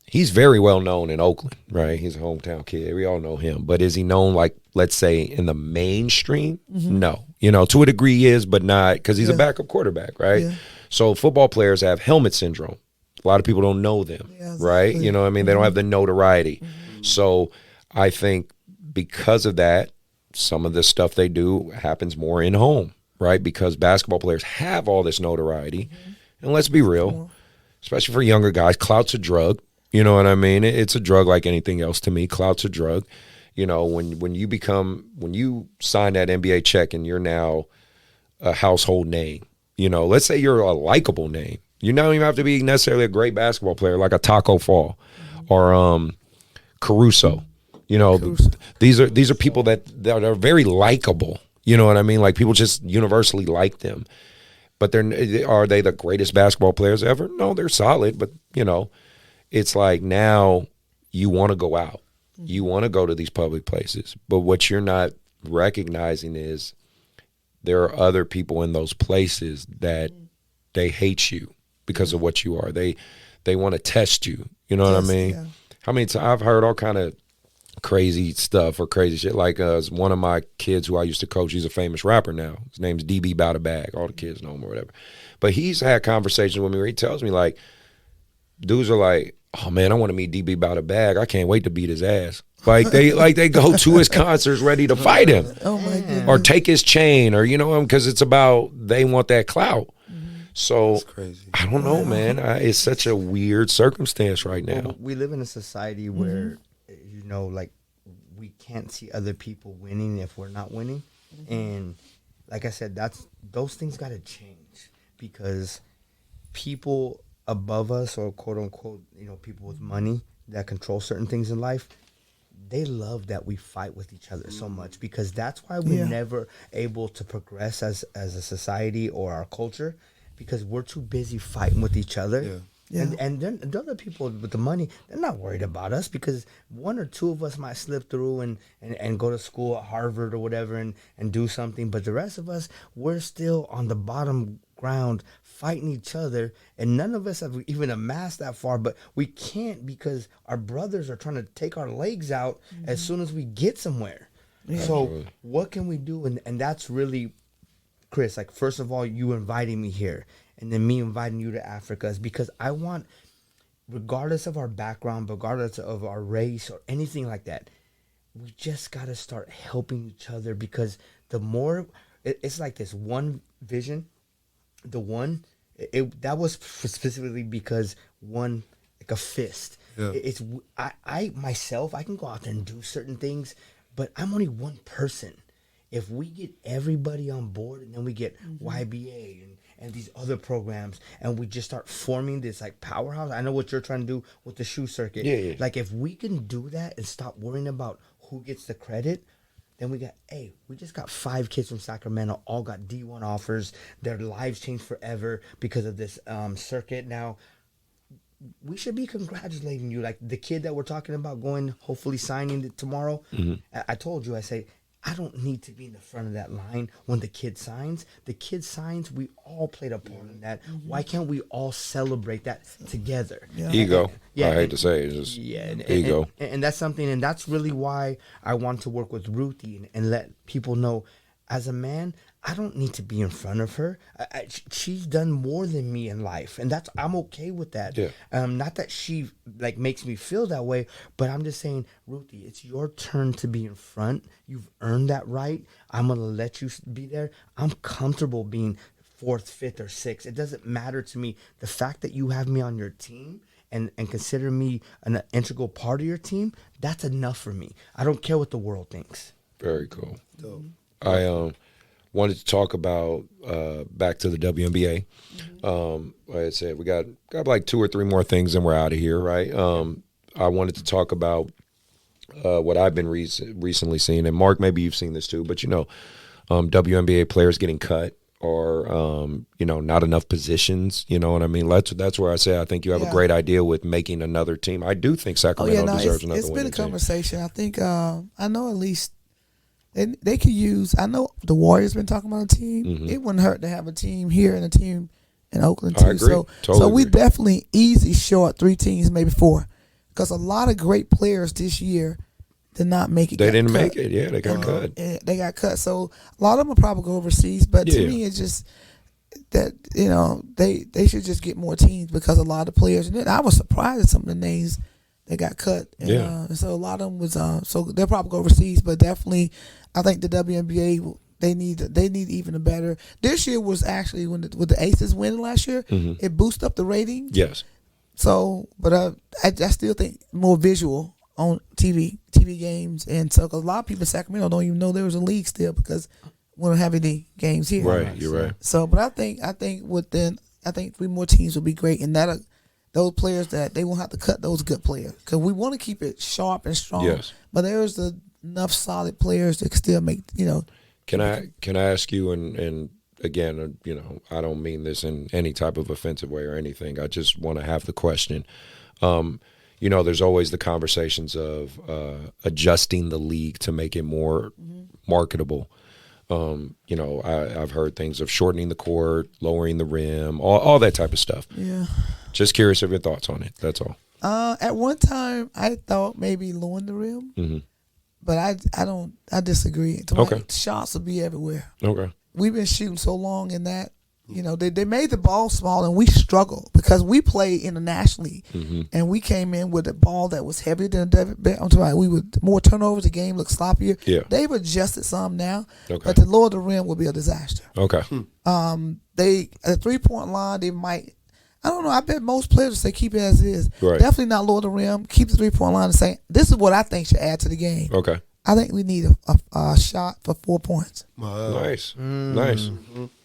he's very well known in Oakland, right? He's a hometown kid. We all know him. But is he known, let's say, in the mainstream? Mm-hmm. No. To a degree he is, but not, because he's a backup quarterback, right? Yeah. So football players have helmet syndrome. A lot of people don't know them, right? You know what I mean? They don't have the notoriety. Mm-hmm. So I think because of that, some of the stuff they do happens more in home, right? Because basketball players have all this notoriety. Mm-hmm. And let's be real, especially for younger guys, clout's a drug. You know what I mean? It's a drug like anything else to me. Clout's a drug. When you sign that NBA check and you're now a household name, let's say you're a likable name. You don't even have to be necessarily a great basketball player like a Taco Fall or Caruso. These are people that are very likable. You know what I mean? Like people just universally like them. But are they the greatest basketball players ever? No, they're solid. But, it's like now you want to go out. You want to go to these public places. But what you're not recognizing is there are other people in those places that they hate you because of what you are. They want to test you. You know what I mean? Yeah. How many times I've heard all kind of crazy stuff or crazy shit. Like one of my kids who I used to coach, he's a famous rapper now. His name's DB Bout a Bag. All the kids know him or whatever. But he's had conversations with me where he tells me, like, dudes are like, oh man, I want to meet DB Bout a Bag. I can't wait to beat his ass. Like they go to his concerts ready to fight him. Oh my goodness. Or take his chain, or because it's about they want that clout. So That's crazy. I don't know, man. It's such a weird circumstance right now. Well, we live in a society where like we can't see other people winning if we're not winning, and like I said, those things got to change because people above us, or quote unquote, people with money that control certain things in life, they love that we fight with each other so much because that's why we're never able to progress as a society or our culture because we're too busy fighting with each other. Yeah. Yeah. And then the other people with the money, they're not worried about us because one or two of us might slip through and go to school at Harvard or whatever and do something. But the rest of us, we're still on the bottom ground fighting each other. And none of us have even amassed that far. But we can't because our brothers are trying to take our legs out as soon as we get somewhere. Yeah. So what can we do? And that's really, Chris, like, first of all, you inviting me here. And then me inviting you to Africa is because I want, regardless of our background, regardless of our race or anything like that, we just got to start helping each other because the more, it's like this one vision, that was specifically because one, like a fist. Yeah. I myself, I can go out there and do certain things, but I'm only one person. If we get everybody on board and then we get YBA and these other programs and we just start forming this like powerhouse. I know what you're trying to do with the shoe circuit. Yeah. Like if we can do that and stop worrying about who gets the credit, then we just got 5 kids from Sacramento, all got D1 offers. Their lives changed forever because of this circuit. Now, we should be congratulating you. Like the kid that we're talking about going, hopefully signing it tomorrow. I told you, I say, I don't need to be in the front of that line when the kid signs. The kid signs, we all played a part in that. Why can't we all celebrate that together? Yeah. Ego. I hate to say it. It's just ego. And that's something, and that's really why I want to work with Ruthie and let people know, as a man, I don't need to be in front of her. She's done more than me in life, and I'm okay with that. Yeah. Not that she like makes me feel that way, but I'm just saying, Ruthie, it's your turn to be in front. You've earned that right. I'm gonna let you be there. I'm comfortable being 4th, 5th, or 6th. It doesn't matter to me. The fact that you have me on your team and consider me an integral part of your team, that's enough for me. I don't care what the world thinks. Very cool. Dope. I wanted to talk about back to the WNBA. Like I said, we got like 2 or 3 more things and we're out of here, right? I wanted to talk about what I've been recently seeing, and Mark, maybe you've seen this too, but WNBA players getting cut or not enough positions. You know what I mean? That's where I say I think you have a great idea with making another team. I do think Sacramento deserves another. It's been a conversation. I think I know at least. And they could use. I know the Warriors been talking about a team. It wouldn't hurt to have a team here and a team in Oakland too. I agree. So we definitely easy short 3 teams, maybe 4, because a lot of great players this year did not make it. They didn't make it. Yeah, they got cut. They got cut. So a lot of them will probably go overseas. But to me, it's just that they should just get more teams because a lot of players. And then I was surprised at some of the names. They got cut, and so a lot of them was so they'll probably go overseas. But definitely, I think the WNBA they need even a better. This year was actually with the Aces winning last year, it boosted up the ratings. Yes. So, but I still think more visual on TV games, and so 'cause a lot of people in Sacramento don't even know there was a league still because won't have any games here. Right, you're right. So, but I think 3 more teams will be great, and that those players that they won't have to cut those good players because we want to keep it sharp and strong. Yes. But there's enough solid players that can still make Can I ask you and again, I don't mean this in any type of offensive way or anything. I just want to have the question. There's always the conversations of adjusting the league to make it more marketable. I've heard things of shortening the court, lowering the rim, all that type of stuff. Yeah. Just curious of your thoughts on it. That's all. At one time, I thought maybe lowering the rim, but I disagree. Okay. Shots will be everywhere. Okay. We've been shooting so long in that. They made the ball small, and we struggled because we played internationally, and we came in with a ball that was heavier than I'm talking about. We would more turnovers. The game looked sloppier. Yeah. They've adjusted some now, Okay. but to lower the rim will be a disaster. Okay. At the 3-point line, they might. I don't know. I bet most players will say keep it as it is. Right. Definitely not lower the rim. Keep the 3-point line and say this is what I think should add to the game. Okay. I think we need a shot for 4 points. Nice. Nice.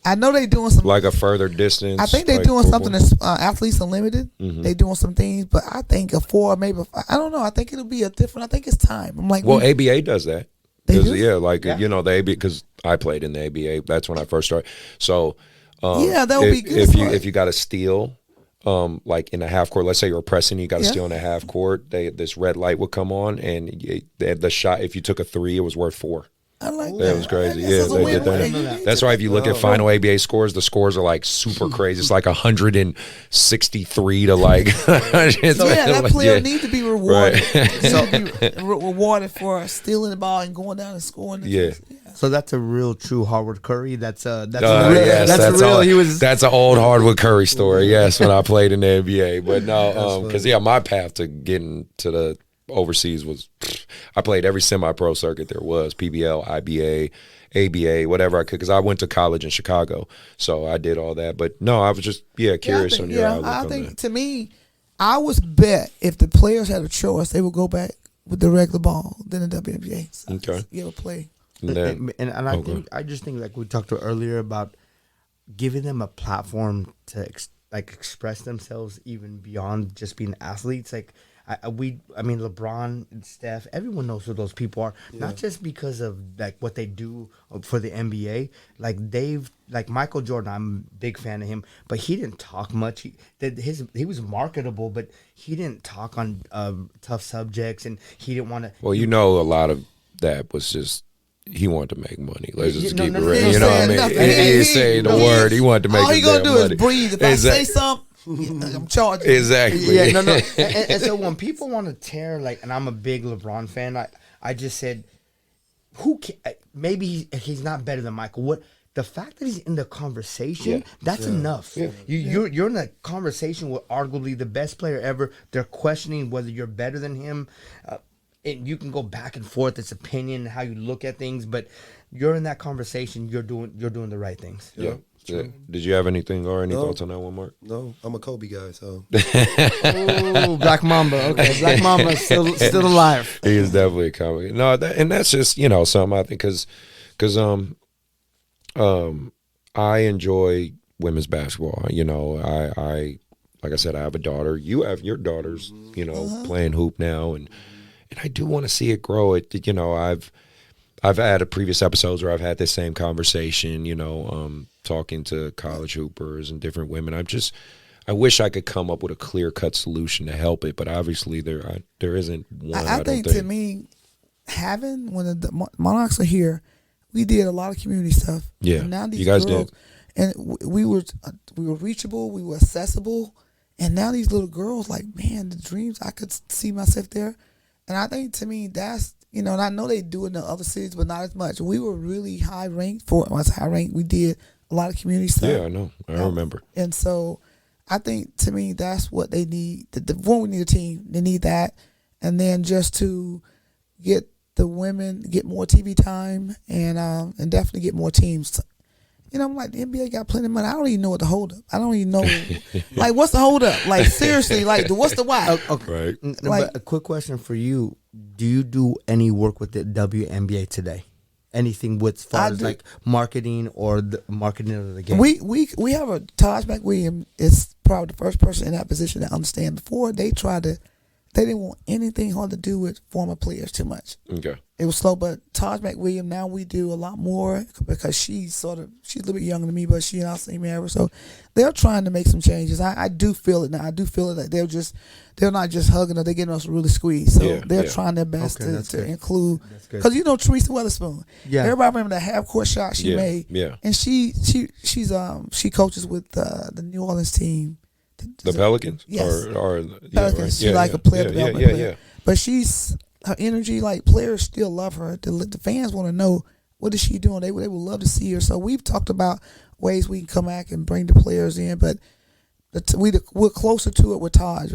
I know they're doing some Like a further distance. I think they're like doing 4 something points. that's Athletes Unlimited. They're doing some things, but I think a 4, maybe I don't know. I think it'll be a different. I think it's time. I'm like, Well, ABA does that. They 'Cause, do? yeah, like the ABA, because I played in the ABA. That's when I first started. So, Yeah, that would be good for if you got a steal, like in a half court, let's say you're pressing, you got to steal in a half court. This red light would come on, and the shot. If you took a 3, it was worth 4. I like that. That was crazy. I guess Yeah, it's a they did win-win. that. That's why if you look at final ABA scores, the scores are like super crazy. It's like 163 to like. That player needs to be rewarded. Right. Rewarded for stealing the ball and going down and scoring. Yeah. So that's a real true Hardwood Curry. That's real. Yes, that's real. That's an old Hardwood Curry story. Yes, when I played in the NBA. But no, because my path to getting to the overseas was, I played every semi-pro circuit there was, PBL, IBA, ABA, whatever I could, because I went to college in Chicago, so I did all that. But no, I was just curious on your outlook on that. To me, I was bet if the players had a choice, they would go back with the regular ball than the WNBA. So Okay. You ever play? And I just think like we talked earlier about giving them a platform to express themselves even beyond just being athletes. Like I mean LeBron and Steph, everyone knows who those people are. Not just because of like what they do for the NBA. Like Michael Jordan, I'm a big fan of him, but he didn't talk much. He was marketable, but he didn't talk on tough subjects, and he didn't want to. Well, a lot of that was just. He wanted to make money. Let's just keep it real. He You know what I mean? nothing. He didn't say the word. He wanted to make all he his gonna damn do money. is breathe. If I say something, I'm charging. Exactly. Yeah, no. and so when people want to tear, and I'm a big LeBron fan, I just said, maybe he's not better than Michael. What the fact that he's in the conversation, that's enough. Yeah. You're in a conversation with arguably the best player ever. They're questioning whether you're better than him. And you can go back and forth. It's opinion, how you look at things, but you're in that conversation. You're doing the right things. Yeah. Did you have anything or any thoughts on that one, Mark? No, I'm a Kobe guy, so. Oh, Black Mamba. Okay, Black Mamba still alive. He is definitely a comic. No, and that's just something I think because I enjoy women's basketball. I like I said, I have a daughter. You have your daughters. Playing hoop now, and I do want to see it grow. I've had previous episodes where I've had this same conversation, talking to college hoopers and different women. I wish I could come up with a clear-cut solution to help it, but obviously there isn't one. I think to me, when the Monarchs are here, we did a lot of community stuff. Yeah, and now these you guys girls, did. And we were reachable, we were accessible, and now these little girls, man, the dreams, I could see myself there. And I think to me that's, and I know they do it in the other cities, but not as much. We were really high ranked we did a lot of community stuff. Yeah, I know. I remember. And so I think to me that's what they need. We need a team. They need that. And then just to get the women, get more TV time and definitely get more teams. I'm like, the NBA got plenty of money. I don't even know what the hold up. I don't even know. What's the hold up? Seriously, what's the why? Okay. Right. But a quick question for you. Do you do any work with the WNBA today? anything with as far I as do. like marketing or the marketing of the game? We have a Taj McWilliams is probably the first person in that position to understand. Before they didn't want anything hard to do with former players too much. Okay. It was slow, but Taj McWilliams, now we do a lot more because she's a little bit younger than me, but she and I same era. So they're trying to make some changes. I do feel it now. I do feel it that they're not just hugging us, they're getting us really squeezed. So they're trying their best Okay, that's to good. include. That's good. Because Teresa Weatherspoon. Yeah. Everybody remember that half court shot she made. Yeah. And she coaches with the New Orleans team. The Pelicans? Yes. Or Pelicans. right. She's like a player development player. Yeah. But her energy, like players still love her. The fans want to know what is she doing. They would love to see her. So we've talked about ways we can come back and bring the players in, but we're closer to it with Taj.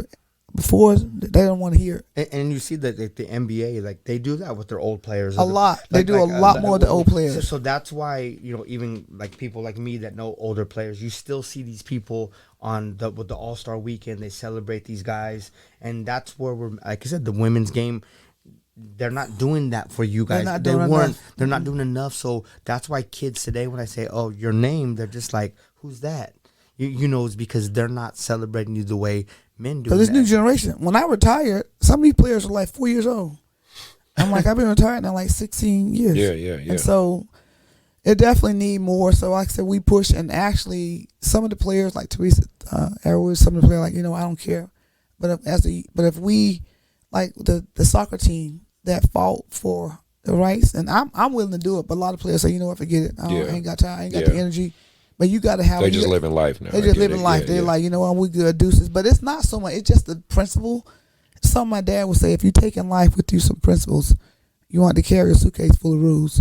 Before they don't want to hear it. And you see that the NBA, like they do that with their old players a lot. They do a lot more with the old players. So that's why even like people like me that know older players, you still see these people with the All-Star weekend. They celebrate these guys, and that's where we're, like I said, the women's game. They're not doing that for you guys. They're not doing enough. So that's why kids today, when I say, "Oh, your name," they're just like, "Who's that?" It's because they're not celebrating you the way men do. So this new generation. When I retired, some of these players are like 4 years old. I'm like, I've been retired now like 16 years. Yeah. And so it definitely need more. So like I said, we push, and actually some of the players like Teresa Arrowood, some of the players like, I don't care. But if we like the soccer team that fought for the rights, and I'm willing to do it, but a lot of players say, forget it. I ain't got time, I ain't got the energy. But you got to have. They just living life now. They just living life. They're like, we good deuces. But it's not so much. It's just the principle. Something my dad would say: if you're taking life with you, some principles, you want to carry a suitcase full of rules.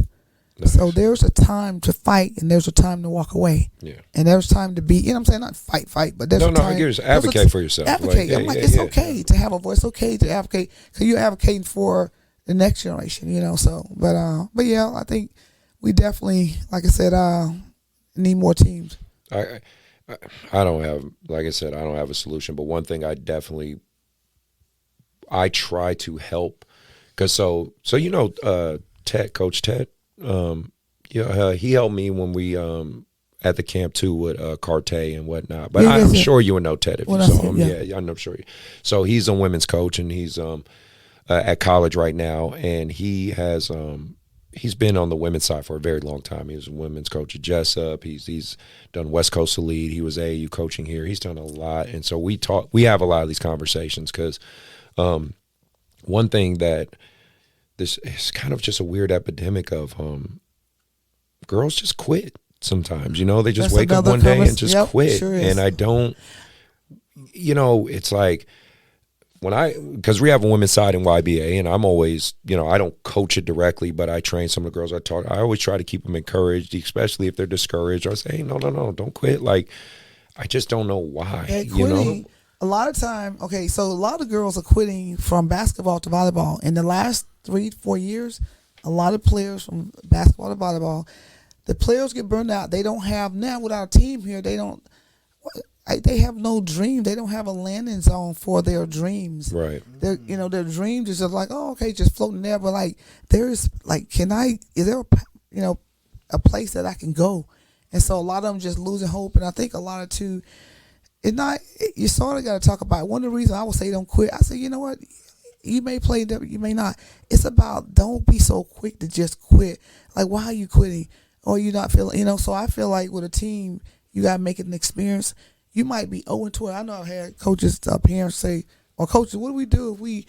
Nice. So there's a time to fight, and there's a time to walk away. Yeah. And there's time to be. What I'm saying? Not fight, but there's a time. No, advocate for yourself. Advocate. I'm like, it's okay to have a voice. It's okay to advocate because you're advocating for the next generation. So, but yeah, I think we definitely, like I said, need more teams. I don't have, like I said, I don't have a solution. But one thing I try to help, because Ted, Coach Ted, he helped me when we at the camp too with Carté and whatnot. But I'm sure you would know Ted if you saw him. Yeah, I'm sure. So he's a women's coach, and he's at college right now, and he has he's been on the women's side for a very long time. He was a women's coach at Jessup. He's done West Coast Elite. He was AAU coaching here. He's done a lot. And so we have a lot of these conversations because one thing that this is kind of just a weird epidemic of girls just quit sometimes. They just wake up one day and just quit. Sure and I don't, it's like, because we have a women's side in YBA, and I'm always, I don't coach it directly, but I train some of the girls I talk. I always try to keep them encouraged, especially if they're discouraged. I say, hey, no, don't quit. Like, I just don't know why. Quitting, a lot of time, so a lot of girls are quitting from basketball to volleyball. In the last 3-4 years, a lot of players from basketball to volleyball, the players get burned out. They don't have, now without a team here, they have no dream. They don't have a landing zone for their dreams. Right. Their dreams is just like, just floating there. But like, is there a place that I can go? And so a lot of them just losing hope. And I think a lot of too, you sort of got to talk about it. One of the reasons I would say don't quit. I say, you know what? You may play, you may not. It's about don't be so quick to just quit. Like, why are you quitting? Or you not feeling, so I feel like with a team, you got to make it an experience. You might be 0-12. I know I've had coaches, parents say, or coaches, what do we do if we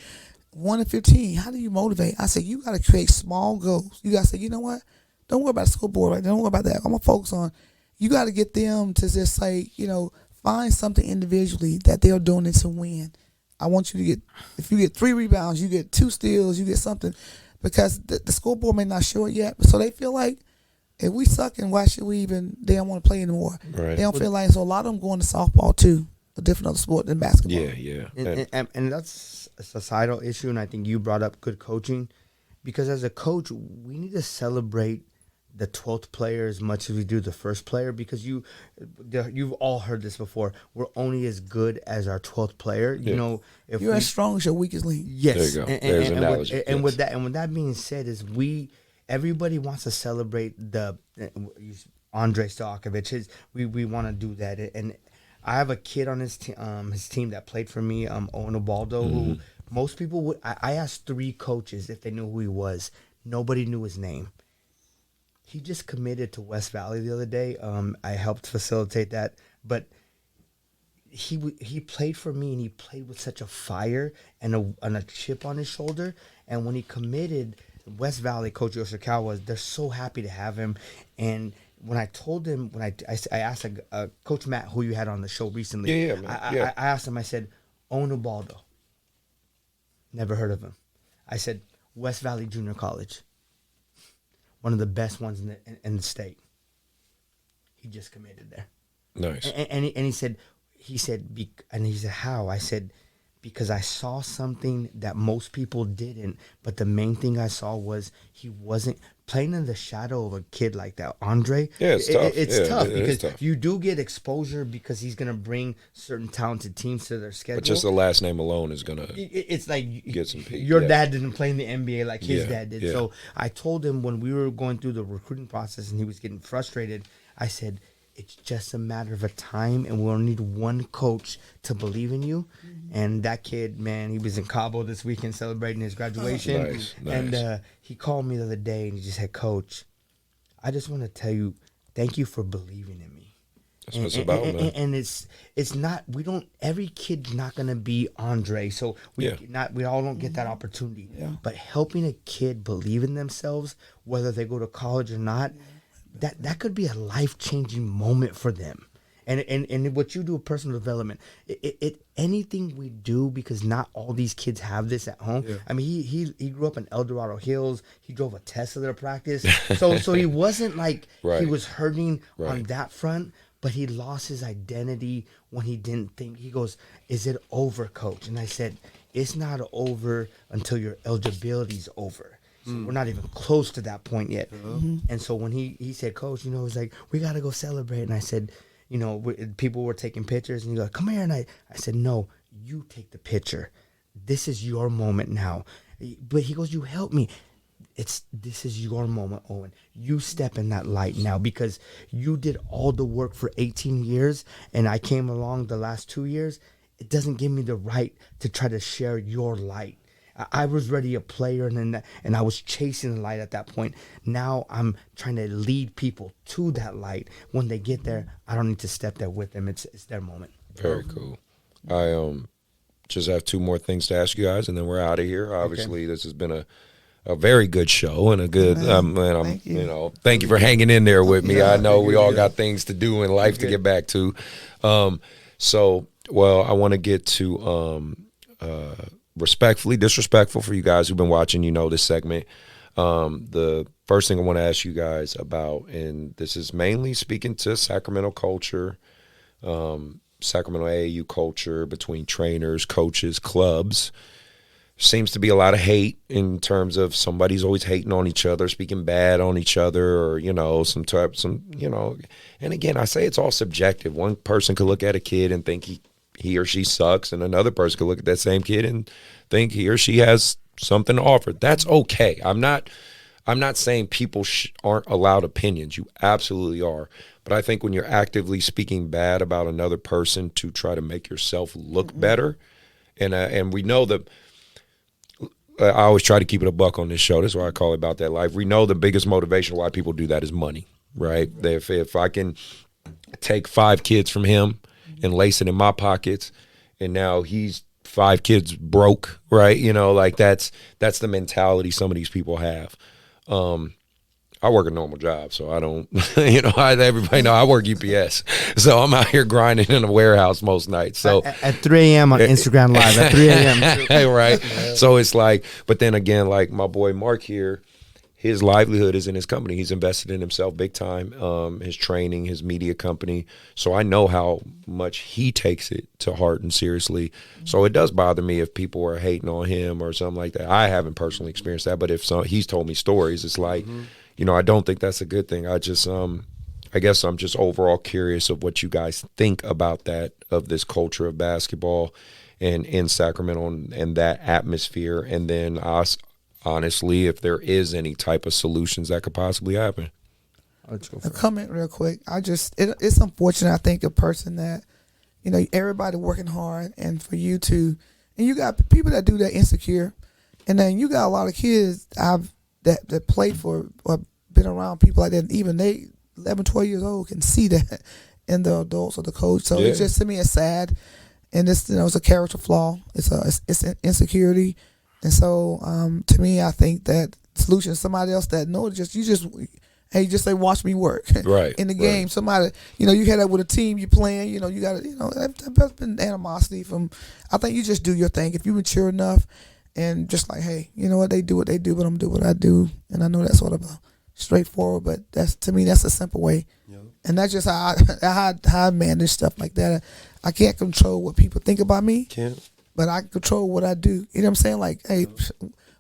1-15? How do you motivate? I say, you got to create small goals. You got to say, you know what? Don't worry about the school board right now. Don't worry about that. I'm going to focus on, you got to get them to just say, find something individually that they're doing it to win. I want you to get, if you get 3 rebounds, you get 2 steals, you get something, because the school board may not show it yet. So they feel like, if we sucking, why should we even? They don't want to play anymore. Right. They don't feel like, so a lot of them going to softball too, a different other sport than basketball. Yeah. And that's a societal issue, and I think you brought up good coaching, because as a coach, we need to celebrate the 12th player as much as we do the first player, because you've all heard this before. We're only as good as our 12th player. Yeah. If you're as strong as your weakest link. Yes. There you go. There's an analogy. With that being said, is everybody wants to celebrate the Andre Stojakovic. We want to do that, and I have a kid on his team that played for me, Owen Ubaldo, who most people would. I asked 3 coaches if they knew who he was. Nobody knew his name. He just committed to West Valley the other day. I helped facilitate that, but he played for me, and he played with such a fire and a chip on his shoulder. And when he committed, West Valley coach Yoshikawa, they're so happy to have him. And when I told him, I asked Coach Matt, who you had on the show recently, I asked him, I said, Owen Ubaldo. Never heard of him. I said, West Valley Junior College. One of the best ones in the state. He just committed there. Nice. And he said, how? I said, because I saw something that most people didn't, but the main thing I saw was he wasn't playing in the shadow of a kid like that. Andre, it's tough. It's tough because tough. you do get exposure because he's going to bring certain talented teams to their schedule. But just the last name alone is going to it's like get some peak. Your dad didn't play in the NBA like his dad did. Yeah. So I told him when we were going through the recruiting process and he was getting frustrated, I said, it's just a matter of a time, and we'll need one coach to believe in you. And that kid, man, he was in Cabo this weekend celebrating his graduation. Nice. And he called me the other day, and he just said, Coach, I just want to tell you, thank you for believing in me. That's what it's about, man. And it's not, every kid's not going to be Andre. So we all don't get that opportunity. Yeah. But helping a kid believe in themselves, whether they go to college or not, that could be a life-changing moment for them. And what you do with personal development, anything we do, because not all these kids have this at home. Yeah. I mean, he grew up in El Dorado Hills. He drove a Tesla to practice. So he wasn't like he was hurting on that front, but he lost his identity when he didn't think. He goes, is it over, Coach? And I said, it's not over until your eligibility's over. So we're not even close to that point yet. And so when he said, Coach, you know, he's like, we got to go celebrate. And I said, you know, people were taking pictures. And he goes, come here. And I said, no, you take the picture. This is your moment now. But he goes, you help me. This is your moment, Owen. You step in that light now because you did all the work for 18 years. And I came along the last 2 years. It doesn't give me the right to try to share your light. I was already a player, and I was chasing the light at that point. Now I'm trying to lead people to that light. When they get there, I don't need to step there with them. It's their moment. Very cool. I just have 2 more things to ask you guys, and then we're out of here. Obviously, this has been a very good show and a good. Thank you for hanging in there with me. I know we all got things to do in life to get back to. I want to get to. Respectfully, disrespectful for you guys who've been watching, you know, this segment. The first thing I want to ask you guys about, and this is mainly speaking to Sacramento culture, Sacramento AAU culture between trainers, coaches, clubs. Seems to be a lot of hate in terms of somebody's always hating on each other, speaking bad on each other, or, you know, and again, I say it's all subjective. One person could look at a kid and think he or she sucks, and another person could look at that same kid and think he or she has something to offer. That's okay. I'm not saying people aren't allowed opinions. You absolutely are. But I think when you're actively speaking bad about another person to try to make yourself look better, and we know that I always try to keep it a buck on this show. That's why I call it About That Life. We know the biggest motivation why people do that is money, right? If I can take 5 kids from him and lace it in my pockets, and now he's 5 kids broke, right? You know, like that's the mentality some of these people have. I work a normal job, so I don't, everybody know I work UPS. So I'm out here grinding in a warehouse most nights. So at 3 a.m. on Instagram Live, at 3 a.m. Right. So it's like, but then again, like my boy Mark here, his livelihood is in his company. He's invested in himself big time, his training, his media company. So I know how much he takes it to heart and seriously. So it does bother me if people are hating on him or something like that. I haven't personally experienced that, but if he's told me stories, it's like, I don't think that's a good thing. I just, I guess I'm just overall curious of what you guys think about that, of this culture of basketball and in Sacramento and that atmosphere. And then honestly, if there is any type of solutions that could possibly happen. A comment real quick. It's unfortunate. I think a person that, everybody working hard, and for you to, and you got people that do that insecure, and then you got a lot of kids that play for or been around people like that. And even they, 11, 12 years old, can see that in the adults or the coach. So it's just, to me, it's sad, and it's it's a character flaw. It's an insecurity, and so to me, I think that solution is somebody else that hey, just say, watch me work. Right. In the game, somebody, you had that with a team you playing, you got to, that's been animosity from, I think you just do your thing. If you mature enough and just like, hey, you know what, they do what they do, but I'm do what I do. And I know that's sort of a straightforward, but to me, that's a simple way. Yep. And that's just how I manage stuff like that. I can't control what people think about me, but I can control what I do. You know what I'm saying? Like, hey,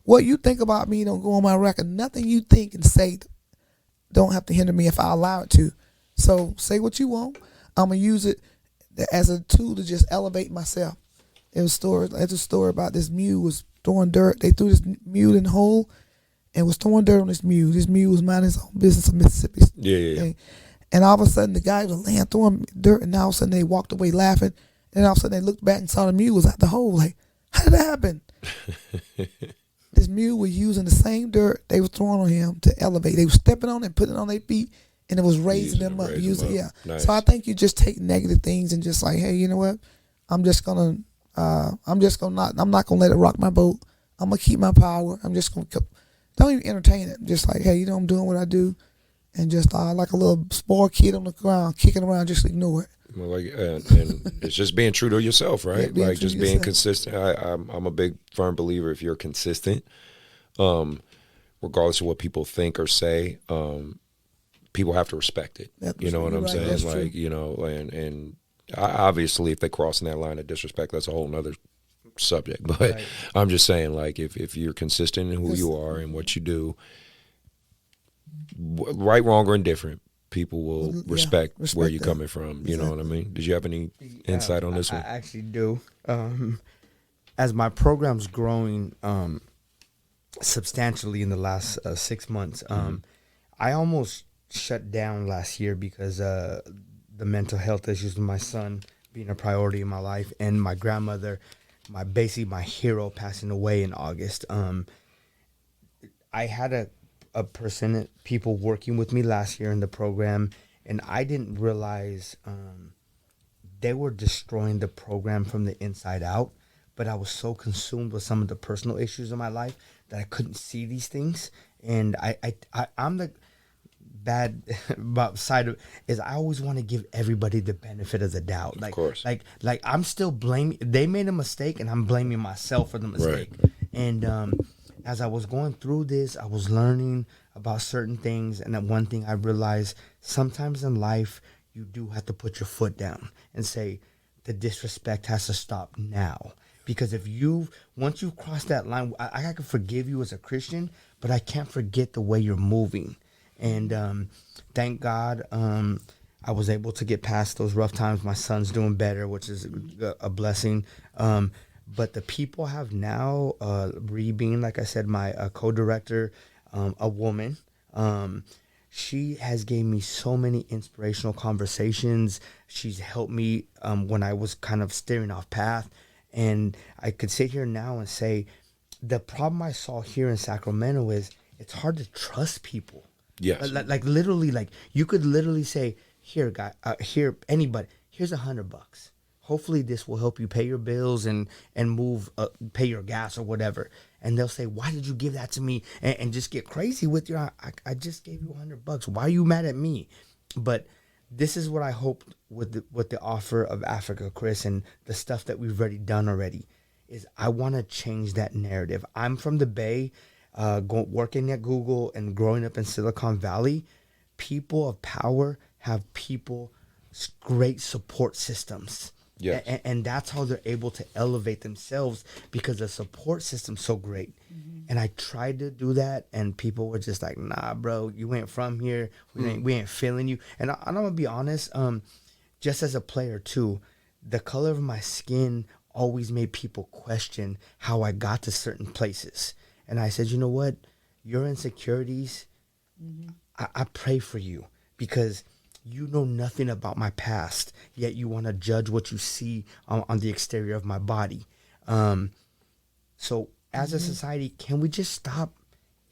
what you think about me don't go on my record. Nothing you think and say don't have to hinder me if I allow it to. So say what you want. I'm going to use it as a tool to just elevate myself. There's a story about this mule was throwing dirt. They threw this mule in the hole and was throwing dirt on this mule. This mule was minding his own business in Mississippi. Yeah. And all of a sudden the guy was laying throwing dirt, and all of a sudden they walked away laughing. And all of a sudden they looked back and saw the mule was out the hole. Like, how did that happen? This mule was using the same dirt they were throwing on him to elevate. They were stepping on it and putting it on their feet, and it was raising them up. Nice. So I think you just take negative things and just like, hey, you know what? I'm not gonna let it rock my boat. I'm gonna keep my power. I'm just gonna don't even entertain it. Just like, hey, I'm doing what I do, and just like a little spoiled kid on the ground kicking around, just ignore it. Well, and it's just being true to yourself, right? Yeah, like just being consistent. I'm a big firm believer. If you're consistent, regardless of what people think or say, people have to respect it. You know what I'm saying? That's like true. and obviously, if they're crossing that line of disrespect, that's a whole nother subject. But I'm just saying, like, if you're consistent in who you are and what you do, right, wrong, or indifferent, people will respect where you're coming from. You know what I mean? Did you have any insight on this one? I actually do. As my program's growing substantially in the last 6 months, I almost shut down last year because the mental health issues with my son being a priority in my life, and my grandmother, my hero, passing away in August. I had people working with me last year in the program, and I didn't realize they were destroying the program from the inside out. But I was so consumed with some of the personal issues in my life that I couldn't see these things. And I'm the bad side of is I always want to give everybody the benefit of the doubt. Like, of course. Like I'm still blaming. They made a mistake, and I'm blaming myself for the mistake. Right. And as I was going through this, I was learning about certain things, and then one thing I realized, sometimes in life, you do have to put your foot down and say, the disrespect has to stop now. Because once you've crossed that line, I can forgive you as a Christian, but I can't forget the way you're moving. And thank God I was able to get past those rough times. My son's doing better, which is a blessing. But the people have now, being, like I said, my co-director, a woman, she has gave me so many inspirational conversations. She's helped me when I was kind of steering off path. And I could sit here now and say, the problem I saw here in Sacramento is it's hard to trust people. Yes. Like literally, like you could literally say, here, guy, here, anybody, here's $100. Hopefully this will help you pay your bills and move, pay your gas or whatever. And they'll say, why did you give that to me? And just get crazy with you. I just gave you $100. Why are you mad at me? But this is what I hoped with the offer of Africa, Chris, and the stuff that we've already done already, is I want to change that narrative. I'm from the Bay, working at Google and growing up in Silicon Valley. People of power have great support systems. Yes. And that's how they're able to elevate themselves, because the support system's so great. Mm-hmm. And I tried to do that, and people were just like, nah, bro, you ain't from here. We ain't feeling you. And I'm going to be honest, just as a player too, the color of my skin always made people question how I got to certain places. And I said, you know what? Your insecurities, I pray for you because you know nothing about my past, yet you want to judge what you see on the exterior of my body. So as a society, can we just stop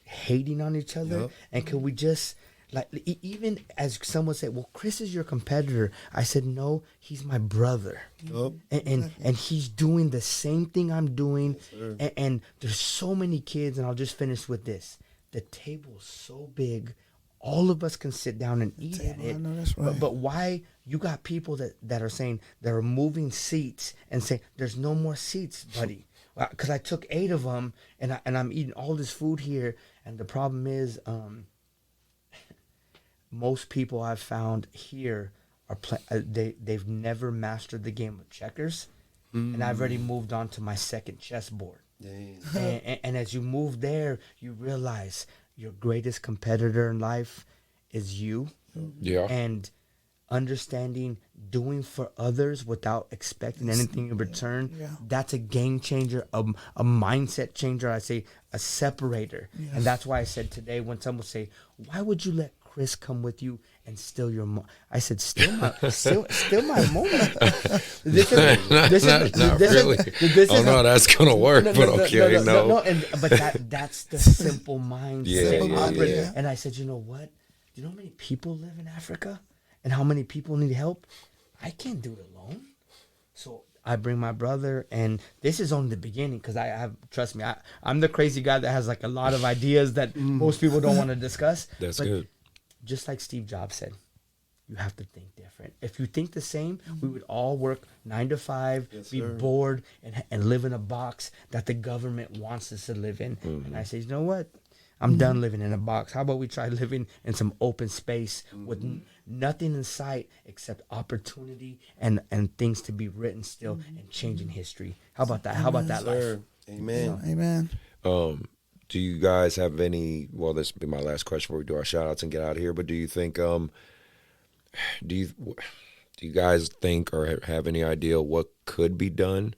hating on each other? Yep. And can we just, like, even as someone said, well, Chris is your competitor. I said, no, he's my brother. Yep. And he's doing the same thing I'm doing. And there's so many kids, and I'll just finish with this. The table's so big, all of us can sit down and eat at it. I know that's right. But why you got people that are saying they're moving seats and say there's no more seats, buddy? Because I took 8 of them and I'm eating all this food here, and the problem is most people I've found here are they've never mastered the game of checkers, and I've already moved on to my second chessboard. And as you move there, you realize your greatest competitor in life is you. Yeah. And understanding doing for others without expecting anything in return, that's a game changer, a mindset changer. I say a separator. And that's why I said today when someone say, why would you let Chris come with you and steal your moment? I said, steal my moment. This is no, that's gonna work, but okay, no. But that's the simple mindset. Yeah. And I said, you know what? Do you know how many people live in Africa and how many people need help? I can't do it alone. So I bring my brother, and this is only the beginning because trust me, I'm the crazy guy that has like a lot of ideas that most people don't want to discuss. That's good. Just like Steve Jobs said, you have to think different. If you think the same, we would all work 9 to 5, be bored, and live in a box that the government wants us to live in. And I say, you know what? I'm done living in a box. How about we try living in some open space with nothing in sight except opportunity and things to be written still and changing history. How about that? How about that life? Amen. Amen. Do you guys have any? Well, this will be my last question before we do our shout outs and get out of here. But do you think? Do you guys think or have any idea what could be done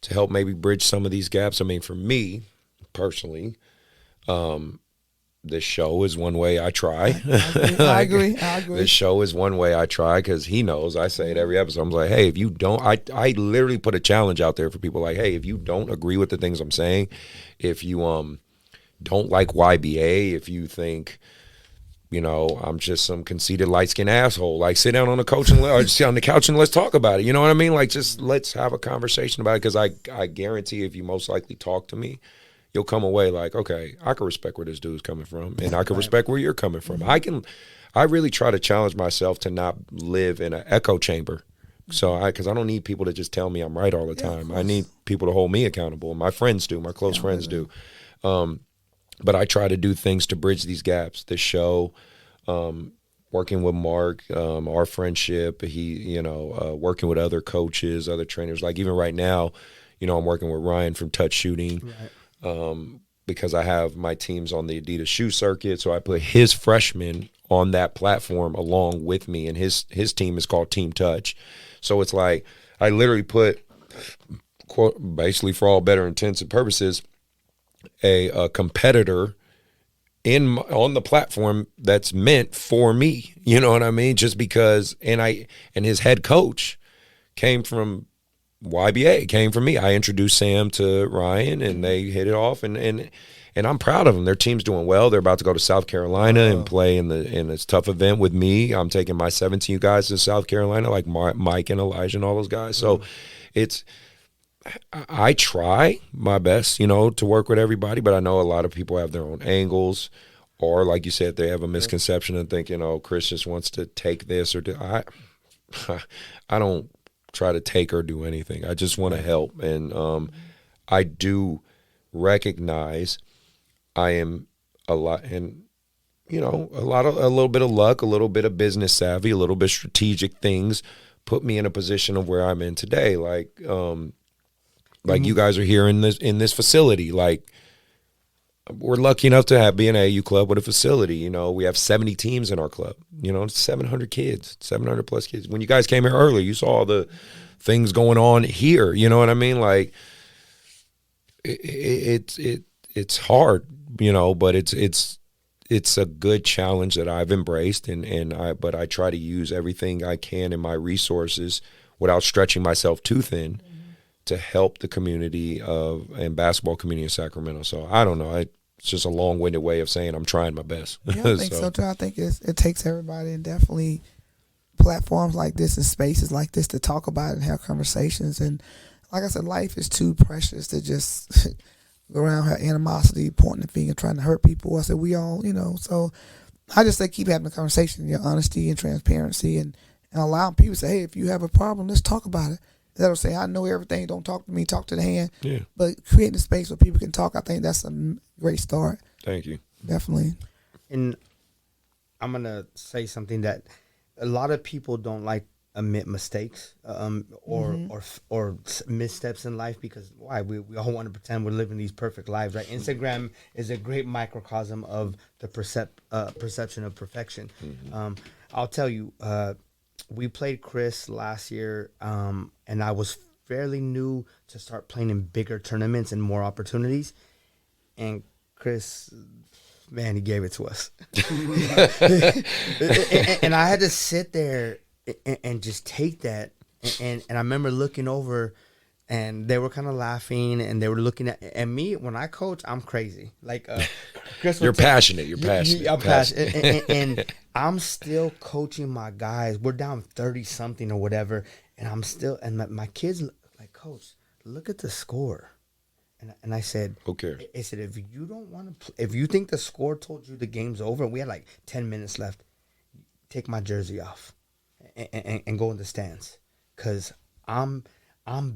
to help maybe bridge some of these gaps? I mean, for me personally, this show is one way I try. I agree. This show is one way I try because he knows. I say it every episode. I'm like, hey, if you don't, I literally put a challenge out there for people. Like, hey, if you don't agree with the things I'm saying, if you don't like YBA, if you think, you know, I'm just some conceited light-skinned asshole, like sit down on the couch or sit on the couch and let's talk about it. You know what I mean? Like, just let's have a conversation about it because I guarantee if you most likely talk to me, you'll come away like, okay, I can respect where this dude's coming from, and I can respect where you're coming from. I really try to challenge myself to not live in an echo chamber. So because I don't need people to just tell me I'm right all the time. I need people to hold me accountable. My friends do. My close friends do. But I try to do things to bridge these gaps. This show, working with Mark, our friendship, working with other coaches, other trainers. Like even right now, you know, I'm working with Ryan from Touch Shooting. Right. Because I have my teams on the Adidas shoe circuit, so I put his freshmen on that platform along with me, and his team is called Team Touch. So it's like I literally put, basically for all better intents and purposes, a competitor on the platform that's meant for me. You know what I mean? Just because, and his head coach came from YBA, came from me. I introduced Sam to Ryan, and they hit it off, and I'm proud of them. Their team's doing well. They're about to go to South Carolina and play in this tough event with me. I'm taking my 17 guys to South Carolina, like Mike and Elijah and all those guys. So I try my best, you know, to work with everybody, but I know a lot of people have their own angles, or like you said, they have a misconception and think, you know, Chris just wants to take this or do. I don't try to take or do anything. I just want to help, and I do recognize I am a lot, and you know, a little bit of luck, a little bit of business savvy, a little bit strategic things put me in a position of where I'm in today. Like you guys are here in this facility. Like we're lucky enough to be an AAU club with a facility. You know, we have 70 teams in our club. You know, 700 kids, 700 plus kids. When you guys came here earlier, you saw all the things going on here. You know what I mean? Like it's it's hard, but it's a good challenge that I've embraced, but I try to use everything I can in my resources without stretching myself too thin to help the community and basketball community in Sacramento. So I don't know. It's just a long-winded way of saying I'm trying my best. Yeah, I think so too. I think it takes everybody, and definitely platforms like this and spaces like this to talk about it and have conversations. And like I said, life is too precious to just go around have animosity, pointing the finger, trying to hurt people. I said we all, So I just say keep having the conversation, your honesty and transparency, and allowing people to say, hey, if you have a problem, let's talk about it. That'll say, I know everything. Don't talk to me. Talk to the hand. Yeah. But creating a space where people can talk, I think that's a great start. Thank you. Definitely. And I'm gonna say something that a lot of people don't like admit mistakes or missteps in life, because why we all want to pretend we're living these perfect lives, right? Instagram is a great microcosm of the perception of perfection. I'll tell you, we played Chris last year, and I was fairly new to start playing in bigger tournaments and more opportunities. And Chris, man, he gave it to us. and I had to sit there and just take that. And I remember looking over, and they were kind of laughing, and they were looking at me. When I coach, I'm crazy. Like Chris, You're passionate. You're passionate. I'm passionate, and I'm still coaching my guys. We're down 30-something or whatever, and I'm still. And my kids like, Coach, look at the score. And I said, okay. I said, if you don't want to, if you think the score told you the game's over, and we had like 10 minutes left, take my jersey off and go in the stands, because I'm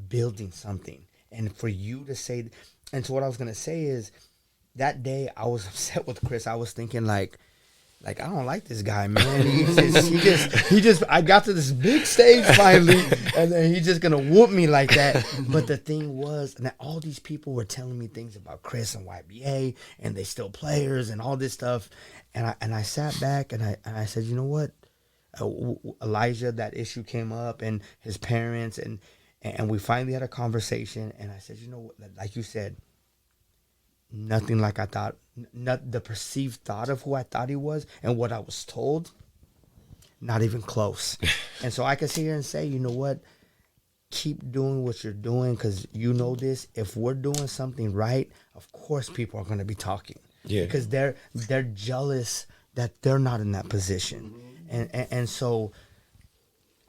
building something. And for you to say, and so what I was gonna say is, that day I was upset with Chris. I was thinking like I don't like this guy, man. He just I got to this big stage finally, and then he's just gonna whoop me like that. But the thing was, and all these people were telling me things about Chris and YBA, and they still players and all this stuff. And I sat back and I said, you know what? Elijah, that issue came up, and his parents, and we finally had a conversation. And I said, you know what? Like you said, nothing like I thought. Not the perceived thought of who I thought he was and what I was told, not even close. And so I can sit here and say, you know what? Keep doing what you're doing, because you know this. If we're doing something right, of course people are going to be talking. Yeah. Because they're jealous that they're not in that position. And so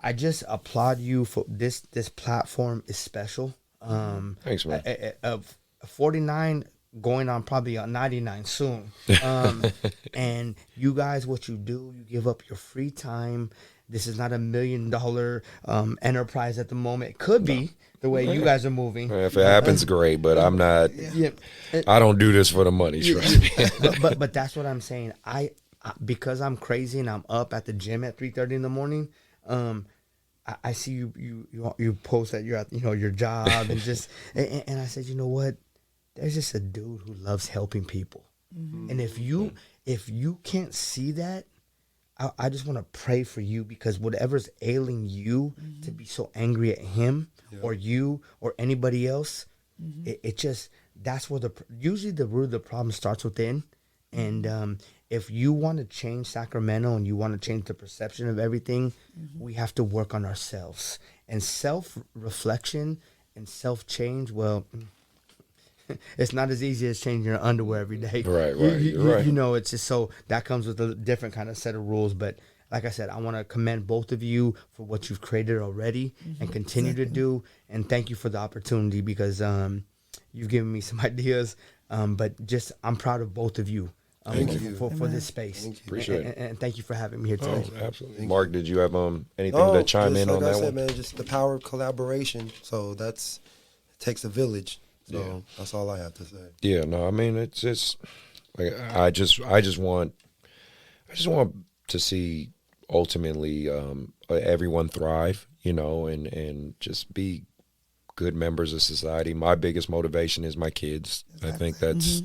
I just applaud you for this. This platform is special. Thanks, man. 49 going on probably on 99 soon. And you guys, what you do, you give up your free time. This is not $1 million enterprise at the moment. It could be the way you guys are moving. If it happens, great, but I'm not. Yeah. I don't do this for the money. Trust me. but that's what I'm saying. I because I'm crazy and I'm up at the gym at 3:30 in the morning. I see you post that you're at your job and just and I said, you know what? There's just a dude who loves helping people. And if you can't see that, I just want to pray for you, because whatever's ailing you to be so angry at him or you or anybody else, it just, that's where usually the root of the problem starts within. And if you want to change Sacramento and you want to change the perception of everything, we have to work on ourselves. And self-reflection and self-change, well, it's not as easy as changing your underwear every day. Right. It's just, so that comes with a different kind of set of rules. But like I said, I want to commend both of you for what you've created already and continue to do. And thank you for the opportunity, because you've given me some ideas. But just, I'm proud of both of you. For this space. Appreciate it. And thank you for having me here today. Oh, absolutely. Mark, did you have anything to chime in on that one? Man, just the power of collaboration. So it takes a village. So that's all I have to say. Yeah, no, I mean, it's just like I just want to see ultimately everyone thrive, and just be good members of society. My biggest motivation is my kids. Exactly. I think that's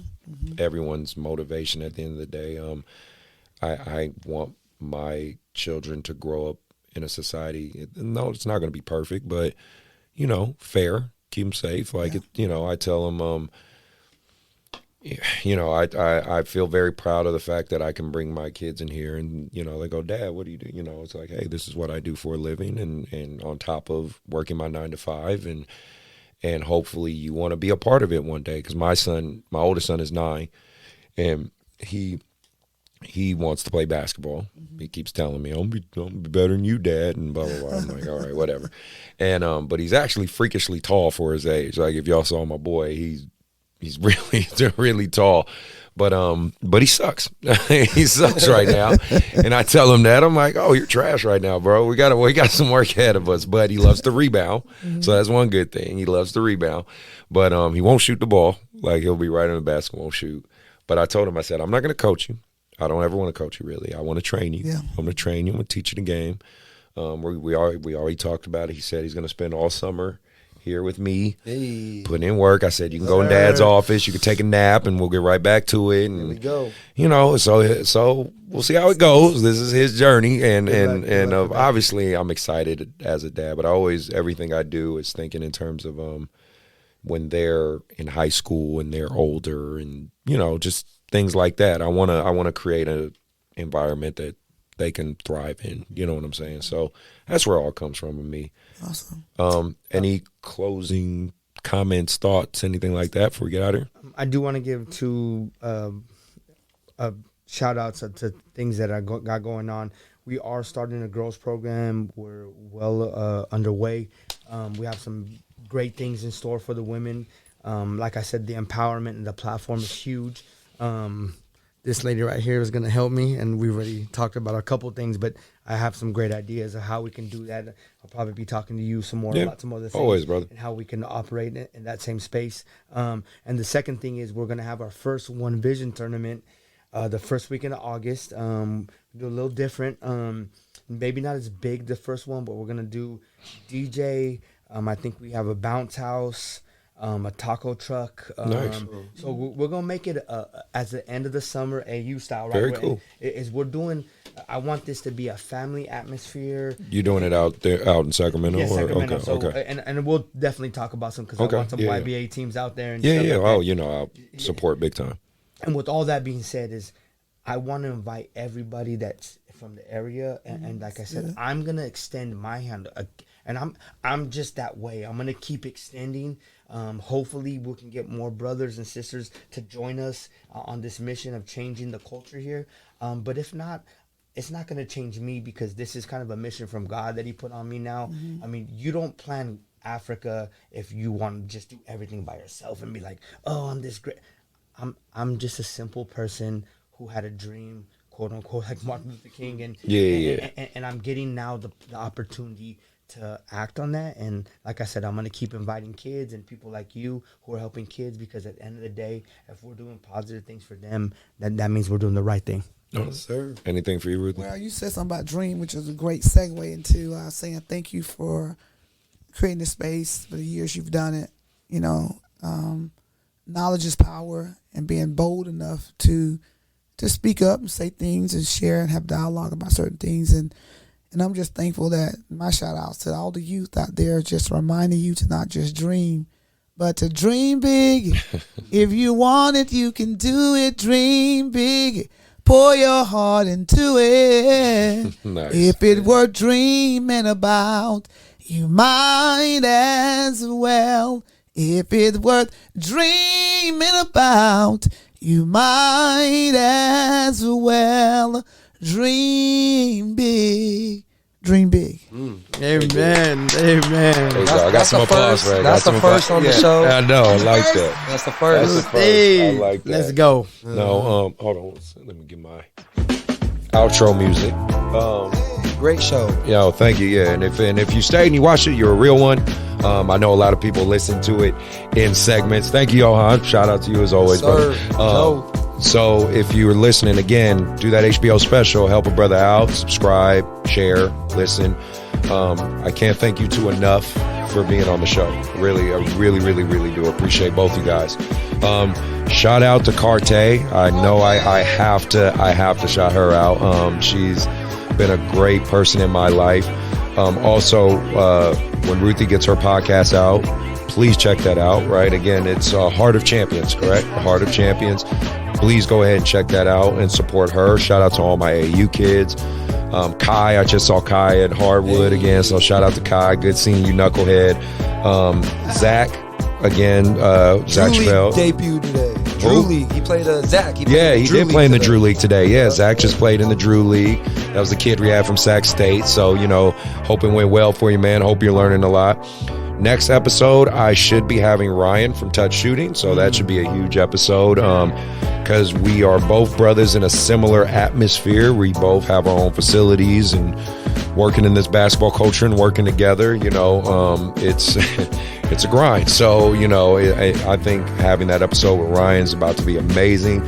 everyone's motivation at the end of the day. I want my children to grow up in a society. No, it's not going to be perfect, but fair. Keep them safe. I tell them, you know, I feel very proud of the fact that I can bring my kids in here and, you know, they go, Dad, what do you do? You know, it's like, hey, this is what I do for a living. And on top of working my 9 to 5 and hopefully you want to be a part of it one day. Cause my oldest son is 9 and he wants to play basketball. He keeps telling me, I'll be better than you, Dad, and blah, blah, blah. I'm like, all right, whatever. And but he's actually freakishly tall for his age. Like if y'all saw my boy, he's really tall. But he sucks. He sucks right now. And I tell him that. I'm like, oh, you're trash right now, bro. We got some work ahead of us. But he loves to rebound. So that's one good thing. He loves to rebound. But he won't shoot the ball. Like he'll be right in the basket, won't shoot. But I told him, I said, I'm not going to coach you. I don't ever want to coach you, really. I want to train you. Yeah. I'm going to train you. I'm going to teach you the game. We already talked about it. He said he's going to spend all summer here with me, putting in work. I said, you can go in Dad's office. You can take a nap, and we'll get right back to it. And, Here we go. You know, so we'll see how it goes. This is his journey, and obviously I'm excited as a dad. But everything I do is thinking in terms of when they're in high school and they're older, and you know, just things like that. I wanna create an environment that they can thrive in. You know what I'm saying? So that's where it all comes from with me. Awesome. Any closing comments, thoughts, anything like that before we get out of here? I do want to give two shout outs to things that I got going on. We are starting a girls program. We're well underway. We have some great things in store for the women. Like I said, the empowerment and the platform is huge. This lady right here is going to help me, and we already talked about a couple things, but I have some great ideas of how we can do that. I'll probably be talking to you some more about some other things. Always, brother. And how we can operate in that same space. And the second thing is we're going to have our first One Vision tournament the first weekend of August. Do a little different. Maybe not as big the first one, but we're going to do DJ. I think we have a bounce house. A taco truck. Nice. So we're gonna make it as the end of the summer AU style. Right? Very cool. We're doing. I want this to be a family atmosphere. You doing it out there, out in Sacramento? Yeah, Sacramento. Okay. And we'll definitely talk about some because I want some YBA teams out there. And yeah. stuff like Oh, that. you know, I'll support big time. And with all that being said, is I want to invite everybody that's from the area, and like I said, I'm gonna extend my hand, and I'm just that way. I'm gonna keep extending. Hopefully we can get more brothers and sisters to join us on this mission of changing the culture here. But if not, it's not going to change me because this is kind of a mission from God that he put on me now. I mean, you don't plan Africa if you want to just do everything by yourself and be like, oh, I'm this great. I'm just a simple person who had a dream, quote unquote, like Martin Luther King. And I'm getting now the opportunity to act on that. And like I said, I'm going to keep inviting kids and people like you who are helping kids, because at the end of the day, if we're doing positive things for them, then that means we're doing the right thing. Yes, sir. Anything for you, Ruthie? Well, you said something about dream, which is a great segue into saying thank you for creating this space for the years you've done it. You know, knowledge is power, and being bold enough to speak up and say things and share and have dialogue about certain things. And I'm just thankful that my shout outs to all the youth out there, just reminding you to not just dream, but to dream big. If you want it, you can do it. Dream big. Pour your heart into it. Nice. If it were dreaming about, you might as well. If it were dreaming about, you might as well. Dream big. Dream big. Amen. I got some applause for it. That's the first on the show. I know. I like that. That's the first. That's the first. I like that. Let's go. No, hold on. Let me get my outro music. Great show. Yo, thank you. Yeah, and if you stayed and you watched it, you're a real one. I know a lot of people listen to it in segments. Thank you, Johan. Shout out to you as always, brother. So if you're listening again, do that HBO special. Help a brother out. Subscribe, share, listen. I can't thank you two enough for being on the show. I really do appreciate both you guys. Shout out to Carté. I know I have to shout her out. She's been a great person in my life. Also, when Ruthie gets her podcast out, please check that out, right? Again, it's Heart of Champions, correct? Heart of Champions. Please go ahead and check that out and support her. Shout out to all my AAU kids. Kai, I just saw Kai at Hardwood again, so shout out to Kai. Good seeing you, knucklehead. Zach, again, Zach Chappelle. Debuted today. Drew League. He played Zach. He did play in the Drew League today. Yeah, Zach just played in the Drew League. That was the kid we had from Sac State. So, you know, hope it went well for you, man. Hope you're learning a lot. Next episode, I should be having Ryan from Touch Shooting. So that should be a huge episode because we are both brothers in a similar atmosphere. We both have our own facilities and working in this basketball culture and working together. You know, it's it's a grind. So, you know, I think having that episode with Ryan is about to be amazing.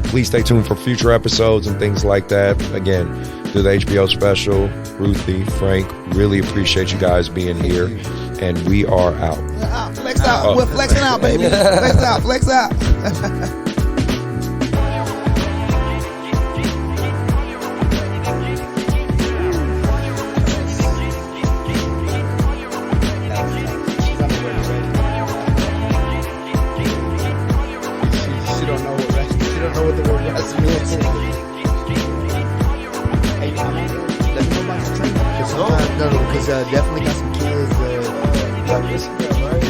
Please stay tuned for future episodes and things like that. Again, do the HBO special. Ruthie, Frank, really appreciate you guys being here. And we are out. Flex out. We're flexing out, baby. Flex out. Flex out. She don't know what the word rest means. Hey, let me know about the training. Because definitely got some kids.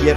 Yep.